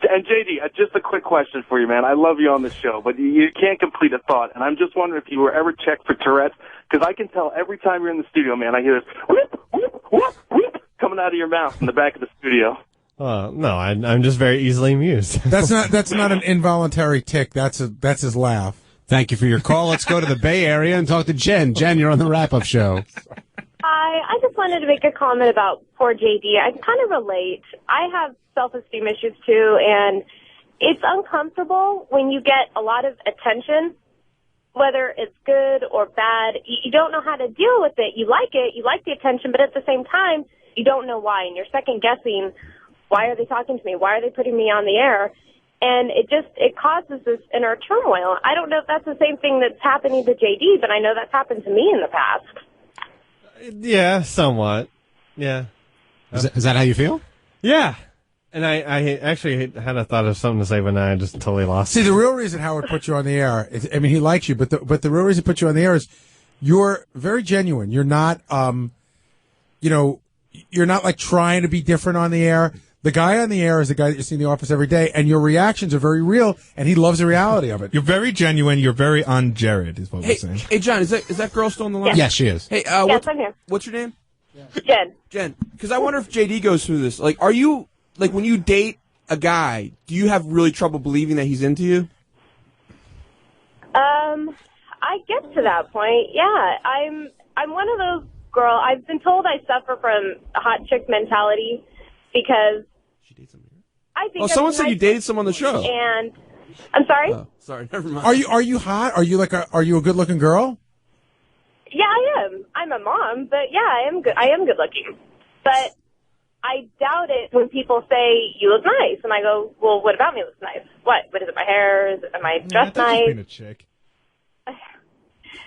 And JD, just a quick question for you, man. I love you on the show, but you can't complete a thought, and I'm just wondering if you were ever checked for Tourette's, because I can tell every time you're in the studio, man, I hear this whoop, whoop, whoop, whoop coming out of your mouth in the back of the studio. No, I'm just very easily amused. That's not an involuntary tick. That's his laugh. Thank you for your call. Let's go to the Bay Area and talk to Jen. Jen, you're on the wrap-up show. Hi, I just wanted to make a comment about poor JD. I kind of relate. I have self-esteem issues too, and it's uncomfortable when you get a lot of attention, whether it's good or bad. You don't know how to deal with it. You like the attention, but at the same time, you don't know why, and you're second-guessing, why are they talking to me? Why are they putting me on the air? And it causes this inner turmoil. I don't know if that's the same thing that's happening to JD, but I know that's happened to me in the past. Yeah, somewhat. Yeah. Is that how you feel? Yeah. And I actually had a thought of something to say, but now I just totally lost. See, the real reason Howard put you on the air, he likes you, but the real reason he put you on the air is you're very genuine. You're not, you're not like trying to be different on the air. The guy on the air is the guy that you see in the office every day, and your reactions are very real, and he loves the reality of it. You're very genuine. You're very on Jared, is what we're saying. Hey, John, is that girl still on the line? Yes, she is. Hey, yes, I'm here. What's your name? Jen. Jen. Because I wonder if JD goes through this. Like, are you, like, when you date a guy, do you have really trouble believing that he's into you? I get to that point, yeah. I'm one of those girls. I've been told I suffer from a hot chick mentality because I think someone said you dated someone on the show. And I'm sorry? Oh, sorry, never mind. Are you hot? Are you a good looking girl? Yeah, I am. I'm a mom, but yeah, I am good. I am good looking. But I doubt it when people say you look nice, and I go, well, what about me looks nice? What is it? My hair? Am I dressed nice? Being a chick.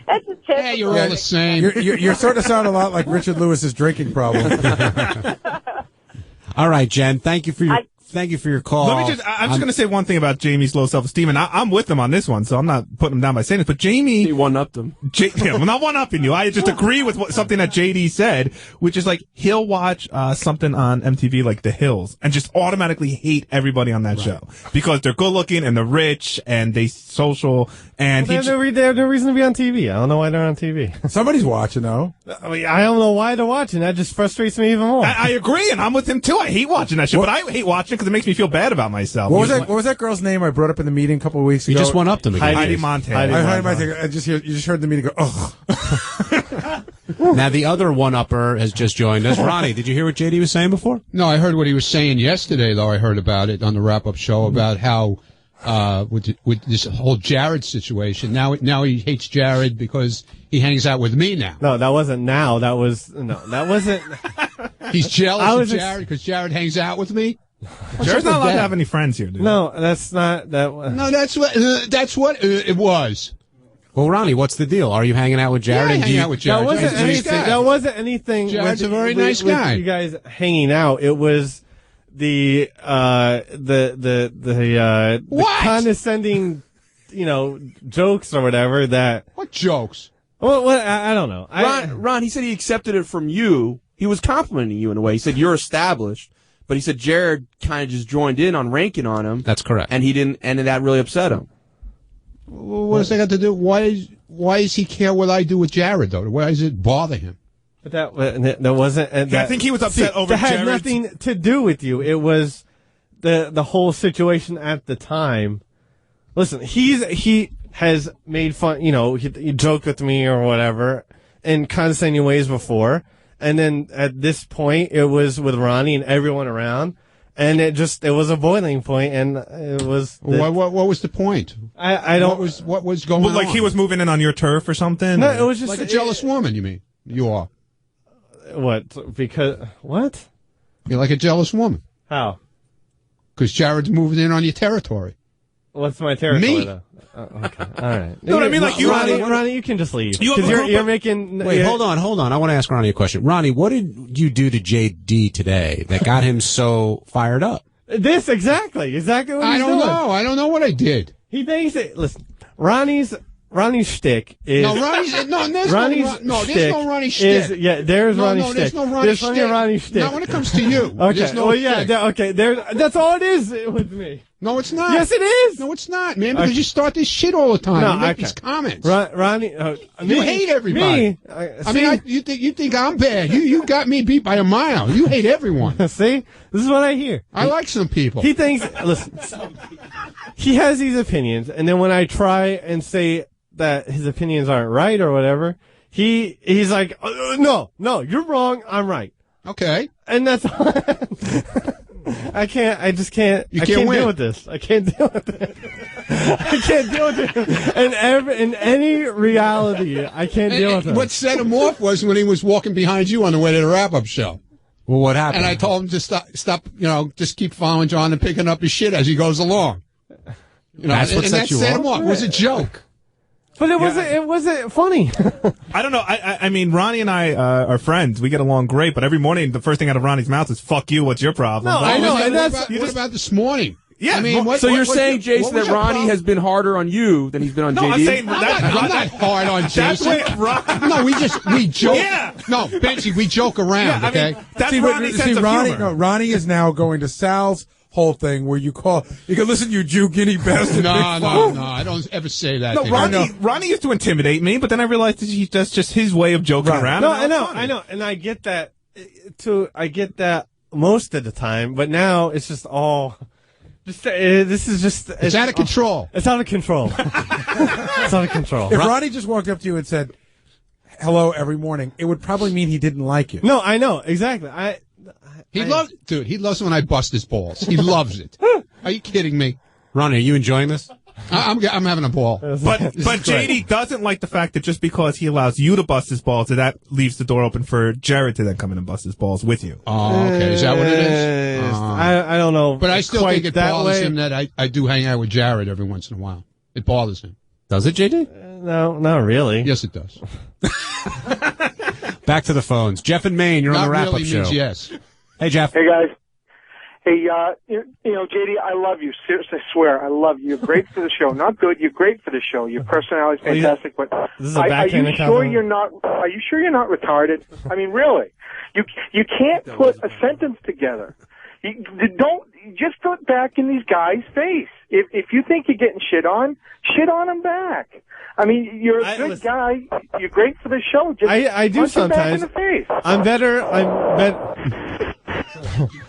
That's a chick. Yeah, you're all the same. You're sort of sound a lot like Richard Lewis's drinking problem. All right, Jen. Thank you for your call. I'm just going to say one thing about Jamie's low self-esteem, and I'm with him on this one, so I'm not putting him down by saying this, but Jamie... He one-upped him. I'm not one-upping you. I just agree with something that JD said, which is like, he'll watch something on MTV like The Hills and just automatically hate everybody on that show because they're good-looking and they're rich and they social, and they have no reason to be on TV. I don't know why they're on TV. Somebody's watching, though. I mean, I don't know why they're watching. That just frustrates me even more. I agree, and I'm with him, too. I hate watching that shit, but I hate watching it because it makes me feel bad about myself. What was that girl's name I brought up in the meeting a couple of weeks ago? You just went up to me. Heidi Montana. You just heard the meeting go, ugh. Now, the other one-upper has just joined us. Ronnie, did you hear what JD was saying before? No, I heard what he was saying yesterday, though. I heard about it on the wrap-up show about how with this whole Jared situation. Now he hates Jared because he hangs out with me now. No, that wasn't now. That wasn't. He's jealous of Jared because Jared hangs out with me. Jared's not allowed to have any friends here, dude. No, that's not that. No, that's what it was. Well, Ronnie, what's the deal? Are you hanging out with Jared? Yeah, hanging out with Jared. That wasn't anything. Jared's a very nice guy. You guys hanging out. It was the condescending, jokes or whatever that. What jokes? Well, I don't know. Ron, he said he accepted it from you. He was complimenting you in a way. He said you're established, but he said Jared kind of just joined in on ranking on him. That's correct. And he didn't, and that really upset him. What does that got to do? Why does he care what I do with Jared, though? Why does it bother him? But that wasn't. I think he was upset over that Jared's... had nothing to do with you. It was the whole situation at the time. Listen, he has made fun. He joked with me or whatever in condescending ways before, and then at this point, it was with Ronnie and everyone around. And it was a boiling point, and it was. What was the point? I don't. What was going on? Like he was moving in on your turf or something? No, it was just like a jealous woman. You mean you are? What? Because what? You're like a jealous woman. How? Because Jared's moving in on your territory. What's my territory? Me. Though? Okay. All right. No, I mean, like, Ronnie, you can just leave. Because you're making. Wait, hold on. I want to ask Ronnie a question. Ronnie, what did you do to JD today that got him so fired up? This exactly what he's doing. I don't know. I don't know what I did. He thinks it. Listen, Ronnie's shtick is no Ronnie's no. There's Ronnie's no there's no Ronnie shtick. There's Ronnie's shtick. There's no Ronnie shtick. There's Ronnie shtick. Not when it comes to you. Okay. There's no okay. That's all it is with me. No, it's not. Yes, it is. No, it's not, man. Because you start this shit all the time. No, you make these comments. Ronnie, you hate everybody. You think I'm bad. You got me beat by a mile. You hate everyone. See, this is what I hear. I like some people. He thinks. Listen, he has these opinions, and then when I try and say that his opinions aren't right or whatever, he's like, no, you're wrong. I'm right. Okay. And that's. I just can't. You I can't can't win. deal with this. I can't deal with it. I can't deal with it. In any reality, I can't deal with it. What set him off was when he was walking behind you on the way to the wrap-up show. Well, what happened? And I told him to stop. Just keep following John and picking up his shit as he goes along. That's what set you set off? him off. It was a joke. But it wasn't funny. I don't know. I mean, Ronnie and I are friends. We get along great, but every morning the first thing out of Ronnie's mouth is "fuck you." What's your problem? No, I know. And What about this morning? Yeah. I mean, so you're saying, Jason, that Ronnie has been harder on you than he's been on JD? I'm saying I'm not hard on Jason. No, we joke. Yeah. No, Benji, we joke around. Yeah, Okay. That's Ronnie's sense of humor. No, Ronnie is now going to Sal's whole thing where you can listen, you Jew guinea bastard. No, I don't ever say that. No, Ronnie used to intimidate me, but then I realized that's just his way of joking around. No, I know, and I get that. I get that most of the time, but now it's just all. This is just. It's out of control. It's out of control. It's out of control. If Ronnie just walked up to you and said hello every morning, it would probably mean he didn't like you. No, I know exactly. He loves when I bust his balls. He loves it. Are you kidding me? Ronnie, are you enjoying this? I'm having a ball. But JD doesn't like the fact that just because he allows you to bust his balls, that leaves the door open for Jared to then come in and bust his balls with you. Oh, okay. Is that what it is? I don't know. But I still think it bothers him that I do hang out with Jared every once in a while. It bothers him. Does it, JD? No, not really. Yes, it does. Back to the phones. Jeff in Maine, you're on the wrap-up show. Means yes. Hey, Jeff. Hey, guys. Hey, JD, I love you. Seriously, I swear, I love you. You're great for the show. Not good. You're great for the show. Your personality's fantastic. But this is a backhanded compliment. Are you sure you're not retarded? I mean, really? You can't put a sentence together. You just put back in these guys' face. If you think you're getting shit on them back. I mean, you're a good guy. You're great for the show. Just I do sometimes. Back in the face. I'm better.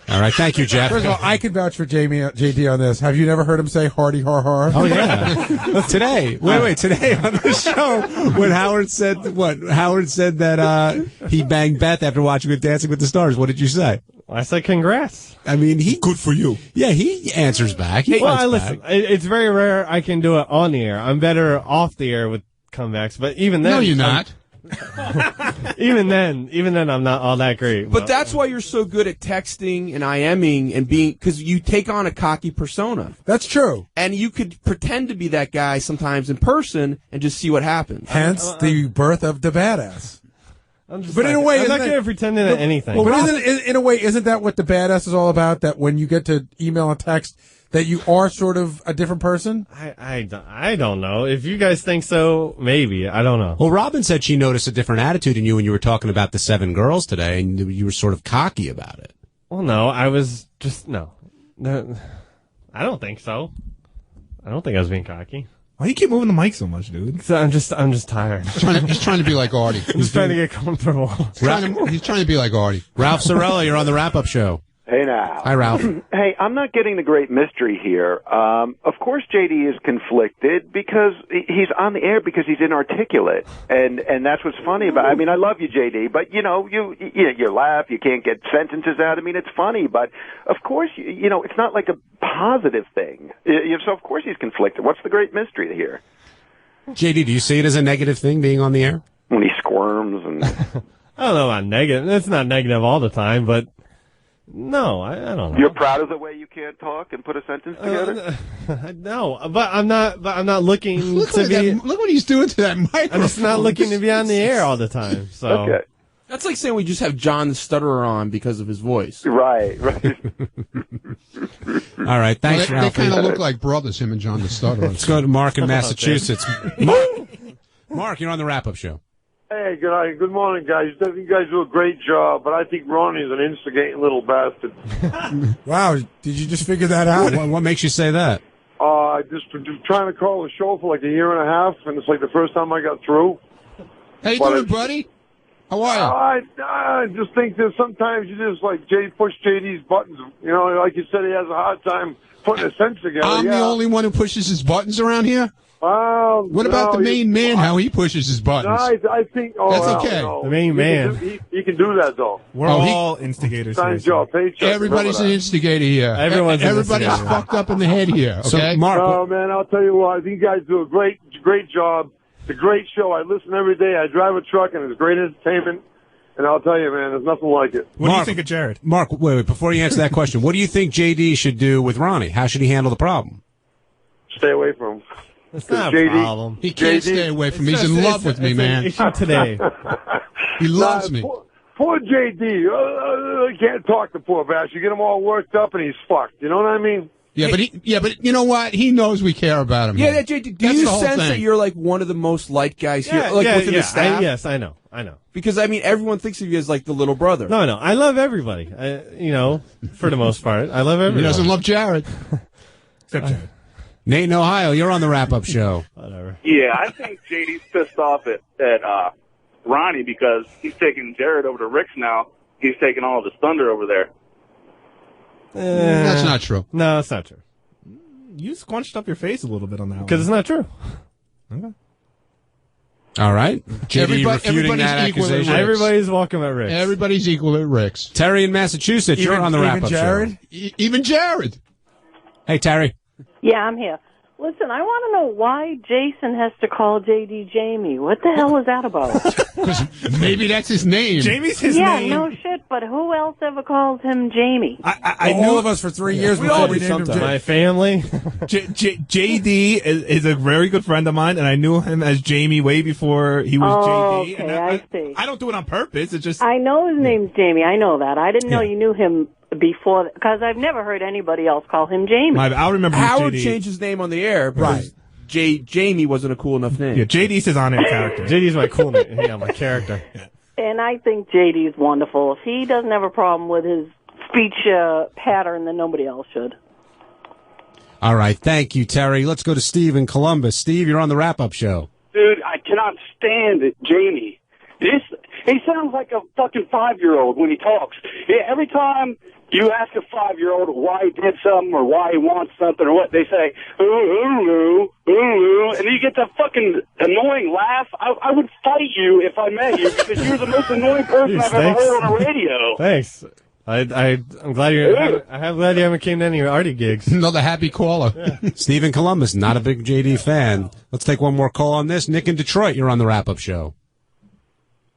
All right, thank you, Jeff. First of all, I can vouch for JD on this. Have you never heard him say "hardy har har"? Oh yeah. Today on the show, when Howard said that he banged Beth after watching with Dancing with the Stars. What did you say? I said congrats. I mean, good for you. Yeah, he answers back. Listen, it's very rare I can do it on the air. I'm better off the air with comebacks, but even then, no, you're not. Even then, I'm not all that great. But that's why you're so good at texting and IMing and being, because you take on a cocky persona. That's true. And you could pretend to be that guy sometimes in person and just see what happens. Hence the birth of the badass. But in a way, I'm not good at pretending at anything. Well, in a way, isn't that what the badass is all about? That when you get to email and text, that you are sort of a different person? I don't know. If you guys think so, maybe. I don't know. Well, Robin said she noticed a different attitude in you when you were talking about the 7 girls today, and you were sort of cocky about it. Well, no, I was just, no. I don't think so. I don't think I was being cocky. Why do you keep moving the mic so much, dude? So I'm just tired. He's trying to be like Artie. I'm just trying to get comfortable. He's trying to be like Artie. Ralph Sorella, you're on the wrap-up show. Hey now. Hi, Ralph. Hey, I'm not getting the great mystery here. Of course, JD is conflicted because he's on the air because he's inarticulate, and that's what's funny about. I mean, I love you, JD, but you laugh, you can't get sentences out. I mean, it's funny, but of course, it's not like a positive thing. So of course he's conflicted. What's the great mystery here? JD, do you see it as a negative thing being on the air? When he squirms and. I don't know about negative. It's not negative all the time, but no, I don't know. You're proud of the way you can't talk and put a sentence together? No, but I'm not looking to be. Look what he's doing to that microphone. I'm just not looking to be on the air all the time. So. Okay. That's like saying we just have John the Stutterer on because of his voice. Right. All right, thanks, They kind of look like brothers, him and John the Stutterer. Let's go to Mark in Massachusetts. Mark, you're on the wrap-up show. Hey, good morning, guys. You guys do a great job, but I think Ronnie's an instigating little bastard. Wow, did you just figure that out? What makes you say that? I just been trying to call the show for like a year and a half, and it's like the first time I got through. How you doing, buddy? How are you? I just think that sometimes you just like push JD's buttons. You know, like you said, he has a hard time putting a sentence together. I'm the only one who pushes his buttons around here? What about the main man, how he pushes his buttons? No, I think... Oh, that's okay. The main man. He can do that, though. We're all instigators. Sign job, paycheck. Everybody's an instigator here. Everybody's fucked up in the head here, okay? So, Mark... Oh, man, I'll tell you what. I think you guys do a great job. It's a great show. I listen every day. I drive a truck, and it's great entertainment. And I'll tell you, man, there's nothing like it. What do you think of Jared? Mark, wait, before you answer that question, what do you think JD should do with Ronnie? How should he handle the problem? Stay away from him. That's not a problem. He can't stay away from me. He's in love with me, man. It's an issue today. He loves me. Poor JD. I can't talk to poor bastard. You get him all worked up, and he's fucked. You know what I mean? Yeah, but you know what? He knows we care about him. Yeah, JD, do you sense that you're like one of the most liked guys here, within the staff? Yes, I know. Because I mean, everyone thinks of you as like the little brother. No, I love everybody. For the most part, I love everybody. He doesn't love Jared. Except Jared. Nate in Ohio, you're on the wrap-up show. Whatever. Yeah, I think JD's pissed off at Ronnie because he's taking Jared over to Rick's now. He's taking all of his thunder over there. That's not true. No, that's not true. You squunched up your face a little bit on that one. Because it's not true. Okay. All right. JD refuting that accusation. Everybody's welcome at Rick's. Everybody's equal at Rick's. Terry in Massachusetts, you're on the wrap-up show. Even Jared. Hey, Terry. Yeah, I'm here. Listen, I want to know why Jason has to call JD Jamie. What the hell is that about? Maybe that's his name. Jamie's his name. Yeah, no shit, but who else ever calls him Jamie? I knew all of us for 3 years before we named him Jamie. My family. JD is a very good friend of mine, and I knew him as Jamie way before he was JD. Okay, and I see. I don't do it on purpose. It's just... I know his name's Jamie. I know that. I didn't know you knew him before, because I've never heard anybody else call him Jamie. I'll remember Howard JD. changed his name on the air because Jamie wasn't a cool enough name. Yeah, JD's his on-air character. JD's my cool name. Yeah, my character. And I think JD's wonderful. If he doesn't have a problem with his speech pattern, then nobody else should. All right. Thank you, Terry. Let's go to Steve in Columbus. Steve, you're on the wrap-up show. Dude, I cannot stand it, Jamie. He sounds like a fucking 5-year-old when he talks. Yeah, every time you ask a 5-year-old why he did something or why he wants something or what, they say, ooh, and you get that fucking annoying laugh. I would fight you if I met you because you're the most annoying person I've ever heard on the radio. Thanks. I'm glad I'm glad you haven't came to any Artie gigs. Another happy caller. Yeah. Steve in Columbus, not a big JD fan. Let's take one more call on this. Nick in Detroit, you're on the wrap-up show.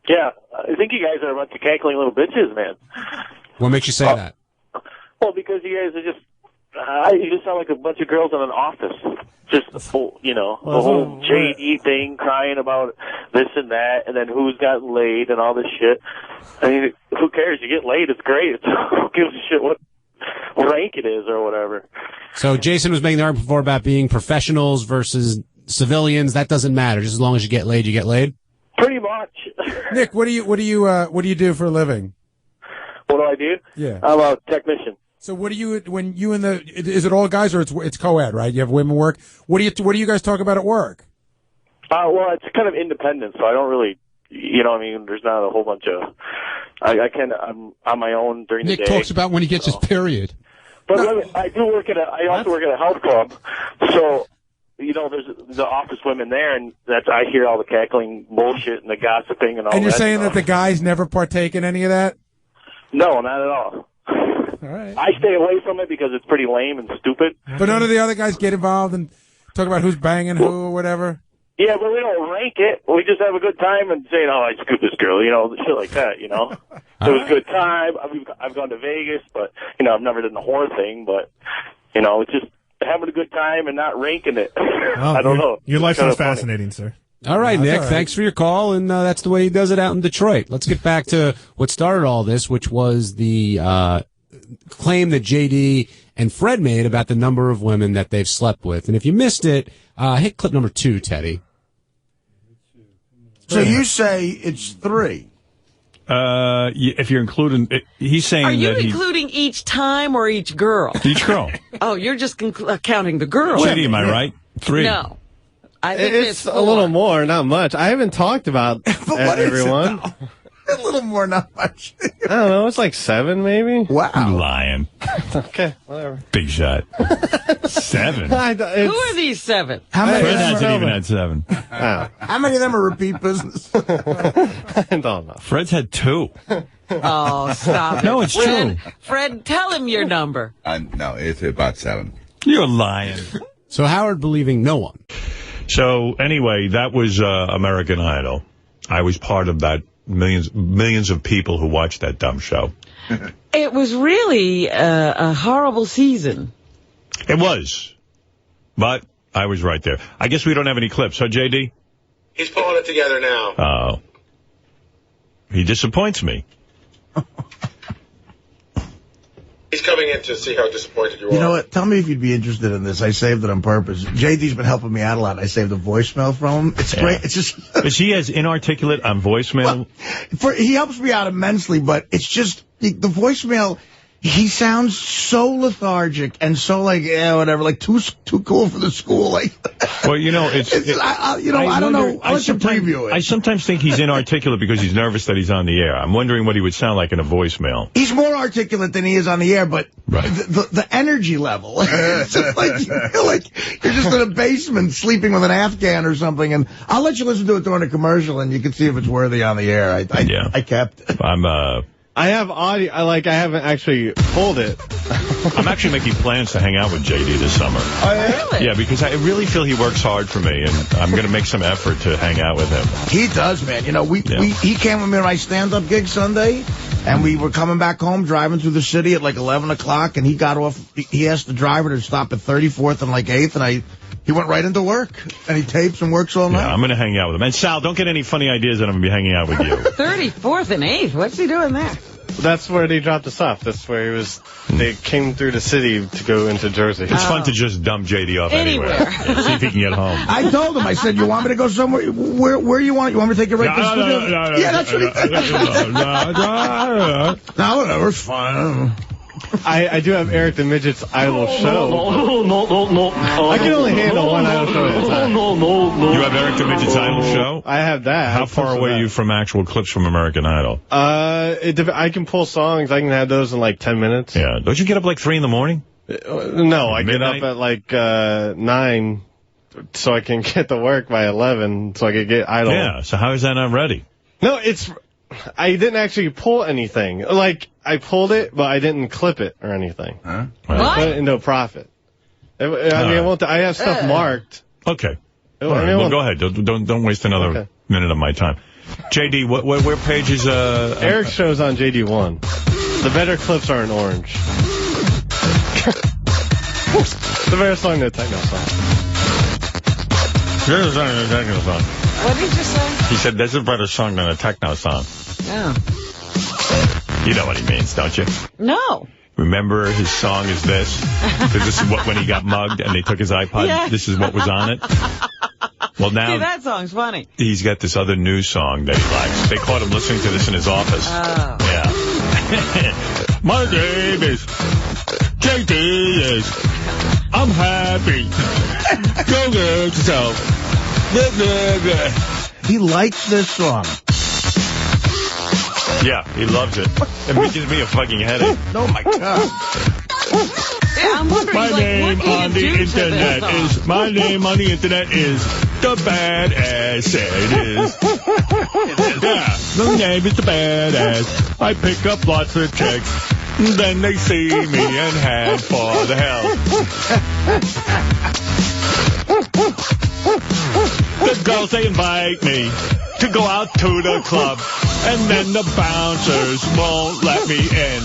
Yeah, I think you guys are a bunch of cackling little bitches, man. What makes you say that? Well, because you guys are you just sound like a bunch of girls in an office. Just, the whole JD thing, crying about this and that, and then who's gotten laid and all this shit. I mean, who cares? You get laid, it's great. Who gives a shit what rank it is or whatever. So Jason was making the argument before about being professionals versus civilians. That doesn't matter. Just as long as you get laid, you get laid? Pretty much. Nick, what do you do for a living? What do I do? Yeah. I'm a technician. So what do you, is it all guys or it's co-ed, right? You have women work. What do you guys talk about at work? Well, it's kind of independent, so I don't really, there's not a whole bunch of, I'm on my own during the day. Nick talks about when he gets his period. But I also work at a health club, so, there's the office women there, and I hear all the cackling bullshit and the gossiping and all that. And you're saying that the guys never partake in any of that? No, not at all. All right. I stay away from it because it's pretty lame and stupid. But none of the other guys get involved and talk about who's banging who or whatever? Yeah, but we don't rank it. We just have a good time and say, "Oh, I scooped this girl," shit like that. It was a good time. I've gone to Vegas, but I've never done the whore thing. But it's just having a good time and not ranking it. I don't know. Your life It's kinda sounds fascinating, sir. All right, Nick, all right. thanks for your call, and that's the way he does it out in Detroit. Let's get back to what started all this, which was the claim that JD and Fred made about the number of women that they've slept with. And if you missed it, hit clip number 2, Teddy. So you say it's 3. If you're including, he's saying Are you that including each time or each girl? each girl. Oh, you're just counting the girls. JD, am I right? 3. No. I think It's a little more, not much. I haven't talked about everyone. A little more, not much. I don't know. It's like 7, maybe. Wow. I'm lying. Okay, whatever. Big shot. 7. Who are these 7? How many Fred of them hasn't are even had 7. How many of them are repeat business? I don't know. Fred's had 2. Oh, stop it. No, it's Fred, true. Fred, tell him your number. No, it's about 7. You're lying. So Howard believing no one. So anyway, that was American Idol. I was part of that millions of people who watched that dumb show. It was really a horrible season. It was. But I was right there. I guess we don't have any clips, huh, JD? He's pulling it together now. Oh. He disappoints me. He's coming in to see how disappointed you are. You know what? Tell me if you'd be interested in this. I saved it on purpose. JD's been helping me out a lot. I saved a voicemail from him. It's great. It's just... Is he as inarticulate on voicemail? He helps me out immensely, but it's just... The voicemail... He sounds so lethargic and so whatever, like too cool for the school. Like, well, I don't know. I'll let you preview it. I sometimes think he's inarticulate because he's nervous that he's on the air. I'm wondering what he would sound like in a voicemail. He's more articulate than he is on the air, but the energy level, it's just like you're just in a basement sleeping with an Afghan or something. And I'll let you listen to it during a commercial, and you can see if it's worthy on the air. I kept it. I have audio. I haven't actually pulled it. I'm actually making plans to hang out with JD this summer. Oh, yeah? Really? Yeah, because I really feel he works hard for me, and I'm going to make some effort to hang out with him. He does, man. He came with me to my stand-up gig Sunday, and we were coming back home, driving through the city at like 11 o'clock, and he got off. He asked the driver to stop at 34th and like 8th, and he went right into work, and he tapes and works all night. Yeah, I'm going to hang out with him. And Sal, don't get any funny ideas that I'm going to be hanging out with you. 34th and 8th? What's he doing there? That's where they dropped us off. That's where he was. They came through the city to go into Jersey. It's fun to just dump JD off anywhere. Yeah, see if he can get home. I told him, I said, you want me to go somewhere? Where you want? You want me to take you right to the studio? Yeah, that's what he said. No, whatever, it's fine. I do have Eric the Midget's Idol show. No. I can only handle one Idol show at a time. You have Eric the Midget's Idol show? I have that. How far away are you from actual clips from American Idol? I can pull songs. I can have those in like 10 minutes. Yeah. Don't you get up like 3 in the morning? No, I get up at like 9 so I can get to work by 11 so I can get Idol. Yeah, so how is that not ready? No, I didn't actually pull anything. Like, I pulled it, but I didn't clip it or anything. Huh? I put it into a profit. I have stuff marked. Okay. All right, well, go ahead. Don't waste another minute of my time. JD, where page is... Eric's show's on JD1. The better clips are in orange. The better song than the techno song. There's a techno song. What did you say? He said there's a better song than a techno song. Yeah. You know what he means, don't you? No. Remember his song is this? Because this is when he got mugged and they took his iPod. Yeah. This is what was on it. Well, now... See, that song's funny. He's got this other new song that he likes. They caught him listening to this in his office. Oh. Yeah. My name is JD. I'm happy. Go get yourself. He likes this song. Yeah, he loves it. It gives me a fucking headache. Oh, my God. Yeah, I'm wondering, My name on the internet is the badass. It is. Yeah, the name is the badass. I pick up lots of chicks. Then they see me and head for the hell. The girls, they invite me to go out to the club, and then the bouncers won't let me in.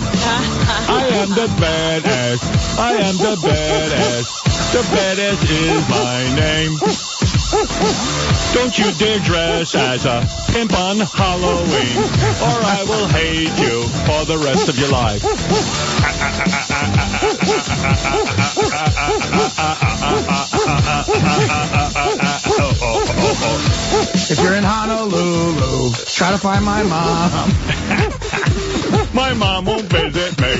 I am the badass. I am the badass. The badass is my name. Don't you dare dress as a pimp on Halloween, or I will hate you for the rest of your life. If you're in Honolulu, try to find my mom. My mom won't visit me.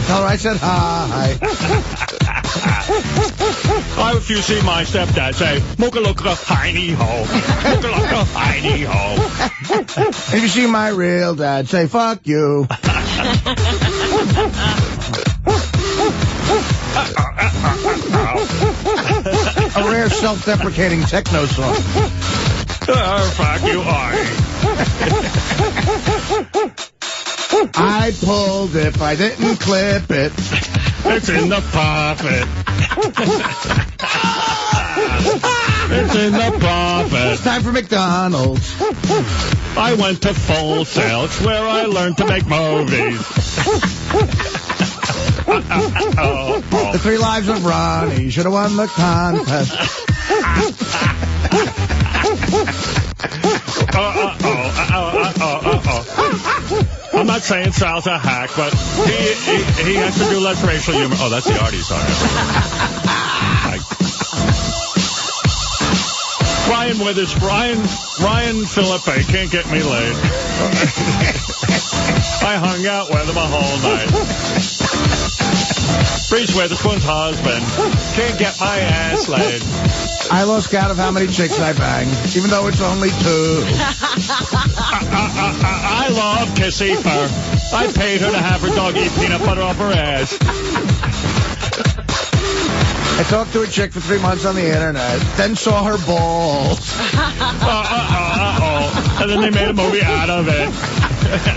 Tell her I said hi. If you see my stepdad, say, Mookalooka Heiny Ho. Mookalooka Heiny Ho. If you see my real dad, say, fuck you. A rare self-deprecating techno song. Fuck you, I pulled if I didn't clip it. It's in the profit. It's in the profit. It's time for McDonald's. I went to Full Sail. It's where I learned to make movies. The 3 Lives of Ronnie should have won the contest. I'm not saying Sal's a hack, but he has to do less racial humor. Oh, that's the Artie song. Ryan Philippe can't get me laid. I hung out with him a whole night. Reese Witherspoon's husband can't get my ass laid. I lost count of how many chicks I banged, even though it's only 2. I love Kissy Fur. I paid her to have her dog eat peanut butter off her ass. I talked to a chick for 3 months on the internet, then saw her balls. And then they made a movie out of it.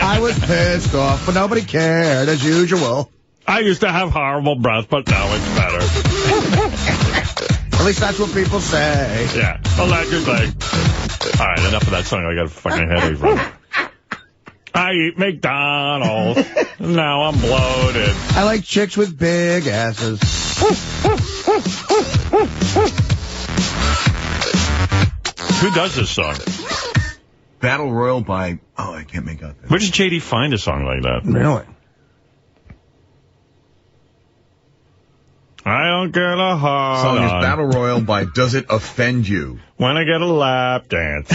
I was pissed off, but nobody cared, as usual. I used to have horrible breath, but now it's better. At least that's what people say. Yeah, allegedly. All right, enough of that song. I got a fucking headache from it. I eat McDonald's. Now I'm bloated. I like chicks with big asses. Who does this song? Battle Royal by... Oh, I can't make out that. Where did JD find a song like that? Really? I don't get a hard Song is Battle Royal by Does It Offend You? When I get a lap dance.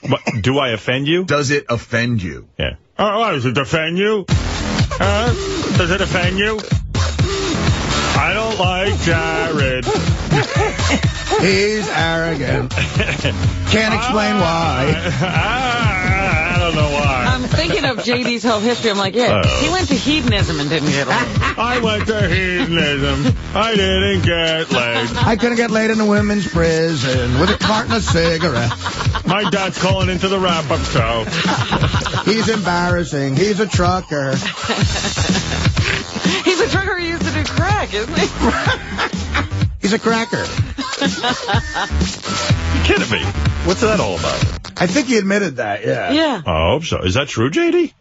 But, do I offend you? Does it offend you? Yeah. Oh, does it offend you? Does it offend you? I don't like Jared. He's arrogant. Can't explain why. I don't know why. I'm thinking of JD's whole history. I'm like, yeah, he went to hedonism and didn't get laid. I went to hedonism. I didn't get laid. I couldn't get laid in a women's prison with a carton of cigarettes. My dad's calling into the wrap-up show. He's embarrassing. He's a trucker. He's a trucker who used to do crack, isn't he? He's a cracker. You kidding me? What's that all about? I think he admitted that, yeah. Yeah. I hope so. Is that true, JD?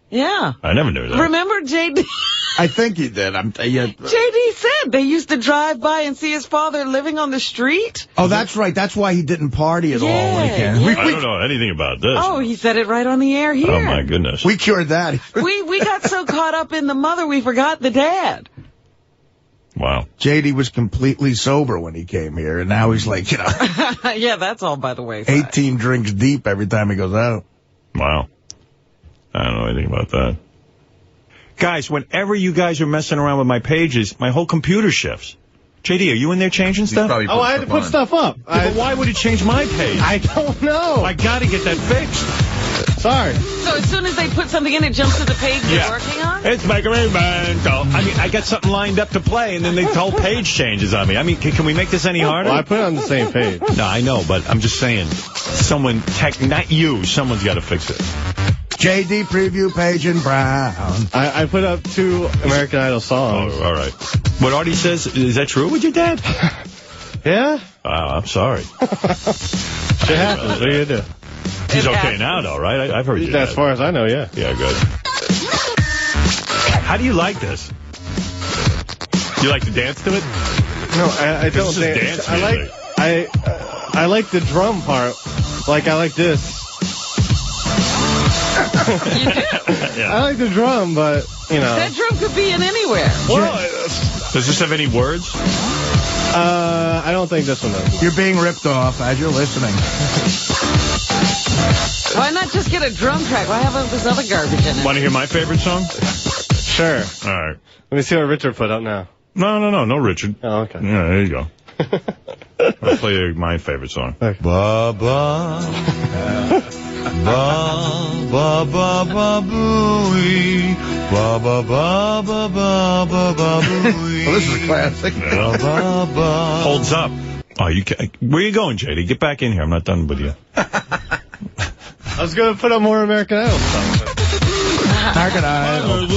Yeah. I never knew that. Remember JD? I think he did. JD said they used to drive by and see his father living on the street. Oh, that's right. That's why he didn't party at all when he came. Yeah. I don't know anything about this. Oh, he said it right on the air here. Oh, my goodness. We cured that. We got so caught up in the mother we forgot the dad. Wow. JD was completely sober when he came here, and now he's like, Yeah, that's all by the way. 18 drinks deep every time he goes out. Wow. I don't know anything about that. Guys, whenever you guys are messing around with my pages, my whole computer shifts. JD, are you in there changing stuff? Oh, I had to put stuff up. Yeah, but why would it change my page? I don't know. I got to get that fixed. Sorry. So as soon as they put something in, it jumps to the page they're working on? It's making me mental. I mean, I got something lined up to play, and then the whole page changes on me. I mean, can we make this any harder? Well, I put it on the same page. No, I know, but I'm just saying, not you, someone's got to fix it. JD preview page in brown. I put up 2 American Idol songs. Oh, all right. What Artie says, is that true with your dad? Yeah? Wow, I'm sorry. Shit happens. What do you do? He's okay now, though, right? I've heard you. As far as I know, yeah. Yeah, good. How do you like this? Do you like to dance to it? No, I don't This is dance. dance I like the drum part. Like, I like this. I like the drum, but, you know. That drum could be in anywhere. Well, does this have any words? I don't think this one does. You're being ripped off as you're listening. Why not just get a drum track? Why have all this other garbage in it? Want to hear my favorite song? Sure. All right. Let me see what Richard put up now. No, Richard. Oh, okay. Yeah, there you go. I'll play you my favorite song. Ba ba ba ba ba ba booey ba ba ba ba ba ba ba booey. Well, this is a classic. Ba, ba, ba. Holds up. Oh, you can't. Where are you going, JD? Get back in here. I'm not done with you. I was going to put up more American Idol stuff. American Idol.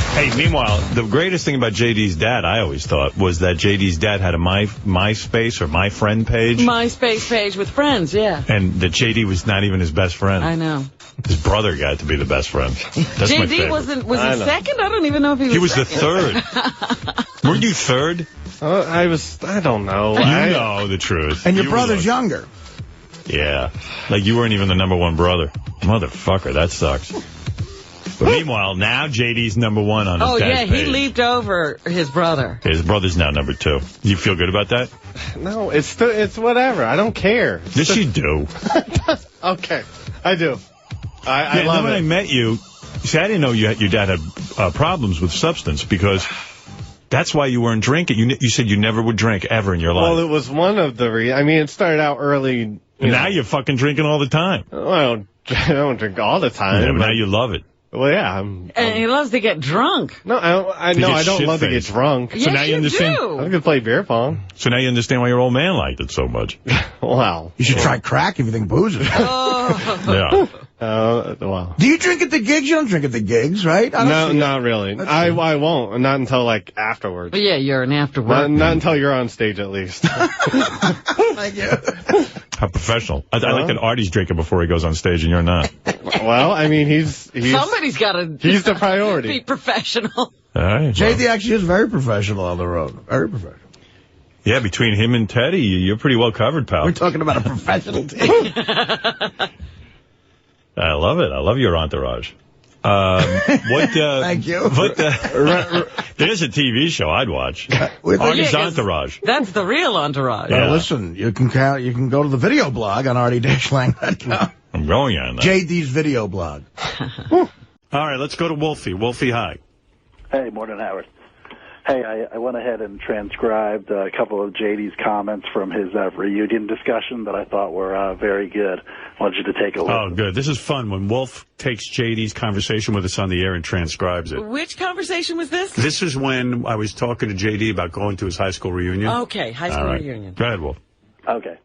Hey, meanwhile, the greatest thing about JD's dad, I always thought, was that JD's dad had a MySpace or My Friend page. MySpace page with friends, yeah. And that JD was not even his best friend. I know. His brother got to be the best friend. That's my favorite. JD was he second? I don't even know if he was the second. third. Weren't you third? I don't know. You know the truth. And your brother's younger. Yeah. Like you weren't even the number one brother. Motherfucker, that sucks. But meanwhile, now JD's number one on his dad's page. He leaped over his brother. His brother's now number two. You feel good about that? No, it's whatever. I don't care. Yes, you do. Okay, I do. I love it. When I met you, see, I didn't know your dad had problems with substance because that's why you weren't drinking. You said you never would drink ever in your life. Well, it was one of the I mean, it started out early. And now you're fucking drinking all the time. Well, I don't drink all the time. Yeah, but now you love it. Well, yeah. And he loves to get drunk. No, I don't love to get drunk. Yes, now you understand. I'm going to play beer pong. So now you understand why your old man liked it so much. Wow. You should try crack if you think booze is Yeah. Wow. Do you drink at the gigs? You don't drink at the gigs, right? No, not really. I won't. Not until, like, afterwards. But yeah, you're an afterward. Not until you're on stage, at least. Thank you. How professional. I like that Artie's drinking before he goes on stage and you're not. Well, I mean, he's somebody's got to. He's the priority. Be professional. All right. JD actually is very professional on the road. Very professional. Yeah, between him and Teddy, you're pretty well covered, pal. We're talking about a professional team. I love it. I love your entourage. Thank you. There's a TV show I'd watch. Artie's Entourage. That's the real entourage. Yeah. Listen, you can go to the video blog on artie-lang.com. I'm going on that. JD's video blog. All right, let's go to Wolfie. Wolfie, hi. Hey, morning, Howard. Hey, I went ahead and transcribed a couple of JD's comments from his reunion discussion that I thought were very good. I wanted you to take a look. Oh, good. This is fun when Wolf takes JD's conversation with us on the air and transcribes it. Which conversation was this? This is when I was talking to JD about going to his high school reunion. Okay, high school reunion. Go ahead, Wolf. Okay.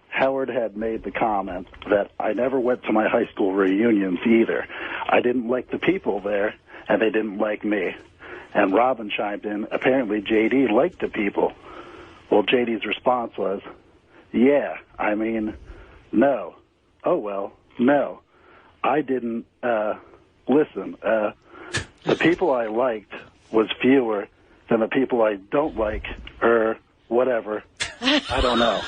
Howard had made the comment that I never went to my high school reunions either. I didn't like the people there, and they didn't like me. And Robin chimed in, apparently JD liked the people. Well, JD's response was, yeah, I mean, no. Oh, well, no. I didn't, listen, the people I liked was fewer than the people I don't like, or whatever. I don't know.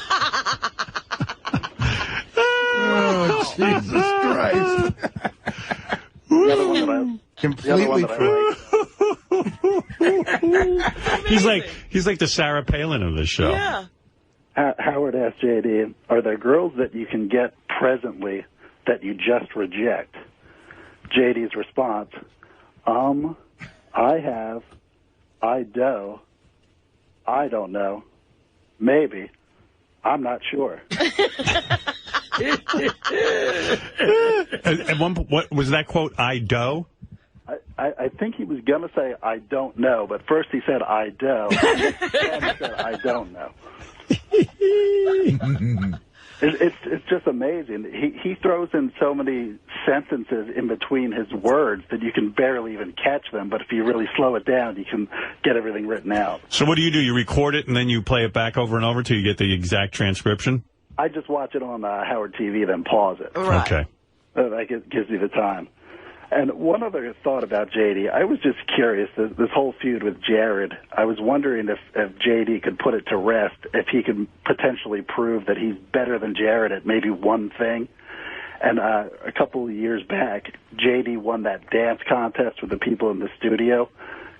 Oh, Jesus Christ. The other one that I completely He's like the Sarah Palin of this show. Yeah. Howard asked JD, are there girls that you can get presently that you just reject? JD's response, I have, I do, I don't know, maybe, I'm not sure. At one point, what was that quote, I do? I think he was going to say, I don't know, but first he said, I do, and then he said, I don't know. It's just amazing. He throws in so many sentences in between his words that you can barely even catch them. But if you really slow it down, you can get everything written out. So what do? You record it and then you play it back over and over till you get the exact transcription? I just watch it on Howard TV, then pause it. Okay. That gives me the time. And one other thought about J.D., I was just curious, this whole feud with Jared, I was wondering if J.D. could put it to rest, if he could potentially prove that he's better than Jared at maybe one thing. And a couple of years back, J.D. won that dance contest with the people in the studio.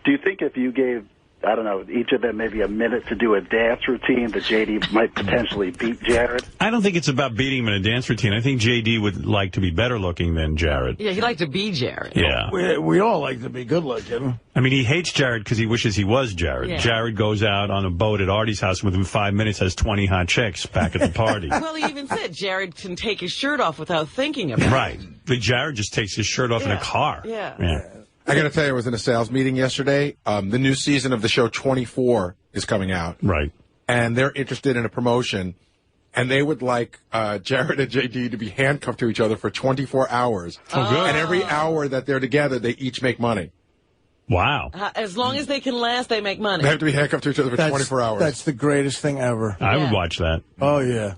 Do you think if you gave, I don't know, each of them maybe a minute to do a dance routine, that J.D. might potentially beat Jared? I don't think it's about beating him in a dance routine. I think J.D. would like to be better looking than Jared. Yeah, he'd like to be Jared. Yeah. We all like to be good looking. I mean, he hates Jared because he wishes he was Jared. Yeah. Jared goes out on a boat at Artie's house and within 5 minutes has 20 hot chicks back at the party. Well, he even said Jared can take his shirt off without thinking about it. Right. But Jared just takes his shirt off in a car. Yeah. I got to tell you, I was in a sales meeting yesterday. The new season of the show 24 is coming out. Right. And they're interested in a promotion. And they would like Jared and J.D. to be handcuffed to each other for 24 hours. Oh, good. And every hour that they're together, they each make money. Wow. As long as they can last, they make money. They have to be handcuffed to each other for 24 hours. That's the greatest thing ever. I would watch that. Oh, yeah.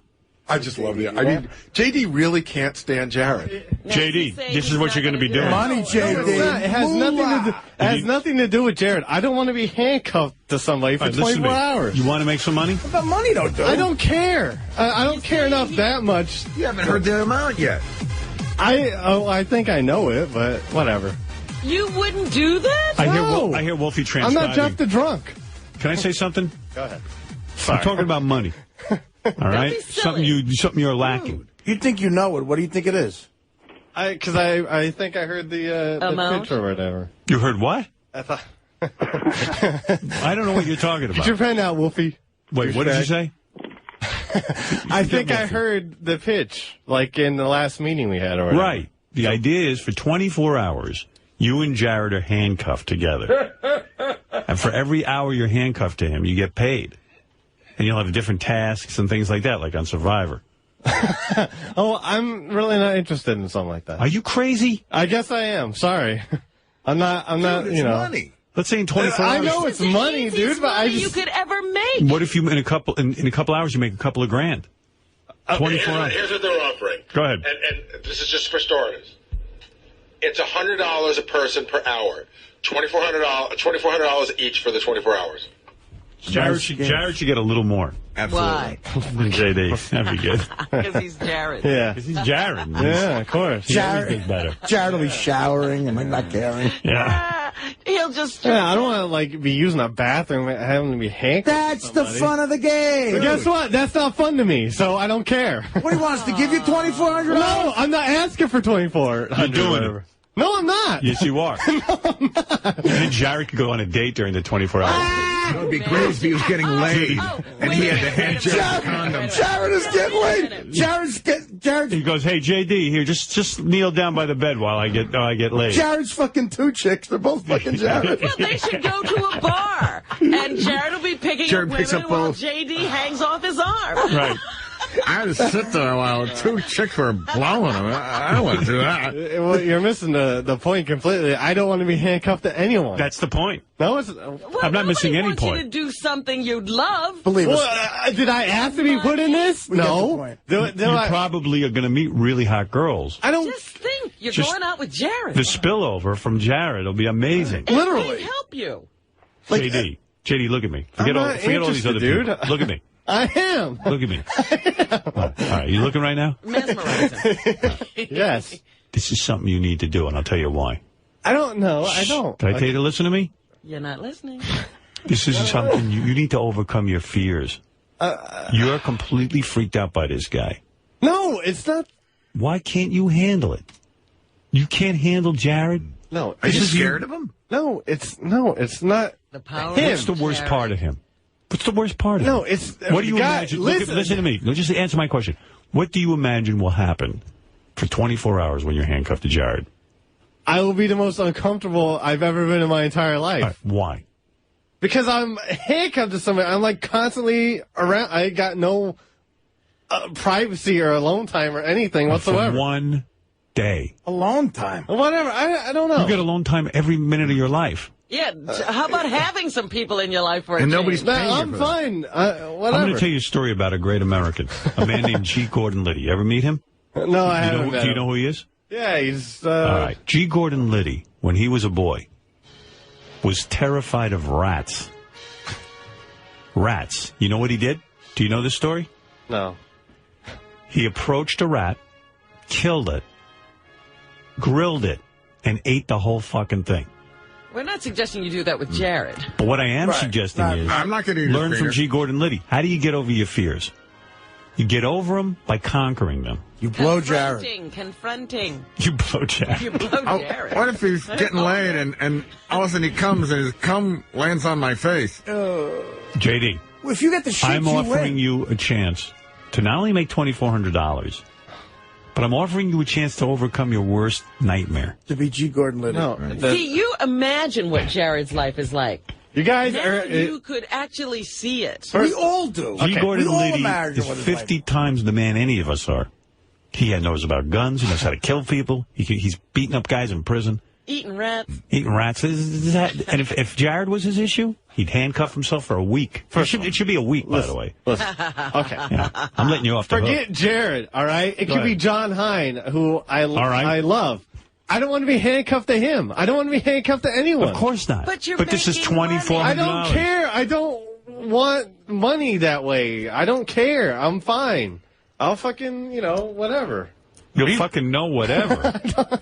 I just love it. I mean, J.D. really can't stand Jared. J.D., this is what you're going to be doing. Money, J.D. It has nothing to do with Jared. I don't want to be handcuffed to somebody for 24 hours. You want to make some money? But money don't do it. I don't care. I don't care enough that much. You haven't heard the amount yet. I think I know it, but whatever. You wouldn't do that? I hear Wolfie transcribing. I'm not Jeff the Drunk. Can I say something? Go ahead. I'm talking about money. All right? Something you're lacking. You think you know it. What do you think it is? Because I think I heard the pitch or whatever. You heard what? I thought. I don't know what you're talking about. Get your pen out, Wolfie. Wait, what did you say? I think I heard the pitch, like in the last meeting we had or whatever. Right. The idea is for 24 hours, you and Jared are handcuffed together. And for every hour you're handcuffed to him, you get paid. And you'll have different tasks and things like that, like on Survivor. Oh, I'm really not interested in something like that. Are you crazy? I guess I am. Sorry. I'm not, Dude, it's money. Let's say in 24 hours. I know it's money, dude, but I just... you could ever make. What if you, in a couple hours, you make a couple of grand? 24 hours. Here's what they're offering. Go ahead. And this is just for starters. It's $100 a person per hour. $2,400 each for the 24 hours. Jared should get a little more. Why? Than J.D. That'd be good. Because he's Jared. Yeah. Because he's Jared. Yeah, of course. He always does better. Jared will be showering and not caring. Yeah. He'll just... Yeah, I don't want to, be using a bathroom and having to be handcuffed. That's the fun of the game. But guess what? That's not fun to me, so I don't care. What, he wants to give you $2,400? No, I'm not asking for $2,400. You're doing it. No, I'm not. Yes, you are. No, I'm not. And then Jared could go on a date during the 24 hours. It would be great if he was getting laid and he had to hand Jared a condom. Jared is getting laid. Jared. He goes, hey, J.D., here, just kneel down by the bed while I get laid. Jared's fucking two chicks. They're both fucking Jared. Well, they should go to a bar, and Jared will be picking up women while J.D. hangs off his arm. Right. I had to sit there while two chicks were blowing him. I don't want to do that. Well, you're missing the point completely. I don't want to be handcuffed to anyone. That's the point. No, it's... I'm not missing any wants point. You to do something you'd love. Believe us. Did I ask to be put in this? No. You probably are going to meet really hot girls. I don't... Just think, you're going out with Jared. The spillover from Jared will be amazing. It might help you. JD, look at me. Forget all these other dude. people. Look at me. I am. Look at me. All right, you looking right now? Mesmerizing. Yes. This is something you need to do, and I'll tell you why. I don't know. I don't. Did I tell you to listen to me? You're not listening. This is something you need to overcome your fears. You're completely freaked out by this guy. No, it's not. Why can't you handle it? You can't handle Jared? No. Are you scared of him? No, it's not. The power. What's the worst part of him? What's the worst part of it? No, it's... What do you imagine? Listen to me. Just answer my question. What do you imagine will happen for 24 hours when you're handcuffed to Jared? I will be the most uncomfortable I've ever been in my entire life. Right, why? Because I'm handcuffed to somebody. I'm, constantly around. I got no... privacy or alone time or anything whatsoever. For 1 day. Alone time. Whatever. I don't know. You get alone time every minute of your life. Yeah, how about having some people in your life for a And change? nobody's paying I'm fine. Whatever. I'm going to tell you a story about a great American, a man named G. Gordon Liddy. You ever meet him? No, I haven't met Do you him. know who he is? Yeah, he's... All right. G. Gordon Liddy, when he was a boy, was terrified of rats. Rats. You know what he did? Do you know this story? No. He approached a rat, killed it, grilled it, and ate the whole fucking thing. We're not suggesting you do that with Jared. But what I am suggesting is I'm not gonna eat learn his from finger. G. Gordon Liddy. How do you get over your fears? You get over them by conquering them. You Confronting. You blow Jared. You blow Jared. What if he's getting laid and all of a sudden he comes and his cum lands on my face? JD, Well, if you get the shit, I'm you offering win. you a chance to not only make $2,400, but I'm offering you a chance to overcome your worst nightmare. To be G. Gordon Liddy. No. See, you imagine what Jared's life is like. You guys Now are... you could actually see it. We all do. G. Gordon we all Liddy imagine is what it's 50 like. times the man any of us are. He knows about guns. He knows how to kill people. He's beating up guys in prison. Eating rats. Eating rats. And if Jared was his issue, he'd handcuff himself for a week. It should be a week, by the way. Listen. Okay. Yeah, I'm letting you off the Forget hook. Jared, all right? It Go could be ahead. John Hine, who I right. love. I don't want to be handcuffed to him. I don't want to be handcuffed to anyone. Of course not. But you're this is making money. $2,400. I don't care. I don't want money that way. I don't care. I'm fine. I'll fucking, whatever. You'll fucking know whatever.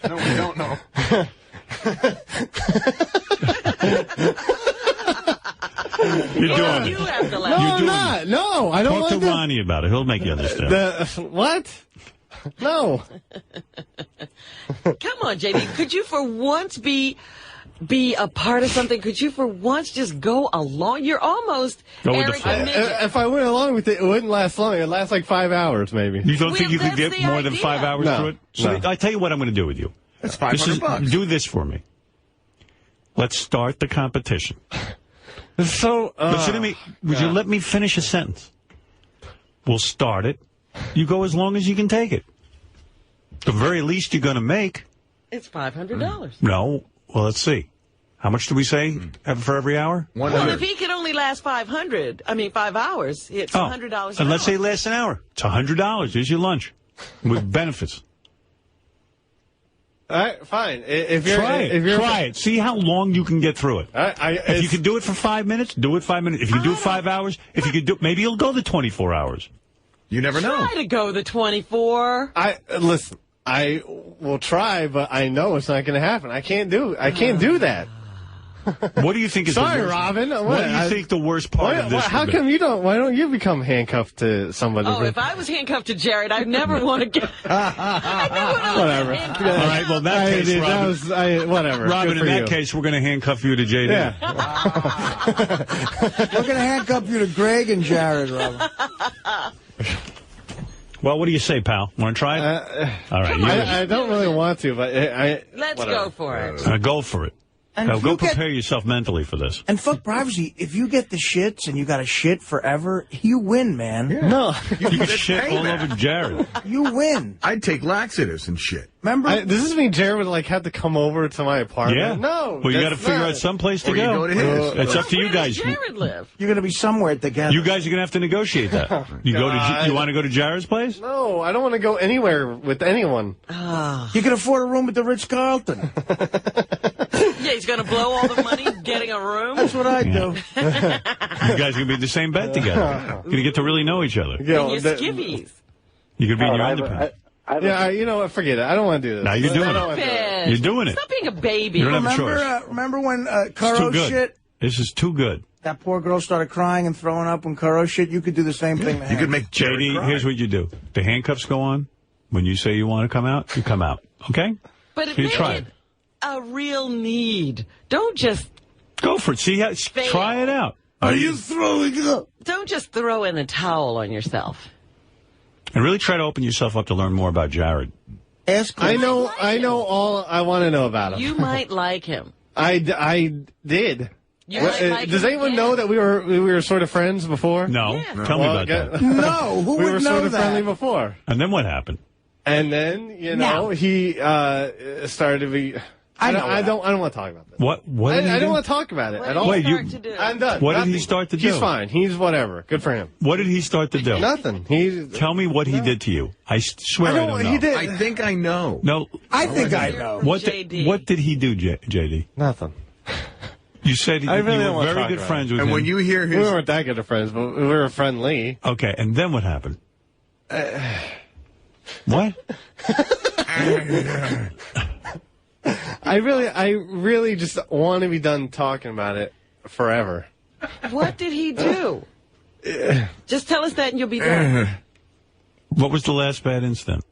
No, we don't know. You're doing You it. have to No, laugh. I'm not. No, I don't Talk want to Ronnie about it. He'll make you understand. What? No. Come on, JD. Could you for once be a part of something? Could you for once just go along? You're almost Go with the Eric flow. the Midget. If I went along with it, it wouldn't last long. It'd last like 5 hours, maybe. You don't think Well, you could that's get the more than idea. 5 hours No. through it? So No. I tell you what I'm going to do with you. That's $500. Do this for me. Let's start the competition. So, Listen to me. Would you let me finish a sentence? We'll start it. You go as long as you can take it. The very least you're going to make. It's $500. No. Well, let's see. How much do we say for every hour? Well, if he could only last 5 hours, it's $100 And let's say hour. it lasts an hour. It's $100. Here's your lunch with benefits. all right, fine. If you're, Try if you're, it. See how long you can get through it. If you it's- can do it for 5 minutes, do it 5 minutes. If you can do it 5 hours, if you could do, maybe you'll go the 24 hours. You never know. Try to go the 24. Listen. I will try, but I know it's not going to happen. I can't do that. What do you think is Sorry, the worst? Robin. What do you think the worst part of this How would be? come you don't? Why don't you become handcuffed to somebody? Oh, if I was handcuffed to Jared, I'd never want to get. Whatever. All right, well, in that case, Robin, whatever. Robin, Good in for that you. case, we're going to handcuff you to JD. Yeah. We're going to handcuff you to Greg and Jared, Robin. Well, what do you say, pal? Want to try it? All right. I don't really want to, but Let's whatever. go for it. Go for it. And Now, if go you get- prepare yourself mentally for this. And fuck privacy. If you get the shits and you got to shit forever, you win, man. No. You can shit all over Jared. You win. I'd take laxatives and shit. Remember? Does this mean Jared would have to come over to my apartment? Yeah. No. Well, you got to that's figure not- out some place to Or you go. go to his. It's up to you guys. Jared live? You're going to be somewhere together. You guys are going to have to negotiate that. You God. You want to go to Jared's place? No, I don't want to go anywhere with anyone. You can afford a room at the Ritz-Carlton. Yeah, he's going to blow all the money getting a room. That's what I do. You guys are going to be in the same bed together. You're going to get to really know each other. And your skivvies. You're going to be in your I have a- underpants. You know what? Forget it. I don't want to do this. Now you're doing I don't it. wanna do it. You're doing it. Stop being a baby. You don't have a choice. Remember when It's too Kuro good. shit? This is too good. That poor girl started crying and throwing up when Kuro shit. You could do the same thing to him. You could make Jared JD, cry. here's what you do. The handcuffs go on. When you say you want to come out, you come out. Okay? But You make try it a real need. Don't just Go for it. See how? Try it out. Are you throwing up? don't just throw in the towel on yourself. And really try to open yourself up to learn more about Jared. Ask I know all I want to know about him. You might like him. I did. Does anyone know that we were sort of friends before? No. Tell me about that. No, who we would were know sort of that? friendly before. And then what happened? And then, he started to be... I don't want to talk about this. What did he I do? don't want to talk about it at all. Wait, I'm done. What did he start to do? He's fine. He's whatever. Good for him. What did he start to do? Nothing. Tell me what he did to you. I swear I don't know. He did. I think I know. No. I think I know. What did he do, JD? Nothing. You said I really you don't were want to very talk good about friends it. with And him. when you hear We his... weren't that good of friends, but we were friendly. Okay, and then what happened? What? I really just want to be done talking about it forever. What did he do? Just tell us that and you'll be done. What was the last bad incident?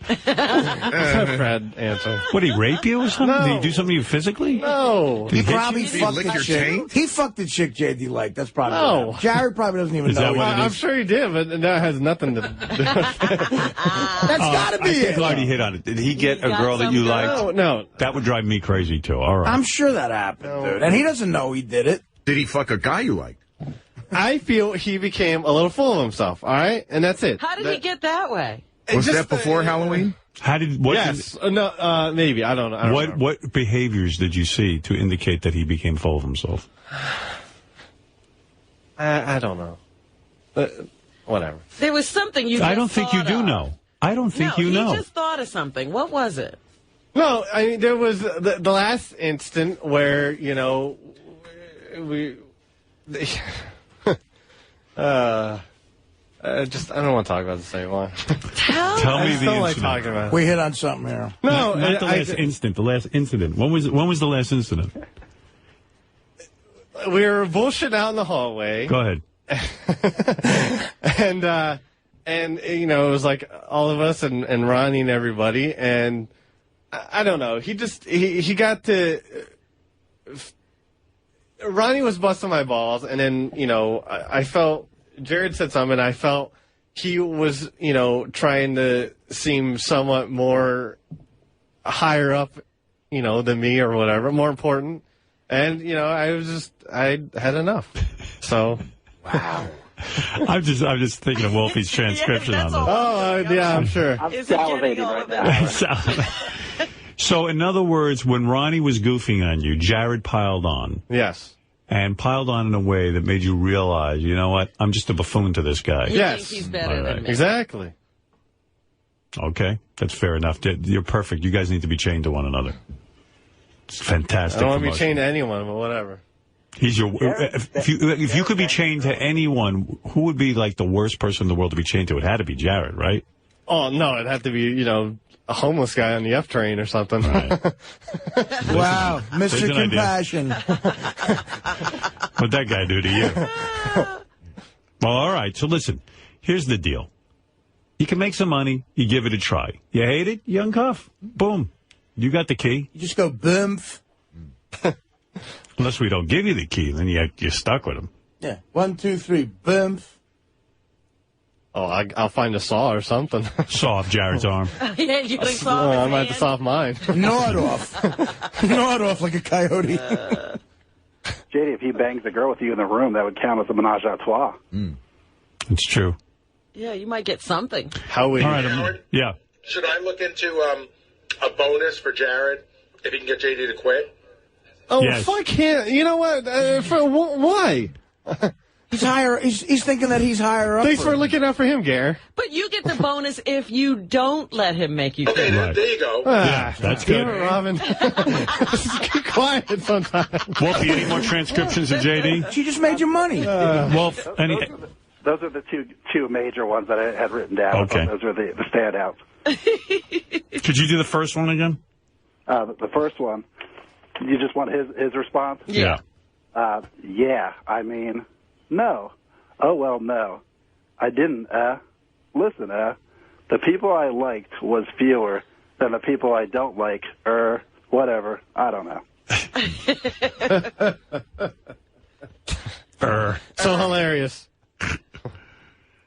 Fred answer. What, he rape you or something? No. Did he do something to you physically? No. Did He hit probably you? fucked the chick. He fucked the chick JD liked. That's probably No. what happened. Jared probably doesn't even Is that know. what it I'm is? sure he did, but that has nothing to do with it. That's gotta be I think it. Artie hit on it. Did he get a got girl that you some liked? No. That would drive me crazy, too. All right. I'm sure that happened, dude. And he doesn't know he did it. Did he fuck a guy you liked? I feel he became a little full of himself, all right? And that's it. How did he get that way? Was that before Halloween? How did... What Yes. No, maybe. I don't know. I don't remember. What behaviors did you see to indicate that he became full of himself? I don't know. Whatever. There was something you just I don't think you thought do of. know. I don't think you know. He just thought of something. What was it? No, I mean, there was the last instant where, we... I don't want to talk about this anymore. Tell me I the don't like incident. talking about it. We hit on something here. No, Not the last instant. The last incident. When was the last incident? We were bullshitting out in the hallway. Go ahead. and it was like all of us and Ronnie and everybody, and I don't know. He got to. Ronnie was busting my balls, and then I felt Jared said something. And I felt he was trying to seem somewhat more higher up, than me or whatever, more important. And I had enough. So wow. I'm just thinking of Wolfie's transcription on this. Oh yeah, I'm sure. I'm salivating right now. So, in other words, when Ronnie was goofing on you, Jared piled on. Yes. And piled on in a way that made you realize, you know what, I'm just a buffoon to this guy. He thinks he's better than me. Exactly. Okay, that's fair enough. You're perfect. You guys need to be chained to one another. It's fantastic. I don't want to be promotion. chained to anyone, but whatever. He's your. If you could be chained to anyone, who would be like the worst person in the world to be chained to? It had to be Jared, right? Oh no, it'd have to be a homeless guy on the F train or something. Right. Wow, There's Mr. an idea. Compassion. What'd that guy do to you? Well, all right. So listen, here's the deal. You can make some money. You give it a try. You hate it? You uncuff. Boom. You got the key. You just go boomf. Unless we don't give you the key, then you're stuck with him. Yeah. 1, 2, 3, boomf. Oh, I'll find a saw or something. Saw off Jared's arm. Yeah, you gotta saw I his might have to hand. saw off mine. Gnaw it off. Gnaw it off like a coyote. JD, if he bangs a girl with you in the room, that would count as a menage a trois. It's true. Yeah, you might get something. How we? All right. Yeah. Should I look into a bonus for Jared if he can get JD to quit? Oh, Yes. fuck him. You know what? Why? He's higher. He's thinking that he's higher up. Thanks for looking out for him, Gare. But you get the bonus if you don't let him make you Okay, quit. there you go. Yeah, that's good. Damn it, Robin. Just get quiet sometimes. Wolfie, any more transcriptions of JD? She just made you money. Wolf, any... Those are the two major ones that I had written down. Okay. Those are the standouts. Could you do the first one again? The first one, you just want his response? Yeah. Yeah, I mean, no. Oh, well, no. I didn't, listen, the people I liked was fewer than the people I don't like, whatever. I don't know. So hilarious.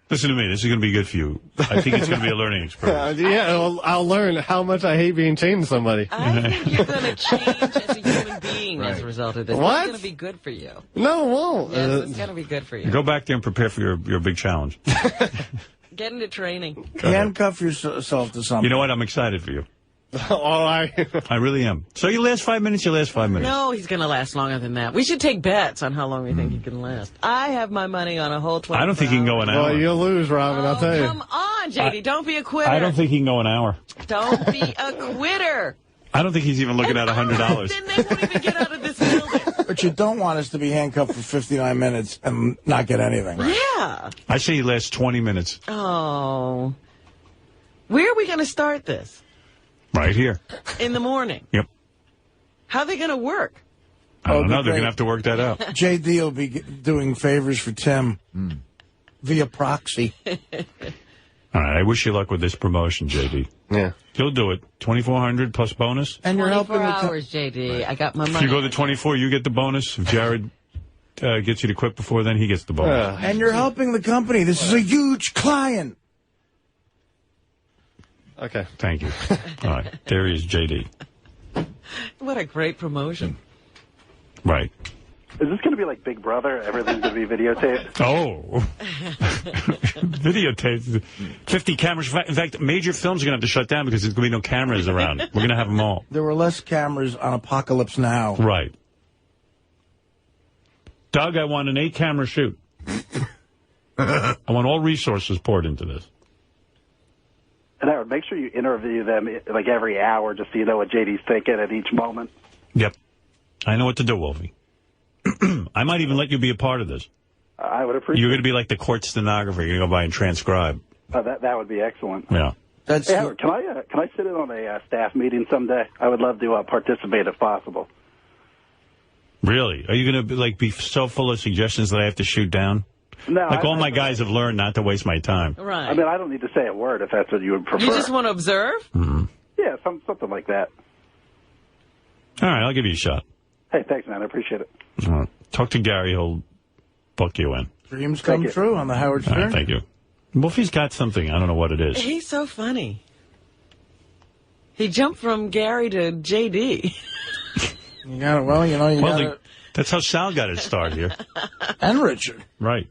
The Listen to me. This is going to be good for you. I think it's going to be a learning experience. Well, I'll learn how much I hate being chained to somebody. I think you're going to change as a human being as a result of this. What? It's going to be good for you. No, it won't. Yes, it's going to be good for you. Go back there and prepare for your big challenge. Get into training. Handcuff yourself to something. You know what? I'm excited for you. I really am. So you last 5 minutes, you last 5 minutes. No, he's going to last longer than that. We should take bets on how long we think he can last. I have my money on a whole 24 I don't think he can go an hour. Well, you'll lose, Robin, I'll tell you. Come on, JD, don't be a quitter. I don't think he can go an hour. Don't be a quitter. I don't think he's even looking at $100. Then they won't even get out of this building. What you don't want is to be handcuffed for 59 minutes and not get anything. Yeah. I say he lasts 20 minutes. Oh. Where are we going to start this? Right here. In the morning. Yep. How are they going to work? I don't know. They're going to have to work that out. JD will be doing favors for Tim via proxy. All right. I wish you luck with this promotion, JD. Yeah. You'll do it. 2,400 plus bonus. And you're 24 helping hours, JD. I got my If money. you go to 24, you get the bonus. If Jared gets you to quit before then, he gets the bonus. And you're helping the company. This is a huge client. Okay. Thank you. All right. There is JD. What a great promotion. Right. Is this going to be like Big Brother? Everything's going to be videotaped? Oh. Videotapes. 50 cameras. In fact, major films are going to have to shut down because there's going to be no cameras around. We're going to have them all. There were less cameras on Apocalypse Now. Right. Doug, I want an 8-camera shoot. I want all resources poured into this. And Howard, make sure you interview them like every hour just so you know what JD's thinking at each moment. Yep. I know what to do, Wolfie. I might even let you be a part of this. I would appreciate You're going to be like the court stenographer. You're going to go by and transcribe. that would be excellent. Yeah. Hey, Howard, can I sit in on a staff meeting someday? I would love to participate if possible. Really? Are you going to be so full of suggestions that I have to shoot down? No. All my guys have learned not to waste my time. Right. I mean, I don't need to say a word if that's what you would prefer. You just want to observe? Mm-hmm. Yeah, something like that. All right, I'll give you a shot. Hey, thanks, man. I appreciate it. All right. Talk to Gary. He'll book you in. Dreams come true on the Howard Stern. All right, thank you. Wolfie's got something. I don't know what it is. He's so funny. He jumped from Gary to JD. You got it. Well, you know, you got it. That's how Sal got his start here. And Richard. Right.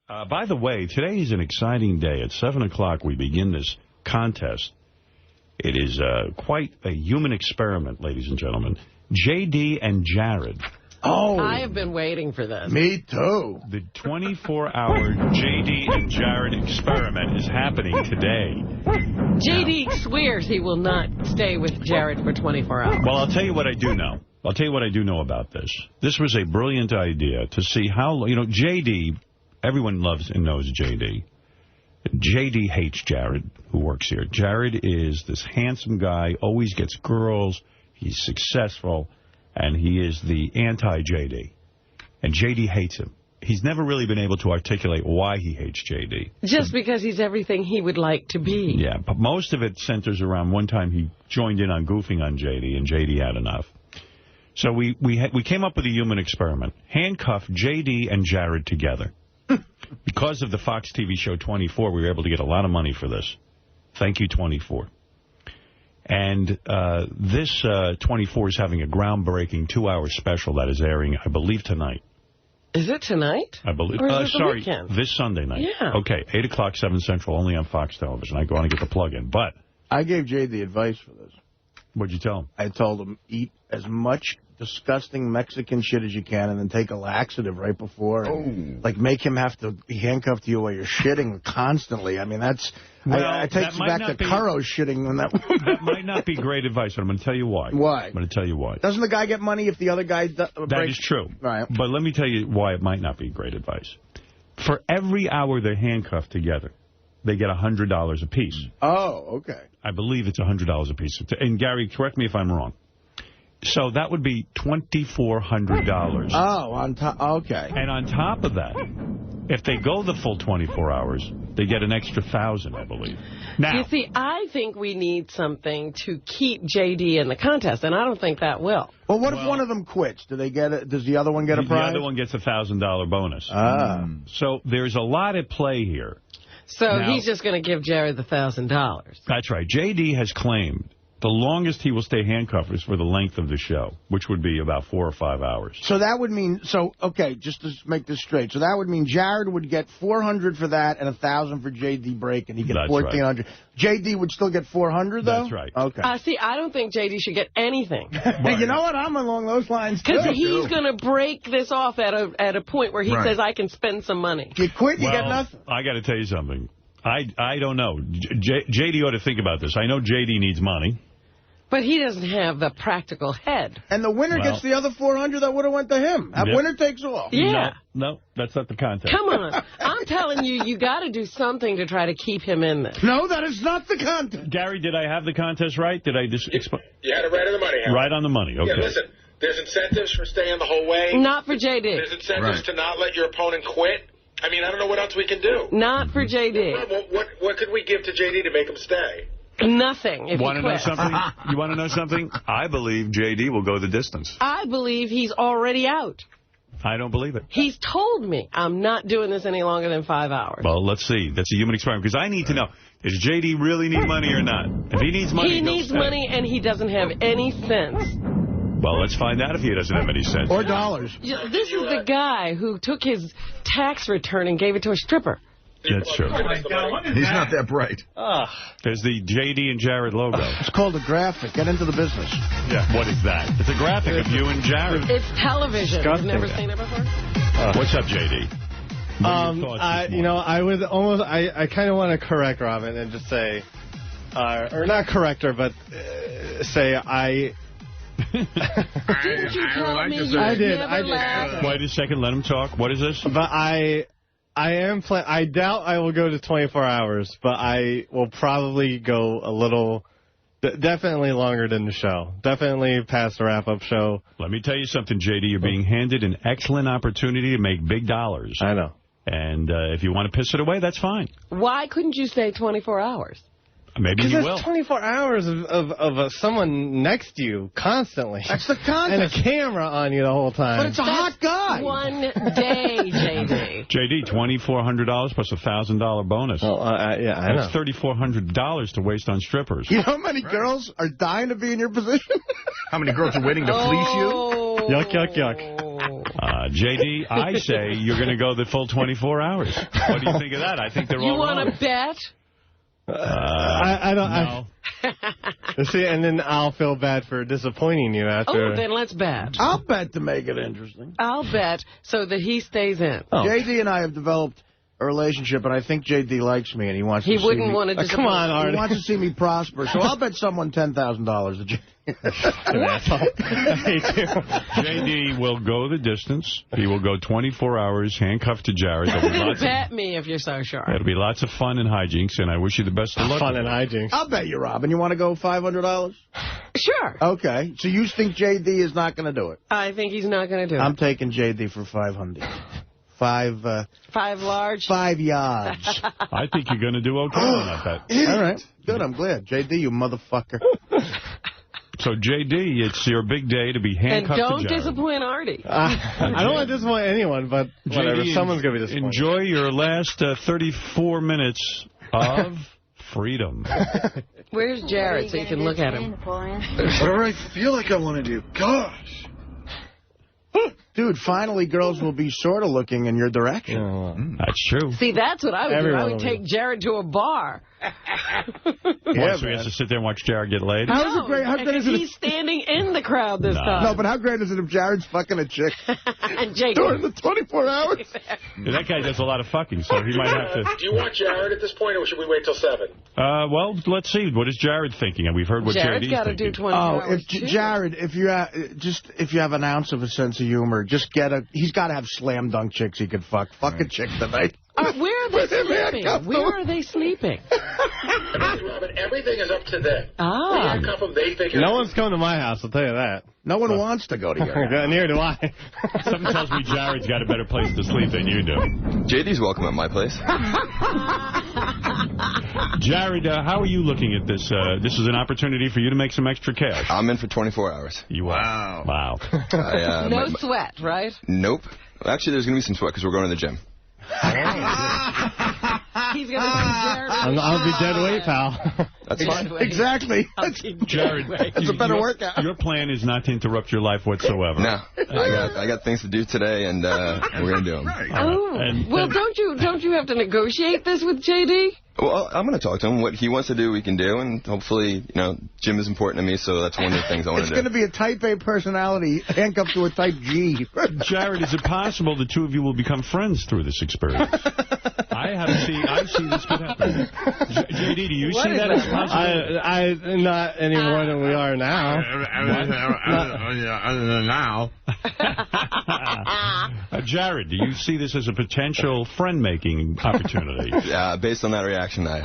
By the way, today is an exciting day. At 7 o'clock, we begin this contest. It is quite a human experiment, ladies and gentlemen. J.D. and Jared. Oh. I have been waiting for this. Me too. The 24-hour J.D. and Jared experiment is happening today. JD swears he will not stay with Jared for 24 hours. Well, I'll tell you what I do know. I'll tell you what I do know about this. This was a brilliant idea to see how, J.D., everyone loves and knows J.D. J.D. hates Jared, who works here. Jared is this handsome guy, always gets girls, he's successful, and he is the anti-J.D. And J.D. hates him. He's never really been able to articulate why he hates J.D. Just because he's everything he would like to be. Yeah, but most of it centers around one time he joined in on goofing on J.D., and J.D. had enough. So we came up with a human experiment. Handcuff J.D. and Jared together. Because of the Fox TV show 24, we were able to get a lot of money for this. Thank you, 24. And this 24 is having a groundbreaking 2-hour special that is airing, I believe, tonight. Is it tonight? I believe. Or is it the sorry, weekend? this Sunday night. Yeah. Okay, 8 o'clock, 7 Central, only on Fox Television. I want to get the plug in. But I gave Jay the advice for this. What'd you tell him? I told him, eat as much disgusting Mexican shit as you can and then take a laxative right before. And, make him have to be handcuffed to you while you're shitting constantly. I mean, that's... Well, I take you back to Caro shitting when that... That might not be great advice, but I'm going to tell you why. Why? I'm going to tell you why. Doesn't the guy get money if the other guy breaks? That is true. Right. But let me tell you why it might not be great advice. For every hour they're handcuffed together, they get $100 apiece. Oh, okay. I believe it's $100 apiece. And Gary, correct me if I'm wrong. So that would be $2,400. Oh, on top. Okay. And on top of that, if they go the full 24 hours, they get an extra 1,000, I believe. Now, You see, I think we need something to keep J.D. in the contest, and I don't think that will. Well, what if one of them quits? Do they get it? Does the other one get a prize? The other one gets a $1,000 bonus. Ah. So there's a lot at play here. So Now- he's just going to give Jared the $1,000. That's right. J.D. has claimed the longest he will stay handcuffed is for the length of the show, which would be about 4 or 5 hours. So that would mean, okay, just to make this straight. So that would mean Jared would get $400 for that and 1,000 for J.D. break, and he get That's $1,400. J.D. would still get $400, though? That's right. Okay. See, I don't think J.D. should get anything. Hey, you know what? I'm along those lines, too. Because he's going to break this off at a point where he Right. says, I can spend some money. You quit, you get nothing. I got to tell you something. I don't know. J.D. ought to think about this. I know J.D. needs money. But he doesn't have the practical head. And the winner gets the other $400 that would have went to him. That Yep. winner takes all. Yeah. No, that's not the contest. Come on. I'm telling you, you got to do something to try to keep him in this. No, that is not the contest. Gary, did I have the contest right? Did I just explain? You had it right on the money, Howard. Right on the money, okay. Yeah, listen, there's incentives for staying the whole way. Not for J.D. There's incentives to not let your opponent quit. I mean, I don't know what else we can do. Not for J.D. What could we give to J.D. to make him stay? Nothing if Want he to know quits. something? You want to know something? I believe J.D. will go the distance. I believe he's already out. I don't believe it. He's told me I'm not doing this any longer than 5 hours. Well, let's see. That's a human experiment, because I need to know, does J.D. really need money or not? If he needs money, He he'll needs stay. money, and he doesn't have any sense. Well, let's find out if he doesn't have any sense. Or dollars. This is the guy who took his tax return and gave it to a stripper. That's true. He's not that bright. There's the J.D. and Jared logo. It's called a graphic. Get into the business. Yeah. What is that? It's a graphic of you and Jared. It's television. You've Disgusting. never seen it before? What's up, J.D.? I would almost, I kind of want to correct Robin and just say, or not correct her, but say Didn't you tell me you I did. never laughed? Wait a second. Let him talk. What is this? But I doubt I will go to 24 hours, but I will probably go a little, definitely longer than the show. Definitely past the wrap-up show. Let me tell you something, J.D. You're being handed an excellent opportunity to make big dollars. I know. And if you want to piss it away, that's fine. Why couldn't you say 24 hours? Maybe he Because will. there's 24 hours of someone next to you constantly. That's the contest. And a camera on you the whole time. But it's a hot guy. One day, J.D. J.D., $2,400 plus a $1,000 bonus. Oh, yeah, I That's know. $3,400 to waste on strippers. You know how many girls are dying to be in your position? How many girls are waiting to fleece you? Yuck, yuck, yuck. J.D., I say you're going to go the full 24 hours. What do you think of that? I think they're You all want wrong. to bet? I don't. See, and then I'll feel bad for disappointing you after. Oh, then let's bet. I'll bet to make it interesting. I'll bet so that he stays in. J.D. and I have developed a relationship, and I think J.D. likes me, and he wants He to see wouldn't me. want to Come disappoint. on, Artie. He wants to see me prosper, so I'll bet someone $10,000 that J.D. J.D. will go the distance. He will go 24 hours handcuffed to Jared. There'll be lots of, Bet me if you're so sure. it'll be lots of fun and hijinks, and I wish you the best of luck. Fun and hijinks. I'll bet you, Robin. You want to go $500? Sure. Okay. So you think J.D. is not going to do it? I think he's not going to do it. I'm taking J.D. for $500. Five large? 5 yards. I think you're going to do okay on that bet. All right. Good. I'm glad. J.D., you motherfucker. So, J.D., it's your big day to be And handcuffed don't to Jared. disappoint Artie. I don't want to disappoint anyone, but whatever. JD, Someone's going to be disappointed. Enjoy your last 34 minutes of freedom. Where's Jared so you can look at him? Whatever I feel like I want to do. Gosh. Dude, finally girls will be sort of looking in your direction. That's true. See, that's what I would Everyone do. I would will take Jared to a bar. Yeah, so he has to sit there and watch Jared get laid? How is it great? How good is it? He's standing in the crowd this time. No, but how great is it if Jared's fucking a chick And Jake. during the 24 hours? Yeah, that guy does a lot of fucking, so he might have to... Do you want Jared at this point, or should we wait till 7? Well, let's see. What is Jared thinking? And we've heard what Jared's JD's got to thinking. do 24 Oh, hours, if too. Jared, if you have an ounce of a sense of humor, just get a. He's got to have slam dunk chicks he could fuck. Fuck a chick tonight. Where are they sleeping? Where are they sleeping? Robin, everything is up to them. Ah. We handcuff them, they figure No one's coming to my house, I'll tell you that. No one wants to go to your house. Neither do I. Something tells me Jared's got a better place to sleep than you do. JD's welcome at my place. Jared, how are you looking at this? This is an opportunity for you to make some extra cash. I'm in for 24 hours. You are? Wow. No sweat, right? Nope. Actually, there's going to be some sweat because we're going to the gym. He's going to see Jared. I'll be dead weight, pal. That's fine. Exactly. Jared, it's a better workout. Your plan is not to interrupt your life whatsoever. No. I got things to do today, and we're going to do them. Oh. Well, don't you have to negotiate this with J.D.? Well, I'm going to talk to him. What he wants to do, we can do, and hopefully, gym is important to me, so that's one of the things I want to do. It's going to be a type A personality handcuffed to a type G. Jared, is it possible the two of you will become friends through this experience? I see this could happen. J.D., do you see that as possible? I not any more than we are now. Now. Jared, do you see this as a potential friend-making opportunity? Based on that reaction, I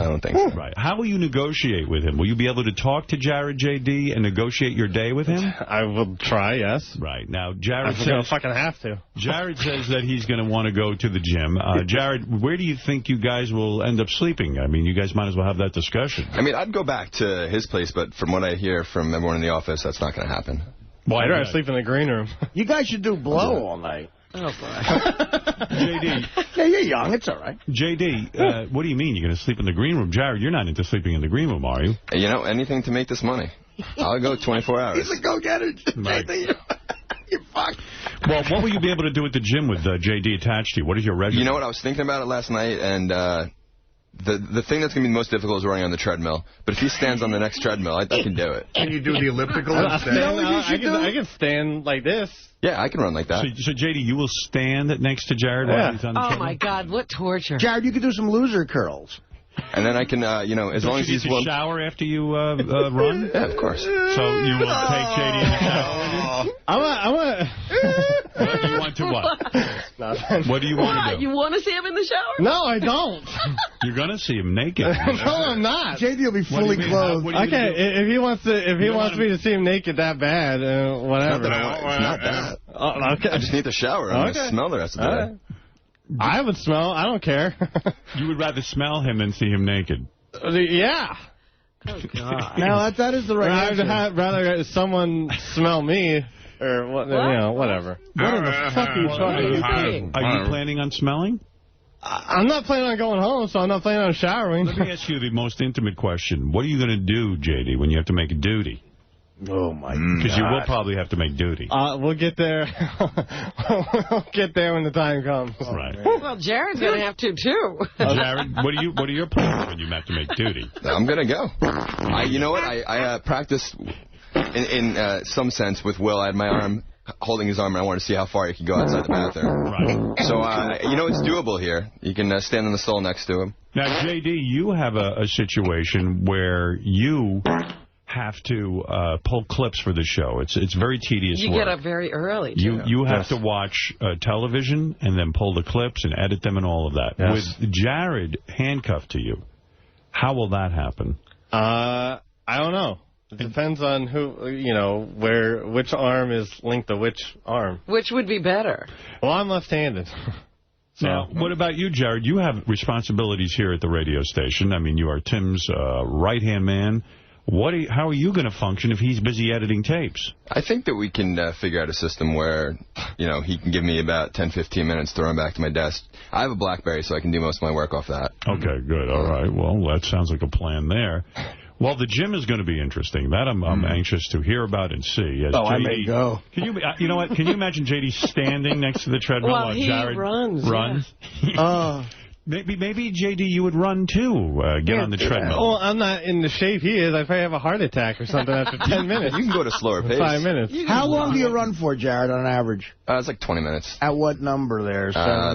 don't think so. Right. How will you negotiate with him? Will you be able to talk to Jared, J.D., and negotiate your day with him? I will try, yes. Right. Now, Jared I'm going to fucking have to. Jared says that he's going to want to go to the gym. Jared, where do you think you guys will end up sleeping? I mean, you guys might as well have that discussion. I mean, I'd go back to his place, but from what I hear from everyone in the office, that's not going to happen. Why? I'd rather sleep in the green room. You guys should do blow all night. Oh, boy. J.D. Yeah, you're young. It's all right. J.D., what do you mean? You're going to sleep in the green room? Jared, you're not into sleeping in the green room, are you? Anything to make this money. I'll go 24 hours. He's a go-getter, Right. J.D. You're fucked. Well, what will you be able to do at the gym with J.D. attached to you? What is your regimen? You know what? I was thinking about it last night, and the thing that's going to be the most difficult is running on the treadmill. But if he stands on the next treadmill, I can do it. Can you do the elliptical instead? I can stand like this. Yeah, I can run like that. So J.D., you will stand next to Jared while he's on the treadmill? Oh, my God, what torture. Jared, you could do some loser curls. And then I can, as long as he's willing. Do you shower after you run? Yeah, of course. So you will take J.D. in the shower with you? What do you want to what? What do you want to do? You want to see him in the shower? No, I don't. You're going to see him naked. No, I'm not. J.D. will be fully clothed. Okay, if he wants me to see him naked that bad, whatever. It's not that. Okay. I just need to shower. I'm going to smell the rest of the day. I would smell. I don't care. You would rather smell him than see him naked? Yeah. Oh, God. Now, that is the right answer. I'd rather someone smell me or whatever. What in the fuck are you talking about? Are you planning on smelling? I'm not planning on going home, so I'm not planning on showering. Let me ask you the most intimate question. What are you going to do, J.D., when you have to make a duty? Oh, my God. Because you will probably have to make duty. We'll get there. We'll get there when the time comes. Right. Well, Jared's going to have to, too. Jared, what are your plans when you have to make duty? I'm going to go. You know what? I practiced in some sense with Will. I had my arm holding his arm, and I wanted to see how far he could go outside the bathroom. Right. So, it's doable here. You can stand in the stall next to him. Now, J.D., you have a situation where you have to pull clips for the show. It's very tedious work. You get up very early, too. You have to watch television and then pull the clips and edit them and all of that. Yes. With Jared handcuffed to you, how will that happen? I don't know. It depends on which arm is linked to which arm. Which would be better? Well, I'm left-handed. Now, what about you, Jared? You have responsibilities here at the radio station. I mean, you are Tim's right-hand man. How are you going to function if he's busy editing tapes? I think that we can figure out a system where, he can give me about 10, 15 minutes to run back to my desk. I have a BlackBerry, so I can do most of my work off that. Okay, good. All right. Well, that sounds like a plan there. Well, the gym is going to be interesting. That I'm anxious to hear about and see. As I may go. Can you know what? Can you imagine J.D. standing next to the treadmill while Jared runs? Yeah. Maybe J.D., you would run, too, get on the treadmill. Well, I'm not in the shape he is. I'd probably have a heart attack or something after 10 minutes. You can go to slower pace. 5 minutes. How long do you run for, Jared, on average? It's like 20 minutes. At what number there?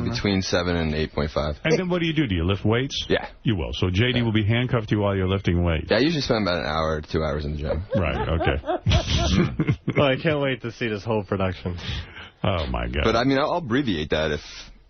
Between 7 and 8.5. And then what do? Do you lift weights? Yeah. You will. So J.D. will be handcuffed to you while you're lifting weights. Yeah, I usually spend about an hour to 2 hours in the gym. Right, okay. Well, I can't wait to see this whole production. Oh, my God. But, I'll abbreviate that if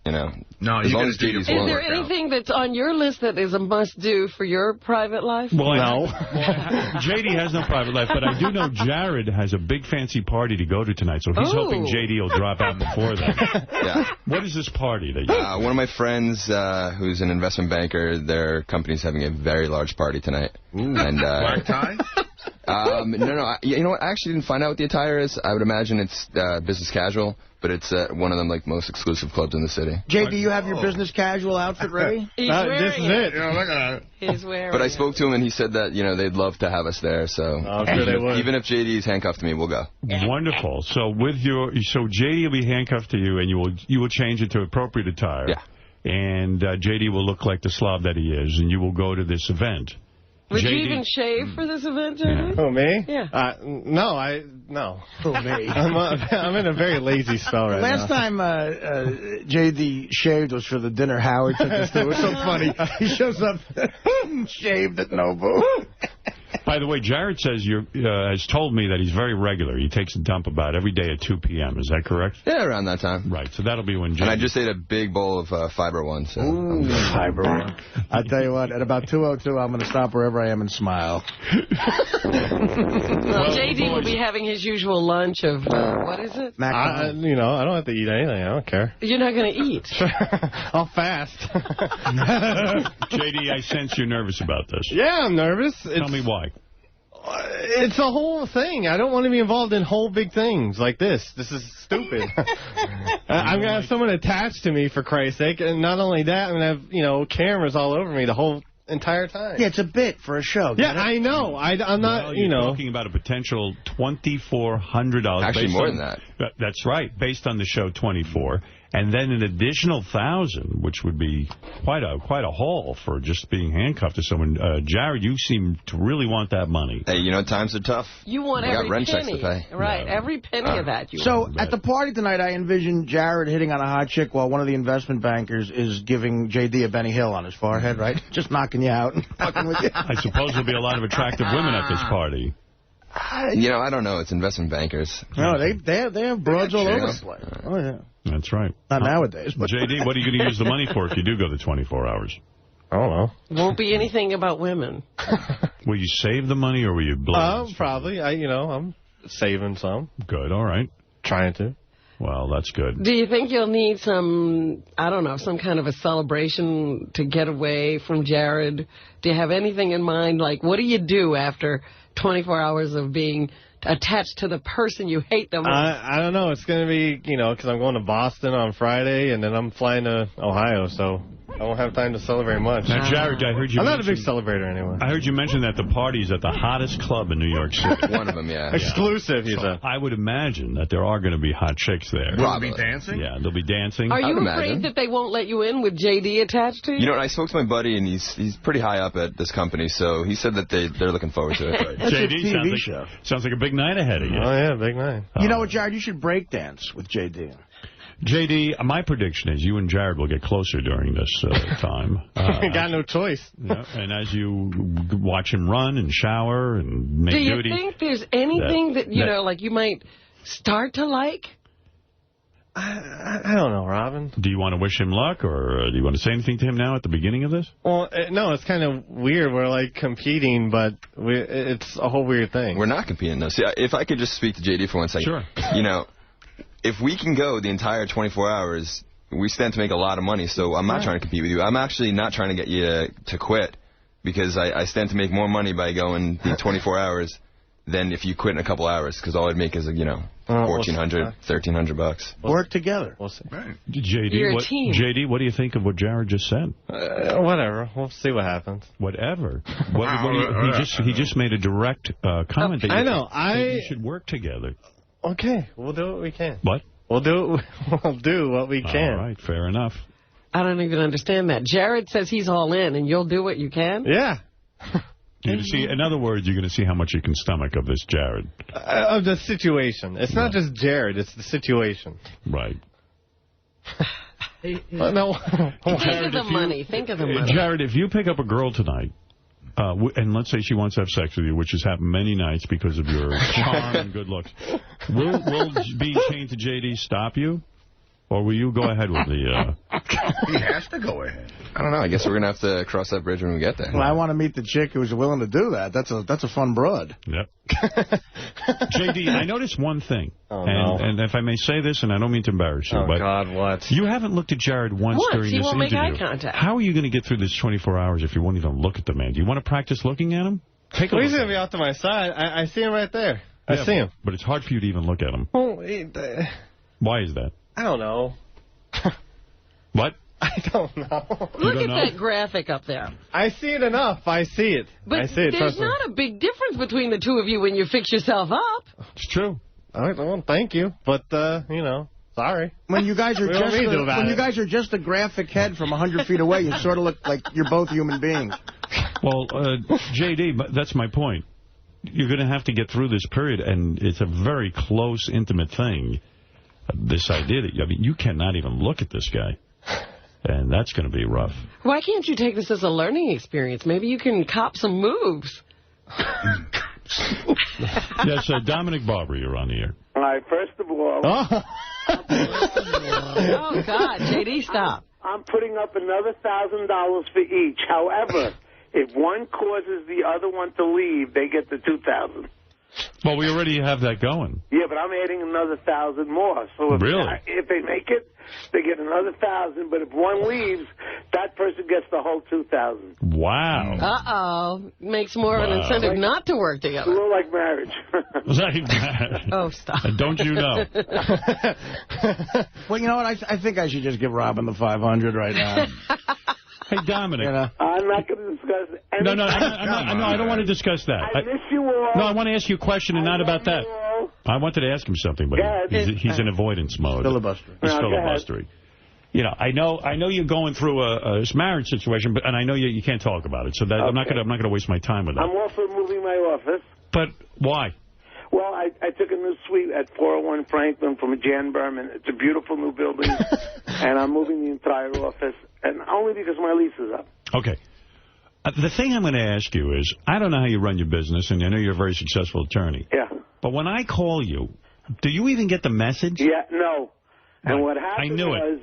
you know. No, as long as JD's Is there anything that's on your list that is a must-do for your private life? Well, no. JD has no private life, but I do know Jared has a big fancy party to go to tonight, so he's hoping JD will drop out before that. Yeah. What is this party that you... One of my friends who's an investment banker, their company's having a very large party tonight. And, black tie? No. You know what? I actually didn't find out what the attire is. I would imagine it's business casual, but it's one of them like most exclusive clubs in the city. Jay, do you have your business casual outfit ready? He's wearing this is it. Look at it. He's wearing But I spoke to him, and he said that, they'd love to have us there. So even if JD's handcuffed to me, we'll go. Wonderful. So JD will be handcuffed to you, and you will change it to appropriate attire. Yeah. And JD will look like the slob that he is, and you will go to this event. Would you even shave for this event, JD? Oh, me? Yeah. No. Oh, me. I'm in a very lazy spell right Last now. time J.D. shaved was for the dinner Howard took us to. It was so funny. He shows up shaved at Nobu. By the way, Jared says has told me that he's very regular. He takes a dump about every day at 2 p.m. Is that correct? Yeah, around that time. Right, so that'll be when JD... And I just ate a big bowl of Fiber One. So Ooh, Fiber One. I tell you what, at about 2:02, I'm going to stop wherever I am and smile. Well, JD will be having his usual lunch of, what is it? I don't have to eat anything. I don't care. You're not going to eat. I'll fast. JD, I sense you're nervous about this. Yeah, I'm nervous. Tell me why. It's a whole thing. I don't want to be involved in whole big things like this. This is stupid. I'm going to have someone attached to me, for Christ's sake. And not only that, I'm going to have, cameras all over me the whole entire time. Yeah, it's a bit for a show. Yeah, I know. I'm not, you're talking about a potential $2,400. Actually, more than that. That's right, based on the show 24. And then an additional $1,000, which would be quite a haul for just being handcuffed to someone. Jared, you seem to really want that money. Hey, times are tough. You want got every rent penny. checks to pay. Right, every penny of that. At the party tonight, I envision Jared hitting on a hot chick while one of the investment bankers is giving J.D. a Benny Hill on his forehead, right? Just knocking you out and fucking with you. I suppose there'll be a lot of attractive women at this party. I don't know. It's investment bankers. No, they have broads all over the place. Oh, yeah. That's right. Not nowadays. But J.D., what are you going to use the money for if you do go the 24 hours? I don't know. Won't be anything about women. Will you save the money or will you blow it? Probably. I'm saving some. Good, all right. Trying to. Well, that's good. Do you think you'll need some kind of a celebration to get away from Jared? Do you have anything in mind? Like, what do you do after 24 hours of being attached to the person you hate the most? I don't know. It's going to be, because I'm going to Boston on Friday, and then I'm flying to Ohio, so I won't have time to celebrate much. Now, Jared, I heard you I'm not a big celebrator anyway. I heard you mention that the party's at the hottest club in New York City. One of them, yeah. Exclusive, he said. I would imagine that there are going to be hot chicks there. Will they be dancing? Yeah, they'll be dancing. Are you afraid that they won't let you in with J.D. attached to you? You know what? I spoke to my buddy, and he's pretty high up at this company, so he said that they're looking forward to it. J.D. sounds like a big night ahead of you. Oh, yeah, big night. You know what, Jared? You should break dance with J.D. J.D., my prediction is you and Jared will get closer during this time. Got no choice. And as you watch him run and shower and make duty. Do you think there's anything that you might start to like? I don't know, Robin. Do you want to wish him luck, or do you want to say anything to him now at the beginning of this? Well, no, it's kind of weird. We're, like, competing, but it's a whole weird thing. We're not competing, though. See, if I could just speak to J.D. for 1 second. Sure. If we can go the entire 24 hours, we stand to make a lot of money, so I'm not trying to compete with you. I'm actually not trying to get you to quit, because I stand to make more money by going the 24 hours than if you quit in a couple hours, because all I'd make is, $1,400, $1,300. Work together. We'll see. Right. JD, what do you think of what Jared just said? Whatever. We'll see what happens. Whatever. He just made a direct comment that you should work together. Okay, we'll do what we can. What? We'll do what we can. All right, fair enough. I don't even understand that. Jared says he's all in, and you'll do what you can? Yeah. In other words, you're going to see how much you can stomach of this Jared. Of the situation. It's not just Jared, it's the situation. Right. No. Think of the money. Jared, if you pick up a girl tonight, and let's say she wants to have sex with you, which has happened many nights because of your charm and good looks, will being chained to J.D. stop you? Or will you go ahead with the... He has to go ahead. I don't know. I guess we're going to have to cross that bridge when we get there. Well, I want to meet the chick who's willing to do that. That's a fun broad. Yep. J.D., I noticed one thing. Oh, no. And if I may say this, and I don't mean to embarrass you, Oh, but God, what? You haven't looked at Jared once during he this won't make interview. eye contact. How are you going to get through this 24 hours if you won't even look at the man? Do you want to practice looking at him? Take a Well, look. he's going to be off to my side. I see him right there. I see him. But it's hard for you to even look at him. Well, Why is that? I don't know. What? I don't know. Look at that graphic up there. I see it enough. I see it. But I see it. there's not a big difference between the two of you when you fix yourself up. It's true. Well, thank you. But, sorry. When you guys are What do you want me to do about it? guys are just a graphic head from 100 feet away, you sort of look like you're both human beings. Well, J.D., that's my point. You're going to have to get through this period, and it's a very close, intimate thing. This idea that, you cannot even look at this guy. And that's going to be rough. Why can't you take this as a learning experience? Maybe you can cop some moves. Yes, Dominic Barber, you're on the air. All right, first of all... Oh, God, J.D., stop. I'm putting up another $1,000 for each. However, if one causes the other one to leave, they get the $2,000. Well, we already have that going. Yeah, but I'm adding another $1,000 more. So if they make it, they get another $1,000. But if one leaves, that person gets the whole $2,000. Wow. Uh-oh. Makes more of an incentive not to work together. It's a little like marriage. Oh, stop. Don't you know? Well, you know what? I think I should just give Robin the 500 right now. Hey, Dominic. I'm not going to discuss anything. No, I don't want to discuss that. I miss you all. No, I want to ask you a question and not about that. I wanted to ask him something, but he's in avoidance mode. Filibustering. He's filibustering. I know you're going through a marriage situation, and I know you can't talk about it. So that, I'm not going to waste my time with that. I'm also moving my office. But why? Well, I took a new suite at 401 Franklin from Jan Berman. It's a beautiful new building, and I'm moving the entire office, and only because my lease is up. Okay. The thing I'm going to ask you is, I don't know how you run your business, and I know you're a very successful attorney. Yeah. But when I call you, do you even get the message? Yeah, no. And what happened was...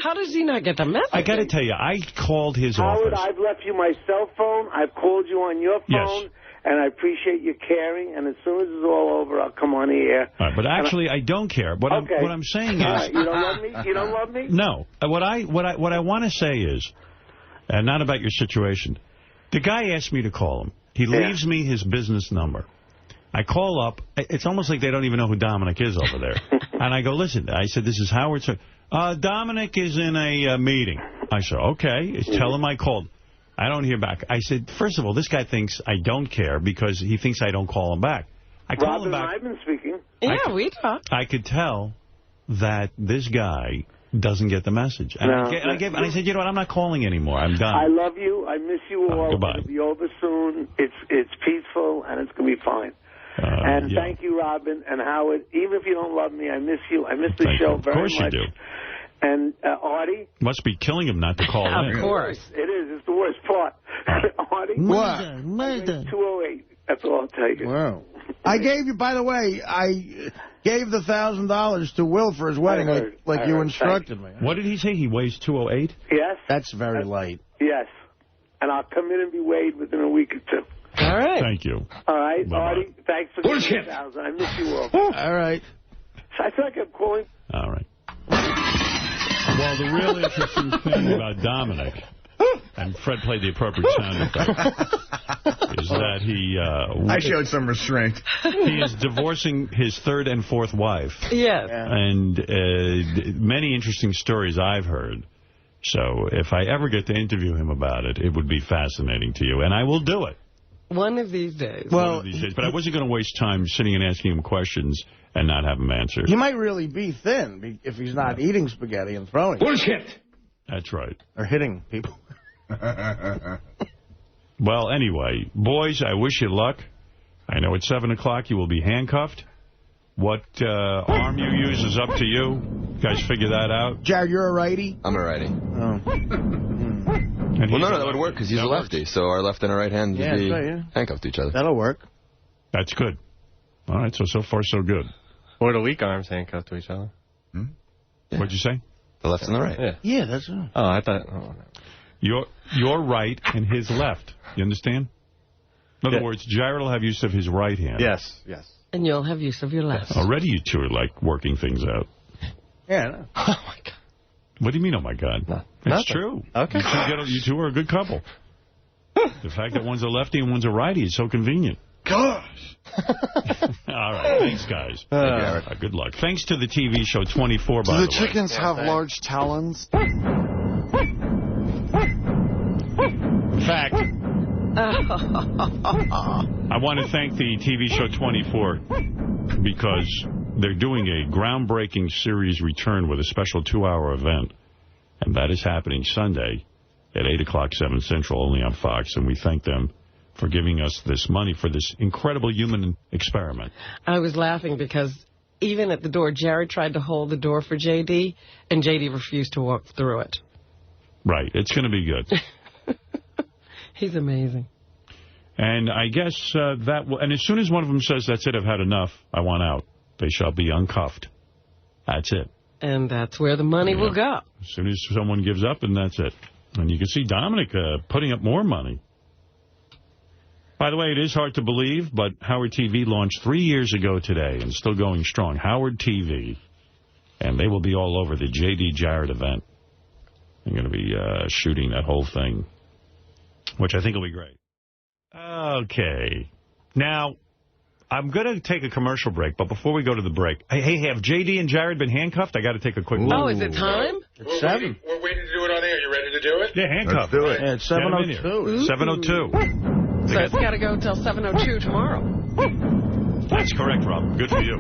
How does he not get the message? I got to tell you, I called his Howard, office. I've left you my cell phone. I've called you on your phone. Yes. And I appreciate your caring. And as soon as it's all over, I'll come on the air. All right, but actually, I don't care. What I'm saying is... You don't love me? You don't love me? No. What I want to say is, and not about your situation, the guy asked me to call him. He leaves me his business number. I call up. It's almost like they don't even know who Dominic is over there. And I go, listen, I said, this is Howard. Dominic is in a meeting. I said, okay. Tell him I called. I don't hear back. I said, first of all, this guy thinks I don't care because he thinks I don't call him back. I call him back. I've been speaking. Yeah, we talked. I could tell that this guy doesn't get the message. And, I said, you know what, I'm not calling anymore. I'm done. I love you. I miss you all. Goodbye. It'll be over soon. It's peaceful, and it's going to be fine. And thank you, Robin and Howard. Even if you don't love me, I miss you. I miss the show very much. Of course you do. And Artie? Must be killing him not to call in. Of course. It is. It's the worst part. Artie? What? 208. That's all I'll tell you. Wow. I gave you, by the way, I gave the $1,000 to Will for his wedding, like you instructed me. What did he say? He weighs 208? Yes. That's very light. Yes. And I'll come in and be weighed within a week or two. All right. Thank you. All right, Bye-bye. Artie, thanks for giving me 1,000. I miss you all. All right. I feel like I'm calling. All right. Well, the real interesting thing about Dominic, and Fred played the appropriate sound effect, is that he... I showed some restraint. He is divorcing his third and fourth wife. Yes. And many interesting stories I've heard. So if I ever get to interview him about it, it would be fascinating to you. And I will do it. One of these days. One of these days. But I wasn't going to waste time sitting and asking him questions and not have him answer. He might really be thin if he's not eating spaghetti and throwing Bullshit! That's right. Or hitting people. Well, anyway, boys, I wish you luck. I know at 7 o'clock you will be handcuffed. What arm you use is up to you. You guys figure that out. Jared, you're a righty? I'm a righty. Oh. Well, no, that would work because he's a lefty. So our left and our right hand would be handcuffed to each other. That'll work. That's good. All right, so far so good. Or the weak arms handcuffed to each other. What'd you say? The left and the right. Yeah, that's right. Oh, I thought... Oh, no. Your right and his left. You understand? In other words, Jared will have use of his right hand. Yes. And you'll have use of your left. Already you two are, like, working things out. Yeah, I know. Oh, my God. What do you mean, oh, my God? It's nothing. true. Okay. You two are a good couple. The fact that one's a lefty and one's a righty is so convenient. Gosh. All right. Thanks, guys. Good luck. Thanks to the TV show 24, by the way. Do the chickens have large talons? In fact, I want to thank the TV show 24 because they're doing a groundbreaking series return with a special 2-hour event. And that is happening Sunday at 8 o'clock, 7 Central, only on Fox. And we thank them for giving us this money for this incredible human experiment. I was laughing because even at the door, Jared tried to hold the door for J.D., and J.D. refused to walk through it. Right. It's going to be good. He's amazing. And I guess and as soon as one of them says, that's it, I've had enough, I want out, they shall be uncuffed. That's it. And that's where the money will go. As soon as someone gives up, and that's it. And you can see Dominic putting up more money. By the way, it is hard to believe, but Howard TV launched 3 years ago today and still going strong. Howard TV. And they will be all over the J.D. Jarrett event. They're going to be shooting that whole thing, which I think will be great. Okay. Now, I'm going to take a commercial break, but before we go to the break, hey, have J.D. and Jared been handcuffed? I got to take a quick look. Oh, is it time? It's 7. We're waiting to do it on air. You ready to do it? Yeah, handcuffed. Let's do it. Yeah, it's 7:02. 7:02. So it's got to go until 7:02 tomorrow. That's correct, Rob. Good for you.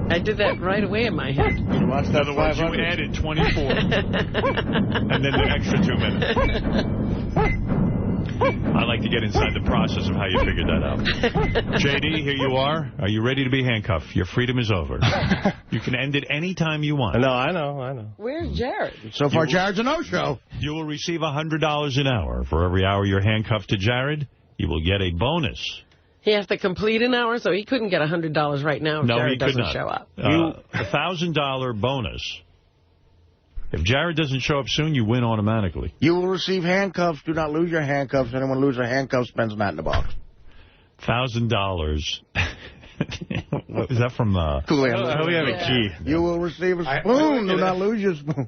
I did that right away in my head. You watched that. In other words, you added 24 and then the extra 2 minutes. I like to get inside the process of how you figured that out. J.D., here you are. Are you ready to be handcuffed? Your freedom is over. You can end it any time you want. No, I know. Where's Jared? So far, Jared's a no-show. You will receive $100 an hour. For every hour you're handcuffed to Jared, you will get a bonus. He has to complete an hour, so he couldn't get $100 right now if Jared doesn't show up. $1,000 bonus. If Jared doesn't show up soon, you win automatically. You will receive handcuffs. Do not lose your handcuffs. Anyone lose their handcuffs spends that in the box. $1,000. Is that from... we have a key. You will receive a spoon. Do not lose your spoon.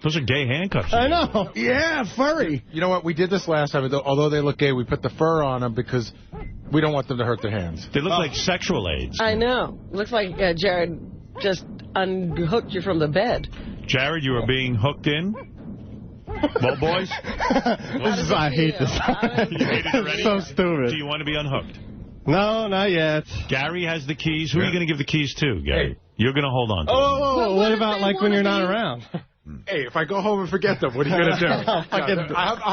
Those are gay handcuffs. I know. Yeah, furry. You know what? We did this last time. Although they look gay, we put the fur on them because we don't want them to hurt their hands. They look like sexual aids. I know. Looks like Jared just unhooked you from the bed. Jared, you are being hooked in. Well, boys? I hate this. You hate it already? So stupid. Do you want to be unhooked? No, not yet. Gary has the keys. Who are you going to give the keys to, Gary? Hey. You're going to hold on to them. Oh, what about like when you're not around? Hey, if I go home and forget them, what are you going to do? I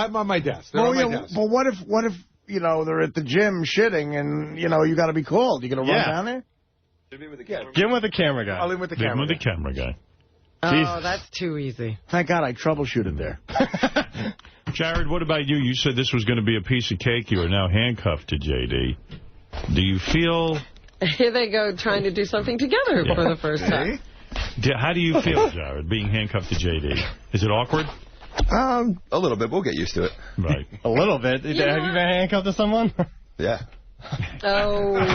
have them on my desk. They're on my desk. But what if they're at the gym shitting and, you got to be called? You going to run down there? Get him with the camera guy. I'll leave with the camera. Leave with the camera guy. Oh, that's too easy. Thank God I troubleshooted there. Jared, what about you? You said this was going to be a piece of cake. You are now handcuffed to J.D. Do you feel... Here they go trying to do something together for the first time. How do you feel, Jared, being handcuffed to J.D.? Is it awkward? A little bit. We'll get used to it. Right. A little bit. Have you been handcuffed to someone? Yeah. Oh. I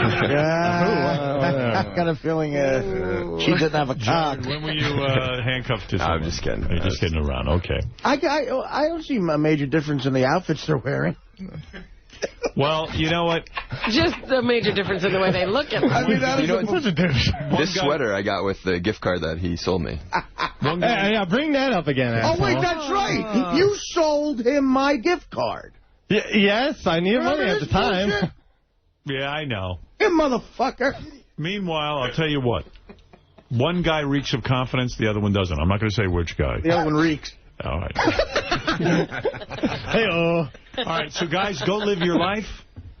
got a feeling she didn't have a cock. Jared, when were you handcuffed to someone? I'm just kidding. You're just kidding around. Okay. I don't see a major difference in the outfits they're wearing. Well, you know what? Just a major difference in the way they look at them. I mean, that such a difference. This sweater I got with the gift card that he sold me. Yeah, bring that up again, asshole. Oh, wait, that's right. You sold him my gift card. Yes, I needed money at the time. Bullshit? Yeah, I know. You motherfucker. Meanwhile, I'll tell you what. One guy reeks of confidence, the other one doesn't. I'm not going to say which guy. The other one reeks. All right. Hey-oh. All right, so guys, go live your life.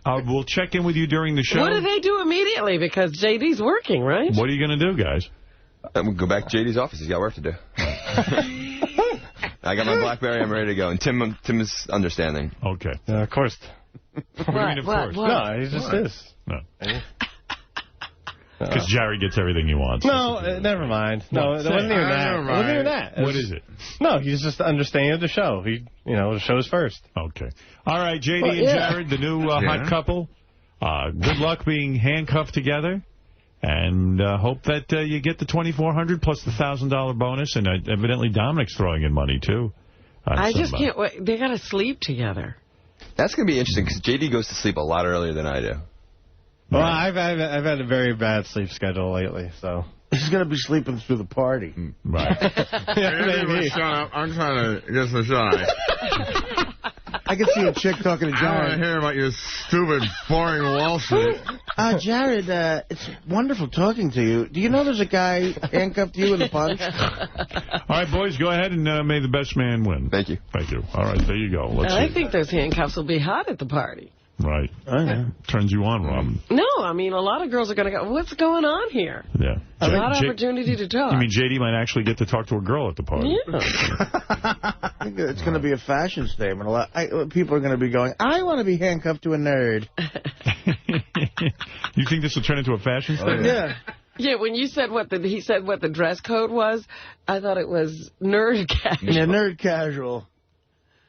We'll check in with you during the show. What do they do immediately? Because J.D.'s working, right? What are you going to do, guys? We'll go back to J.D.'s office. He's got work to do. I got my BlackBerry. I'm ready to go. And Tim is understanding. Okay. Of course. What do you mean, of course? No, he just is. No. Because Jared gets everything he wants. No, never mind. No, it wasn't even that. It wasn't even that. What is it? No, he's just understanding of the show. The show's first. Okay. All right, JD and Jared, the new hot couple. Good luck being handcuffed together. And hope that you get the $2,400 plus the $1,000 bonus. And evidently Dominic's throwing in money, too. I just can't wait. They got to sleep together. That's going to be interesting because JD goes to sleep a lot earlier than I do. Well, I've had a very bad sleep schedule lately, so. He's going to be sleeping through the party. Right. Maybe. Shut up. I'm trying to get some shine. I can see a chick talking to Jared. I want to hear about your stupid, boring Wall Street. Jared, it's wonderful talking to you. Do you know there's a guy handcuffed to you in the punch? All right, boys, go ahead and may the best man win. Thank you. Thank you. All right, there you go. I think those handcuffs will be hot at the party. Right. Oh, yeah. Turns you on, Robin. No, I mean, a lot of girls are going to go, what's going on here? Yeah. A lot of opportunity to talk. You mean JD might actually get to talk to a girl at the party? Yeah. I think it's going to be a fashion statement. People are going to be going, I want to be handcuffed to a nerd. You think this will turn into a fashion statement? Yeah. Yeah, when you said he said what the dress code was, I thought it was nerd casual. Yeah, nerd casual.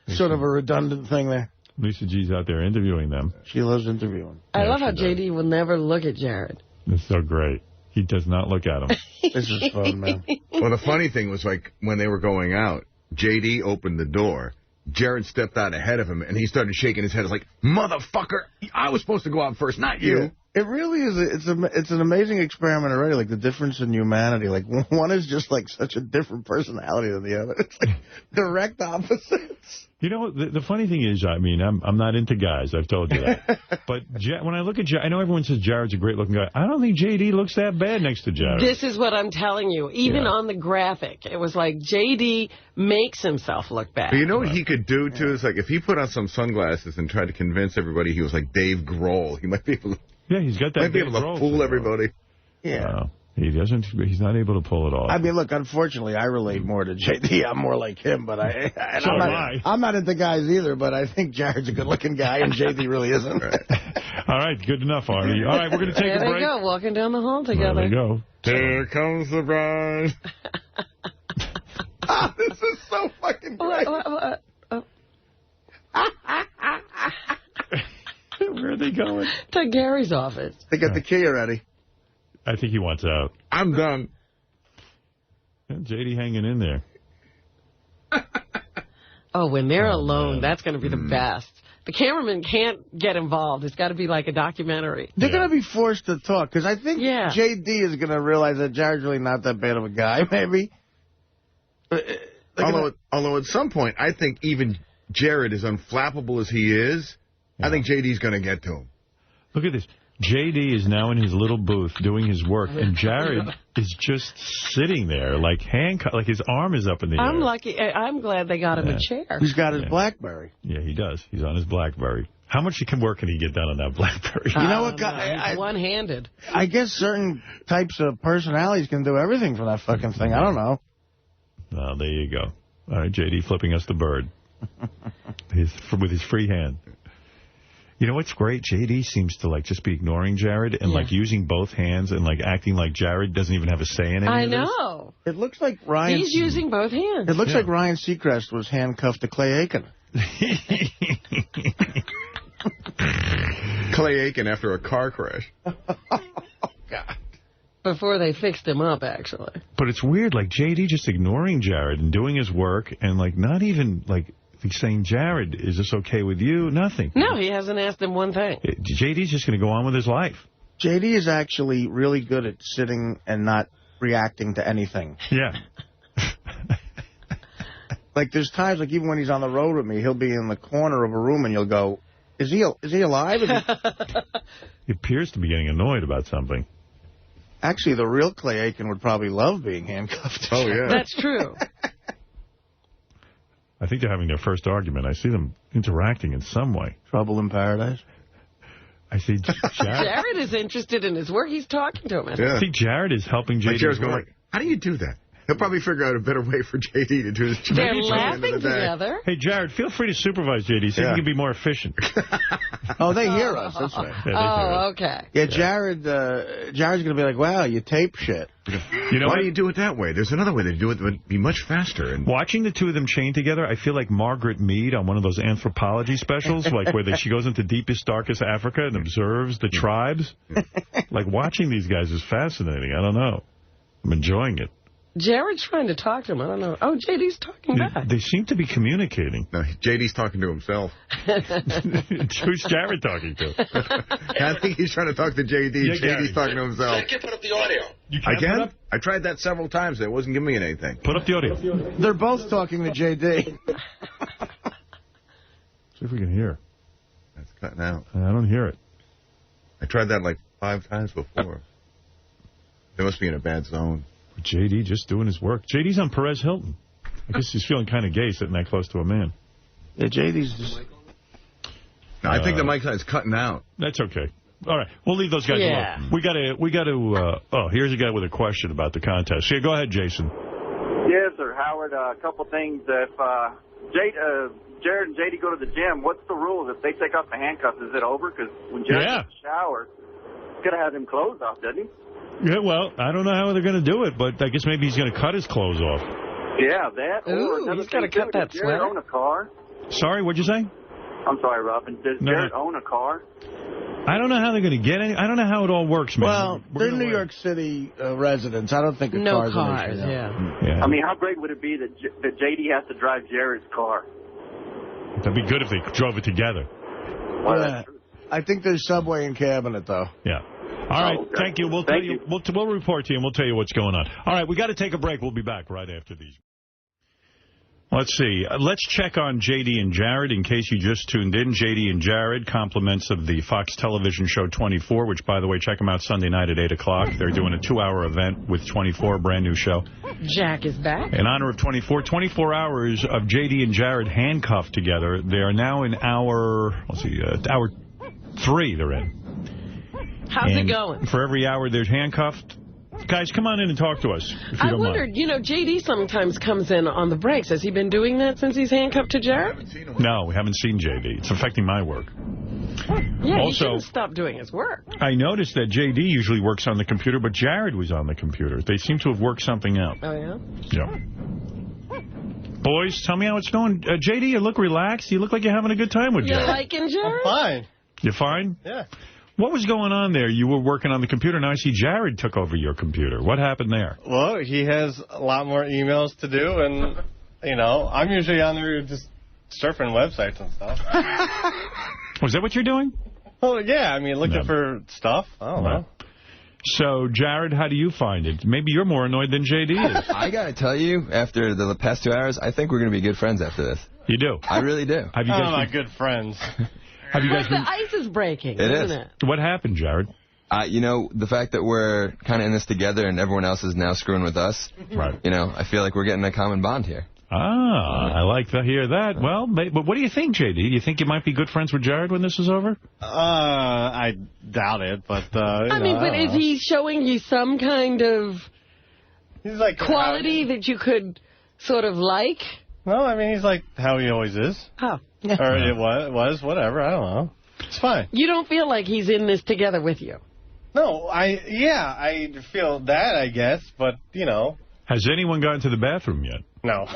Sort of a redundant thing there. Lisa G's out there interviewing them. She loves interviewing. I love how JD will never look at Jared. It's so great. He does not look at him. This is fun, man. Well, the funny thing was, like, when they were going out, JD opened the door. Jared stepped out ahead of him, and he started shaking his head. It's like, motherfucker, I was supposed to go out first, not you. Yeah. It really is. It's an amazing experiment already, like the difference in humanity. Like, one is just like such a different personality than the other. It's like direct opposites. You know, the funny thing is, I mean, I'm not into guys. I've told you that. But when I look at Jared, I know everyone says Jared's a great-looking guy. I don't think J.D. looks that bad next to Jared. This is what I'm telling you. Even on the graphic, it was like J.D. makes himself look bad. But you know what he could do, too? Is like if he put on some sunglasses and tried to convince everybody he was like Dave Grohl, he might be able to... Yeah, he's got that. Might be able to fool everybody. Yeah. He's not able to pull it off. I mean, look, unfortunately, I relate more to JD. I'm more like him, but I'm not into guys either, but I think Jared's a good-looking guy, and JD really isn't. All right, good enough, Artie. All right, we're going to take a break. There they go, walking down the hall together. There they go. Here comes the bride. This is so fucking great. Where are they going? To Gary's office. They got the key already. I think he wants out. I'm done. JD hanging in there. Oh, when they're alone, that's going to be the best. The cameraman can't get involved. It's got to be like a documentary. They're going to be forced to talk, because I think JD is going to realize that Jared's really not that bad of a guy, maybe. Although at some point, I think even Jared, as unflappable as he is, I think JD's going to get to him. Look at this. JD is now in his little booth doing his work, and Jared is just sitting there like handcuffed, like his arm is up in the air. I'm lucky. I'm glad they got him a chair. He's got his BlackBerry. Yeah, he does. He's on his BlackBerry. How much work can he get done on that BlackBerry? You know what? He's one-handed. I guess certain types of personalities can do everything from that fucking thing. I don't know. Oh, there you go. All right, JD flipping us the bird with his free hand. You know what's great? JD seems to like just be ignoring Jared and like using both hands and like acting like Jared doesn't even have a say in it. I know. It looks like Ryan. He's using both hands. It looks like Ryan Seacrest was handcuffed to Clay Aiken. Clay Aiken after a car crash. God. Before they fixed him up, actually. But it's weird, like JD just ignoring Jared and doing his work and like not even like saying, Jared, is this okay with you? Nothing. No, he hasn't asked him one thing. JD's just going to go on with his life. JD is actually really good at sitting and not reacting to anything. Yeah. Like, there's times, like, even when he's on the road with me, he'll be in the corner of a room and you'll go, is he alive? He appears to be getting annoyed about something. Actually, the real Clay Aiken would probably love being handcuffed. Oh, yeah. That's true. I think they're having their first argument. I see them interacting in some way. Trouble in paradise? I see Jared. Jared is interested in his work. He's talking to him. I think Jared is helping JD. Jared's going like, how do you do that? He'll probably figure out a better way for JD to do this. They're laughing together. Hey, Jared, feel free to supervise JD so you can be more efficient. Oh, they hear us. That's right. Oh, okay. Yeah, Jared's going to be like, wow, you tape shit. You know, why do you do it that way? There's another way to do it that would be much faster. And watching the two of them chained together, I feel like Margaret Mead on one of those anthropology specials, like where she goes into deepest, darkest Africa and observes the tribes. Like, watching these guys is fascinating. I don't know. I'm enjoying it. Jared's trying to talk to him. I don't know. Oh, JD's talking back. They seem to be communicating. No, JD's talking to himself. Who's Jared talking to? I think he's trying to talk to JD. Yeah, JD's talking to himself. I can't put up the audio. I can? I tried that several times. It wasn't giving me anything. Put up the audio. They're both talking to JD. See if we can hear. That's cutting out. I don't hear it. I tried that like 5 times before. They must be in a bad zone. JD just doing his work. JD's on Perez Hilton. I guess he's feeling kind of gay sitting that close to a man. Yeah, JD's just... No, I think the mic is cutting out. That's okay. All right, we'll leave those guys alone. We got to. Oh, here's a guy with a question about the contest. Yeah, go ahead, Jason. Yes, sir, Howard. A couple things. If Jared and JD go to the gym, what's the rule? If they take off the handcuffs, is it over? Because when Jared takes a shower, he's got to have them clothes off, doesn't he? Yeah, well, I don't know how they're going to do it, but I guess maybe he's going to cut his clothes off. Yeah, that. Ooh, or he's got to cut that Does Jared sweater. own a car? Sorry, what'd you say? I'm sorry, Robin. Does Jared own a car? I don't know how they're going to get any. I don't know how it all works, man. Well, they're New York City residents. I don't think a car's an issue. Yeah. I mean, how great would it be that JD has to drive Jared's car? That'd be good if they drove it together. Yeah. I think there's subway and cabinet, though. Yeah. All right, thank you. We'll tell you. We'll report to you, and we'll tell you what's going on. All right, we got to take a break. We'll be back right after these. Let's see. Let's check on J.D. and Jared in case you just tuned in. J.D. and Jared, compliments of the Fox television show 24, which, by the way, check them out Sunday night at 8 o'clock. They're doing a 2-hour event with 24, a brand new show. Jack is back. In honor of 24 hours of J.D. and Jared handcuffed together. They are now in hour 3 they're in. How's it going? For every hour they're handcuffed. Guys, come on in and talk to us, if you I don't wondered, mind. you know, J.D. sometimes comes in on the breaks. Has he been doing that since he's handcuffed to Jared? No, we haven't seen J.D. It's affecting my work. Yeah, he Also, shouldn't stop doing his work. I noticed that J.D. usually works on the computer, but Jared was on the computer. They seem to have worked something out. Oh, yeah? Yeah. Boys, tell me how it's going. J.D., you look relaxed. You look like you're having a good time with You Jared. liking Jared? Fine. You fine? Yeah. What was going on there? You were working on the computer. Now I see Jared took over your computer. What happened there? Well, he has a lot more emails to do, and, you know, I'm usually on there just surfing websites and stuff. Was that what you're doing? Well, yeah, I mean, looking for stuff. I don't know. So, Jared, how do you find it? Maybe you're more annoyed than J.D. is. I got to tell you, after the past 2 hours, I think we're going to be good friends after this. You do? I really do. Have you guys my good friends. Have you guys The ice is breaking, It isn't is. it? What happened, Jared? You know, the fact that we're kind of in this together and everyone else is now screwing with us, right? You know, I feel like we're getting a common bond here. Ah, I like to hear that. Well, but what do you think, J.D.? Do you think you might be good friends with Jared when this is over? I doubt it, but, I mean, but is he showing you some kind of he's like quality that you could sort of like? No, I mean, he's like how he always is. Oh. Or it was, whatever, I don't know. It's fine. You don't feel like he's in this together with you? No, I feel that, I guess, but, you know. Has anyone gotten to the bathroom yet? No.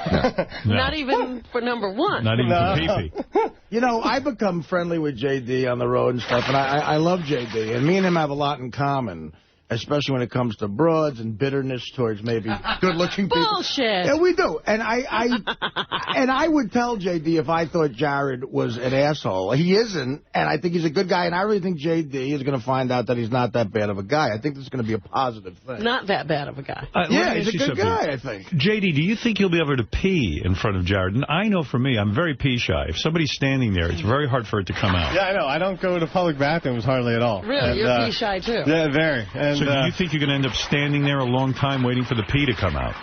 No. Not even for number one. Not even for pee-pee. You know, I become friendly with J.D. on the road and stuff, and I love J.D., and me and him have a lot in common, especially when it comes to broads and bitterness towards maybe good-looking people. Bullshit. Yeah, we do. And I would tell J.D. if I thought Jared was an asshole. He isn't, and I think he's a good guy, and I really think J.D. is going to find out that he's not that bad of a guy. I think this is going to be a positive thing. Not that bad of a guy. Yeah, he's a good guy, I think. J.D., do you think you'll be able to pee in front of Jared? And I know for me, I'm very pee-shy. If somebody's standing there, it's very hard for it to come out. Yeah, I know. I don't go to public bathrooms hardly at all. Really? And, You're pee-shy, too? Yeah, very. And, so do you think you're going to end up standing there a long time waiting for the pee to come out?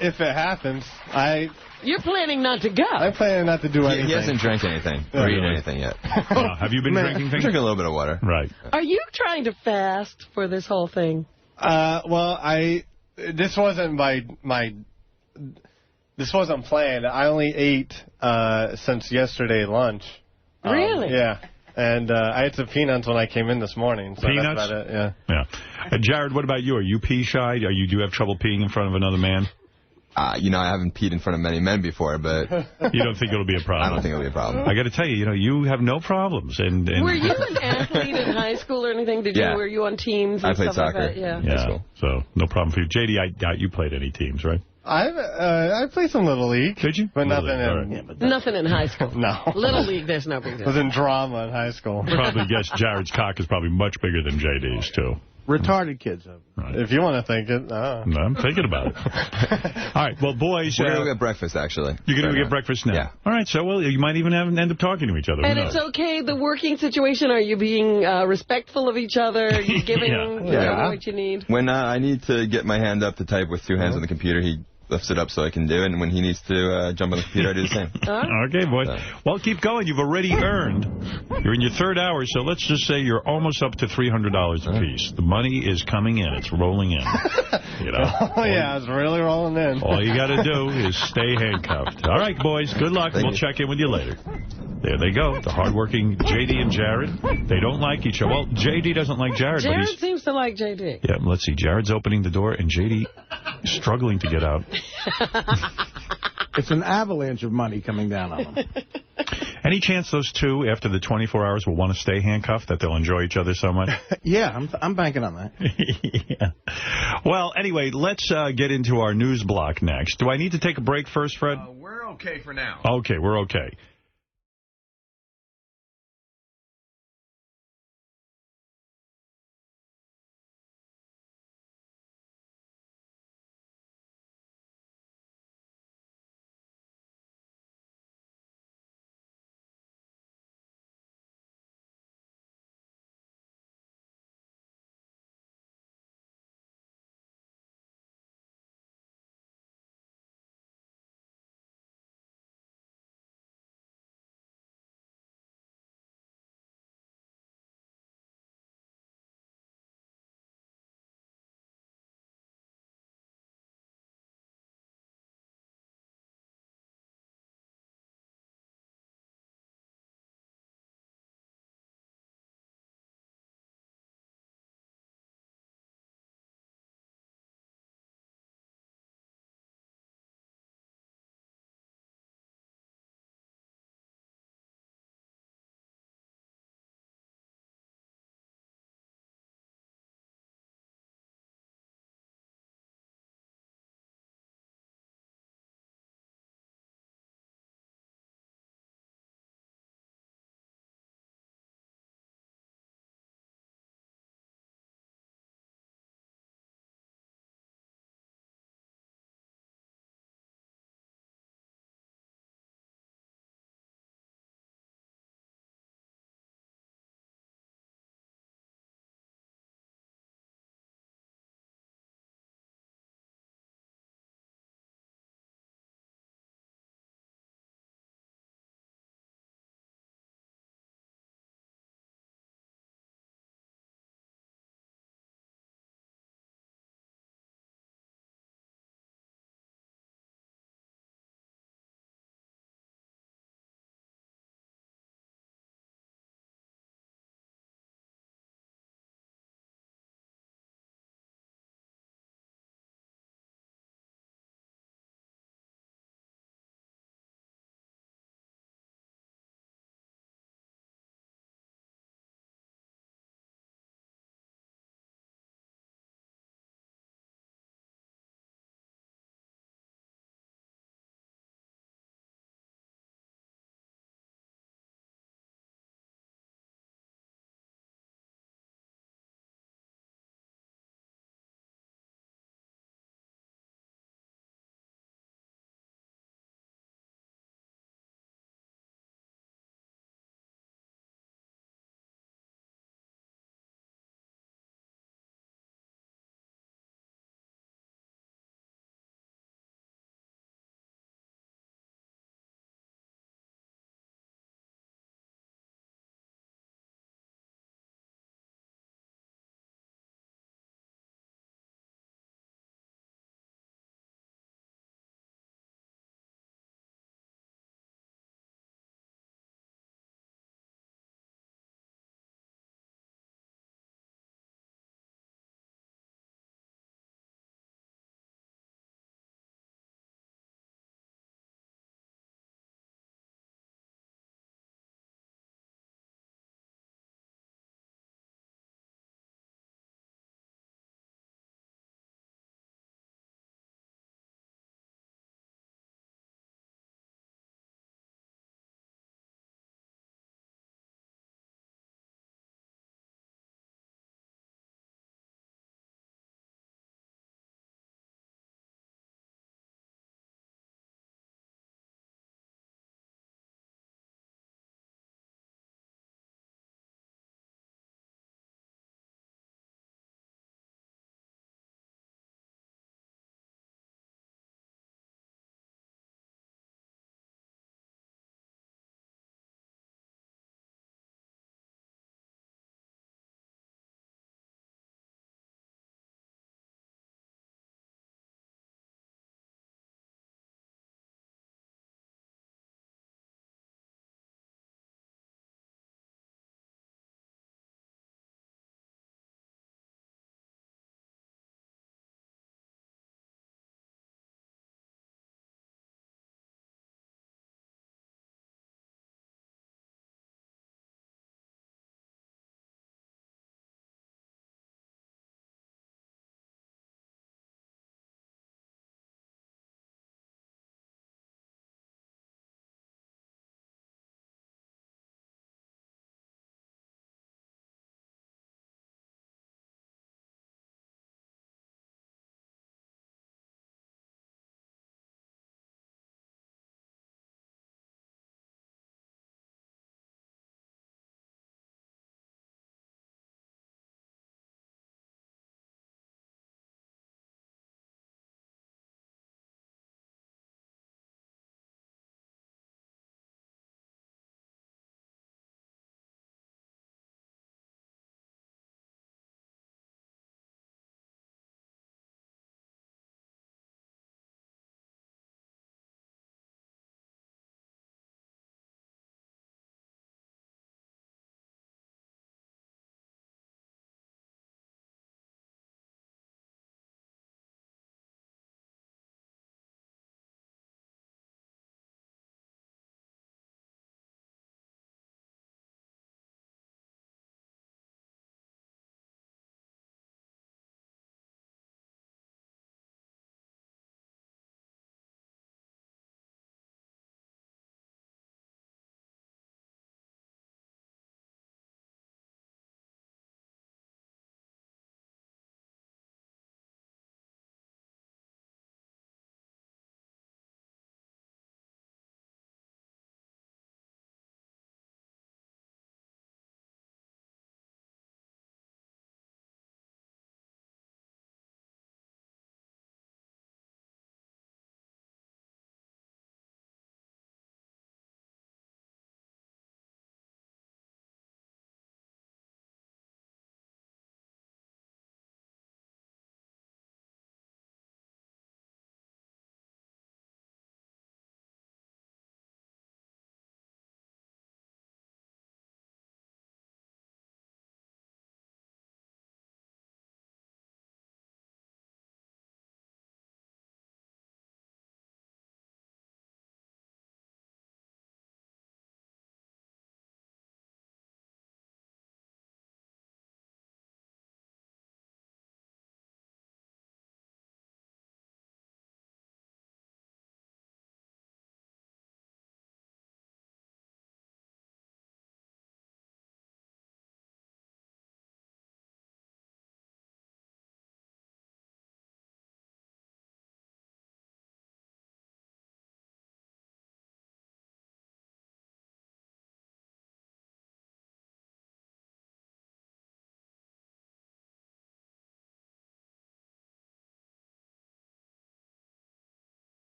If it happens, You're planning not to go. I'm planning not to do anything. He hasn't drank anything or eaten anything yet. Have you been drinking things? Drinking a little bit of water. Right. Are you trying to fast for this whole thing? Well, this wasn't this wasn't planned. I only ate since yesterday lunch. Really? Yeah. And I had some peanuts when I came in this morning. So Peanuts? That's about it, Yeah. Jared, what about you? Are you pee shy? Do you have trouble peeing in front of another man? You know, I haven't peed in front of many men before, but... You don't think it'll be a problem? I don't think it'll be a problem. I got to tell you, you have no problems. And Were you an athlete in high school or anything? Were you on teams and I played stuff soccer. like that? Yeah, so no problem for you. JD, I doubt you played any teams, right? I played some Little League. Did you? But Little nothing League, in... Nothing in high school. No. Little League, there's no big deal. Was in drama in high school. Probably guess Jared's cock is probably much bigger than JD's, too. Retarded kids. Right. If you want to think it. No, I'm thinking about it. All right, well, boys... We're going to go get breakfast, actually. You're going to go get breakfast now? Yeah. All right, so, well, you might even end up talking to each other. And it's okay, the working situation, are you being respectful of each other? Are you giving what you need? When I need to get my hand up to type with 2 hands on the computer, he lifts it up so I can do it, and when he needs to jump on the computer, I do the same. Okay, boys. Well, keep going. You've already earned. You're in your 3rd hour, so let's just say you're almost up to $300 apiece. The money is coming in. It's rolling in. Oh, yeah, it's really rolling in. All you got to do is stay handcuffed. All right, boys. Good luck. We'll check in with you later. There they go. The hardworking J.D. and Jared. They don't like each other. Well, J.D. doesn't like Jared. Jared but seems to like J.D. Yeah, let's see. Jared's opening the door, and J.D. is struggling to get out. It's an avalanche of money coming down on them. Any chance those two, after the 24 hours, will want to stay handcuffed, that they'll enjoy each other so much? Yeah, I'm banking on that. Yeah. Well, anyway, let's get into our news block next. Do I need to take a break first, Fred? We're okay for now. Okay, we're okay.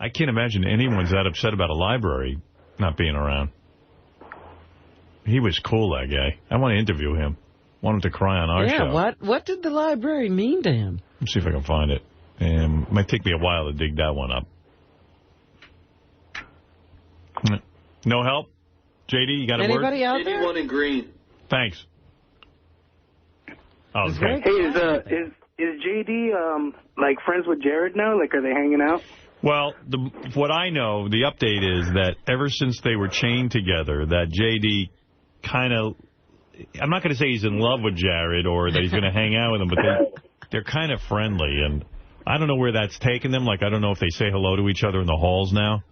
I can't imagine anyone's that upset about a library not being around. He was cool, that guy. I want to interview him. Want him to cry on our show. Yeah, what did the library mean to him? Let's see if I can find it. It might take me a while to dig that one up. No help? JD, you got a word? Anybody out there? Anyone in green. Thanks. Oh, okay. Hey, is JD like friends with Jared now? Like, are they hanging out? Well, what I know, the update is that ever since they were chained together, that JD kind of, I'm not going to say he's in love with Jared or that he's going to hang out with him, but they're kind of friendly, and I don't know where that's taken them. Like, I don't know if they say hello to each other in the halls now.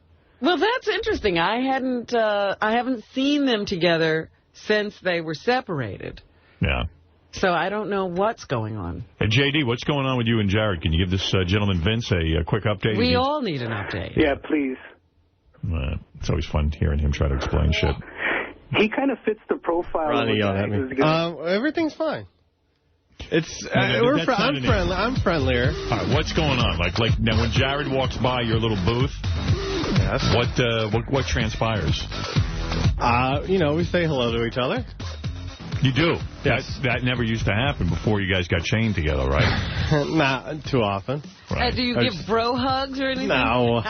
Well, that's interesting. I haven't seen them together since they were separated. Yeah. So I don't know what's going on. Hey, JD, what's going on with you and Jared? Can you give this gentleman Vince a quick update? We all need an update. Yeah, please. It's always fun hearing him try to explain shit. He kind of fits the profile. Ronnie yelled at me. Everything's fine. It's I'm friendlier. All right, what's going on? Like now, when Jared walks by your little booth, yes. What transpires? We say hello to each other. You do? Yes. That never used to happen before you guys got chained together, right? Not too often. Right. Do you give bro hugs or anything? No.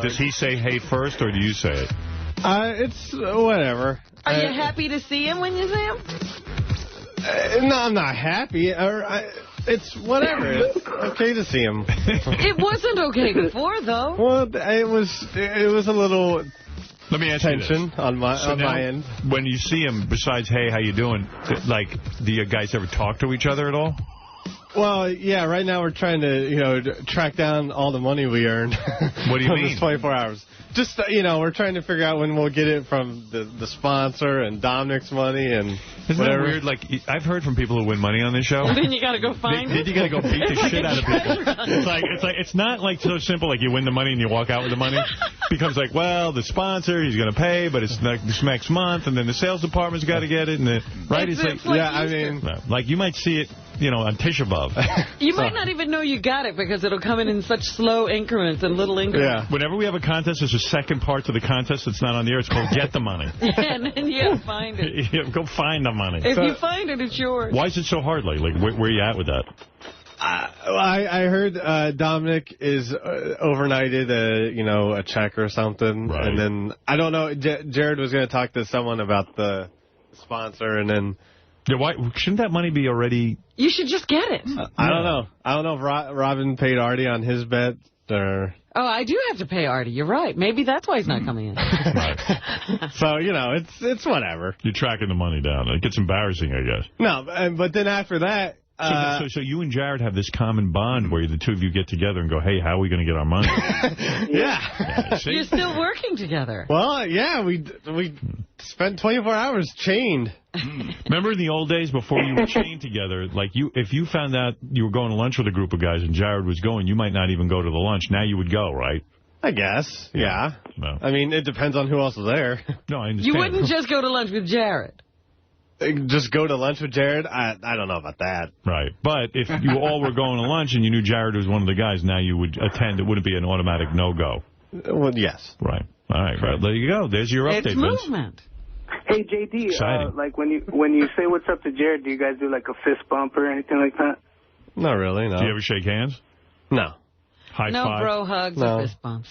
Does he say hey first, or do you say it? It's whatever. Are you happy to see him when you see him? No, I'm not happy. It's whatever. It's okay to see him. It wasn't okay before, though. Well, it was a little. Let me ask tension you this. on my end. When you see him, besides hey, how you doing? Like, do you guys ever talk to each other at all? Well, yeah. Right now we're trying to track down all the money we earned. What do you mean? This 24 hours. Just we're trying to figure out when we'll get it from the sponsor and Dominic's money and Isn't whatever. that weird? Like, I've heard from people who win money on this show. And then you got to go find it. Then you got to go beat the shit out of people. It's not like so simple. Like you win the money and you walk out with the money. It becomes like, well, the sponsor, he's going to pay, but it's like this next month, and then the sales department's got to get it, and right? It's like yeah, I mean, like you might see it, on Tisha B'Av. You might not even know you got it because it'll come in such slow increments and little increments. Yeah. Whenever we have a contest, there's a second part to the contest that's not on the air. It's called Get the Money. And then you have to find it. Go find the money. If you find it, it's yours. Why is it so hard? Like where are you at with that? I heard Dominic is overnighted a check or something, right. And then I don't know. Jared was going to talk to someone about the sponsor, and then why shouldn't that money be already? You should just get it. I don't know. I don't know if Robin paid Artie on his bet or. Oh, I do have to pay Artie. You're right. Maybe that's why he's not coming in. Right. So, it's whatever. You're tracking the money down. It gets embarrassing, I guess. No, but then after that... So you and Jared have this common bond where the two of you get together and go, hey, how are we going to get our money? Yeah. You're still working together. Well, yeah, we spent 24 hours chained. Remember in the old days before you were chained together, like if you found out you were going to lunch with a group of guys and Jared was going, you might not even go to the lunch. Now you would go, right? I guess, yeah. No. I mean, it depends on who else is there. No, I understand. You wouldn't just go to lunch with Jared. Just go to lunch with Jared? I don't know about that. Right. But if you all were going to lunch and you knew Jared was one of the guys, now you would attend. It wouldn't be an automatic no-go. Well, yes. Right. All right. Right. There you go. There's your update, It's movement. Hey, JD, Exciting. like when you say what's up to Jared, do you guys do like a fist bump or anything like that? Not really, no. Do you ever shake hands? No. High no five? bro hugs or fist bumps.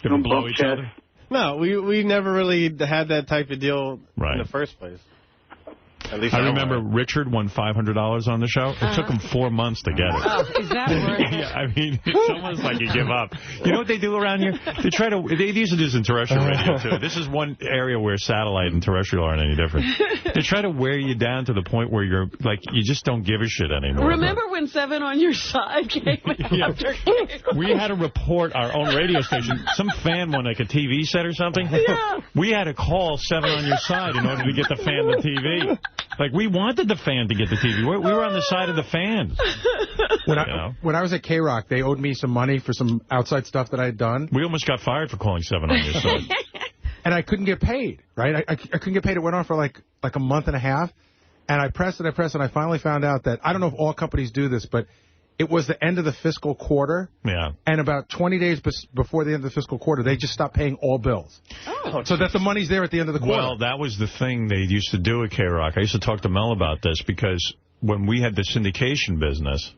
You ever blow each other? No, we never really had that type of deal in the first place. At least I remember Richard won $500 on the show. It took him 4 months to get it. Oh, is that right? Yeah, I mean, it's almost like you give up. You know what they do around here? They try to. They used to do this in terrestrial radio, too. This is one area where satellite and terrestrial aren't any different. They try to wear you down to the point where you're, like, you just don't give a shit anymore. Remember when 7 on Your Side came after we had to report our own radio station. Some fan won, like, a TV set or something. Yeah. We had to call 7 on Your Side in order to get the fan the TV. Like, we wanted the fan to get the TV. We were on the side of the fans. When I was at K-Rock, they owed me some money for some outside stuff that I had done. We almost got fired for calling 7 on Your Side. And I couldn't get paid, right? I couldn't get paid. It went on for like a month and a half. And I pressed and I finally found out that, I don't know if all companies do this, but it was the end of the fiscal quarter. Yeah. And about 20 days before the end of the fiscal quarter, they just stopped paying all bills. Oh. So that the money's there at the end of the quarter. Well, that was the thing they used to do at K-Rock. I used to talk to Mel about this because when we had the syndication business,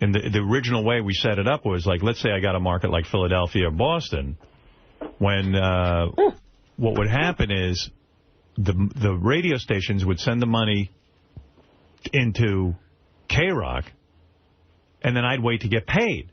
and the original way we set it up was like, let's say I got a market like Philadelphia or Boston, when what would happen is the radio stations would send the money into K-Rock, and then I'd wait to get paid.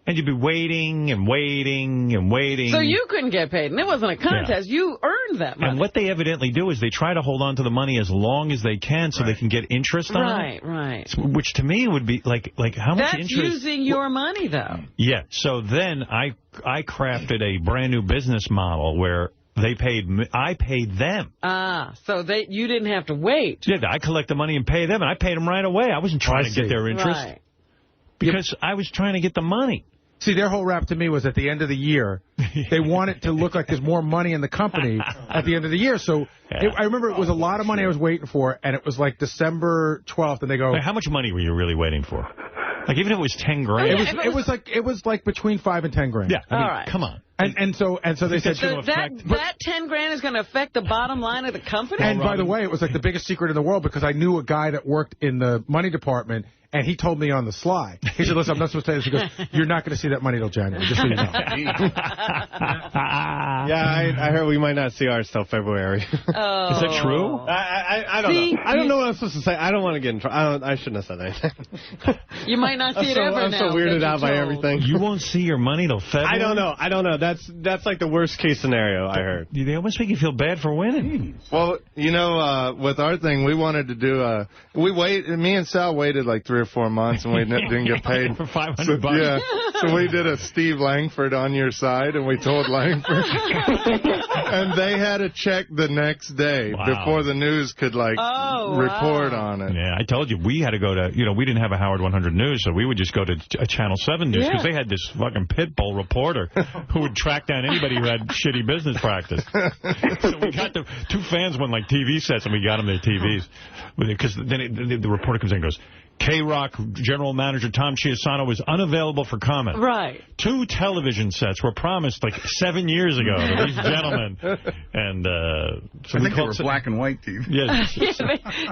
And you'd be waiting and waiting and waiting. So you couldn't get paid, and it wasn't a contest. Yeah. You earned that money. And what they evidently do is they try to hold on to the money as long as they can so they can get interest on it. Right. Which to me would be like how much interest? That's using your money, though. Yeah. So then I crafted a brand new business model where I paid them. So you didn't have to wait. Yeah, I collect the money and pay them, and I paid them right away. I wasn't trying to get their interest. Right. Because I was trying to get the money. See, their whole rap to me was at the end of the year, they want it to look like there's more money in the company at the end of the year. So I remember it was a lot of money I was waiting for, and it was like December 12th, and they go... Wait, how much money were you really waiting for? Like, even if it was 10 grand? It was like between 5 and 10 grand. Yeah, I mean, come on. And so they said... So that 10 grand is going to affect the bottom line of the company? And by the way, it was like the biggest secret in the world because I knew a guy that worked in the money department, and he told me on the sly. He said, listen, I'm not supposed to say this. He goes, you're not going to see that money till January, just so you know. Yeah, I heard we might not see ours till February. Oh. Is that true? I don't know. I don't know what I'm supposed to say. I don't want to get in trouble. I shouldn't have said anything. You might not see it ever I'm now. so weirded out by everything. You won't see your money till February? I don't know. That's like the worst case scenario, I heard. They almost make you feel bad for winning. Well, you know, with our thing, we wanted to do me and Sal waited like 3 or 4 months, and we didn't get paid. For $500 bucks. Yeah. So we did a Steve Langford on your side, and we told Langford. And they had a check the next day before the news could, report on it. Yeah, I told you, we had to go to, we didn't have a Howard 100 News, so we would just go to Channel 7 News, because they had this fucking pit bull reporter who would track down anybody who had shitty business practice. So we got 2 fans won like TV sets, and we got them their TVs. Because then the reporter comes in and goes, K-Rock General Manager Tom Chiasano was unavailable for comment. Right. 2 television sets were promised like 7 years ago to these gentlemen. And so I think they were black and white TV. Yeah.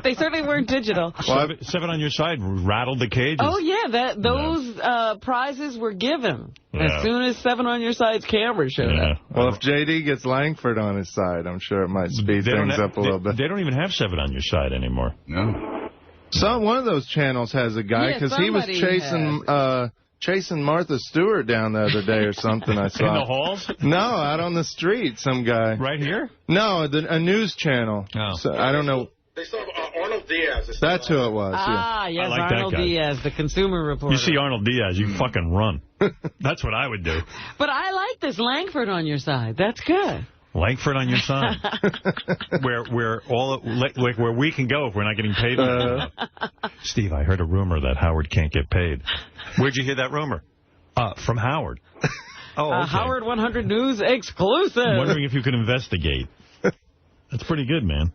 They certainly weren't digital. 7 on Your Side rattled the cages. Oh, yeah. Those prizes were given as soon as 7 on Your Side's camera showed up. Well, if J.D. gets Langford on his side, I'm sure it might speed things up a little bit. They don't even have 7 on Your Side anymore. No. One of those channels has a guy, because he was chasing Martha Stewart down the other day or something, I saw. In the halls? No, out on the street, some guy. Right here? No, a news channel. Oh. So, I don't know. They saw Arnold Diaz. That's who it was. Yes, I like Arnold that guy. Diaz, the consumer reporter. You see Arnold Diaz, you fucking run. That's what I would do. But I like this Langford on your side. That's good. Langford on your side. where we can go if we're not getting paid. Steve, I heard a rumor that Howard can't get paid. Where'd you hear that rumor? From Howard. Oh, okay. Howard 100 News exclusive. Wondering if you could investigate. That's pretty good, man.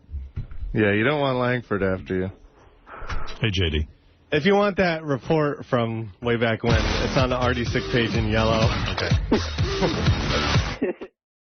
Yeah, you don't want Langford after you. Hey, J.D. If you want that report from way back when, it's on the Artie Sick page in yellow. Okay.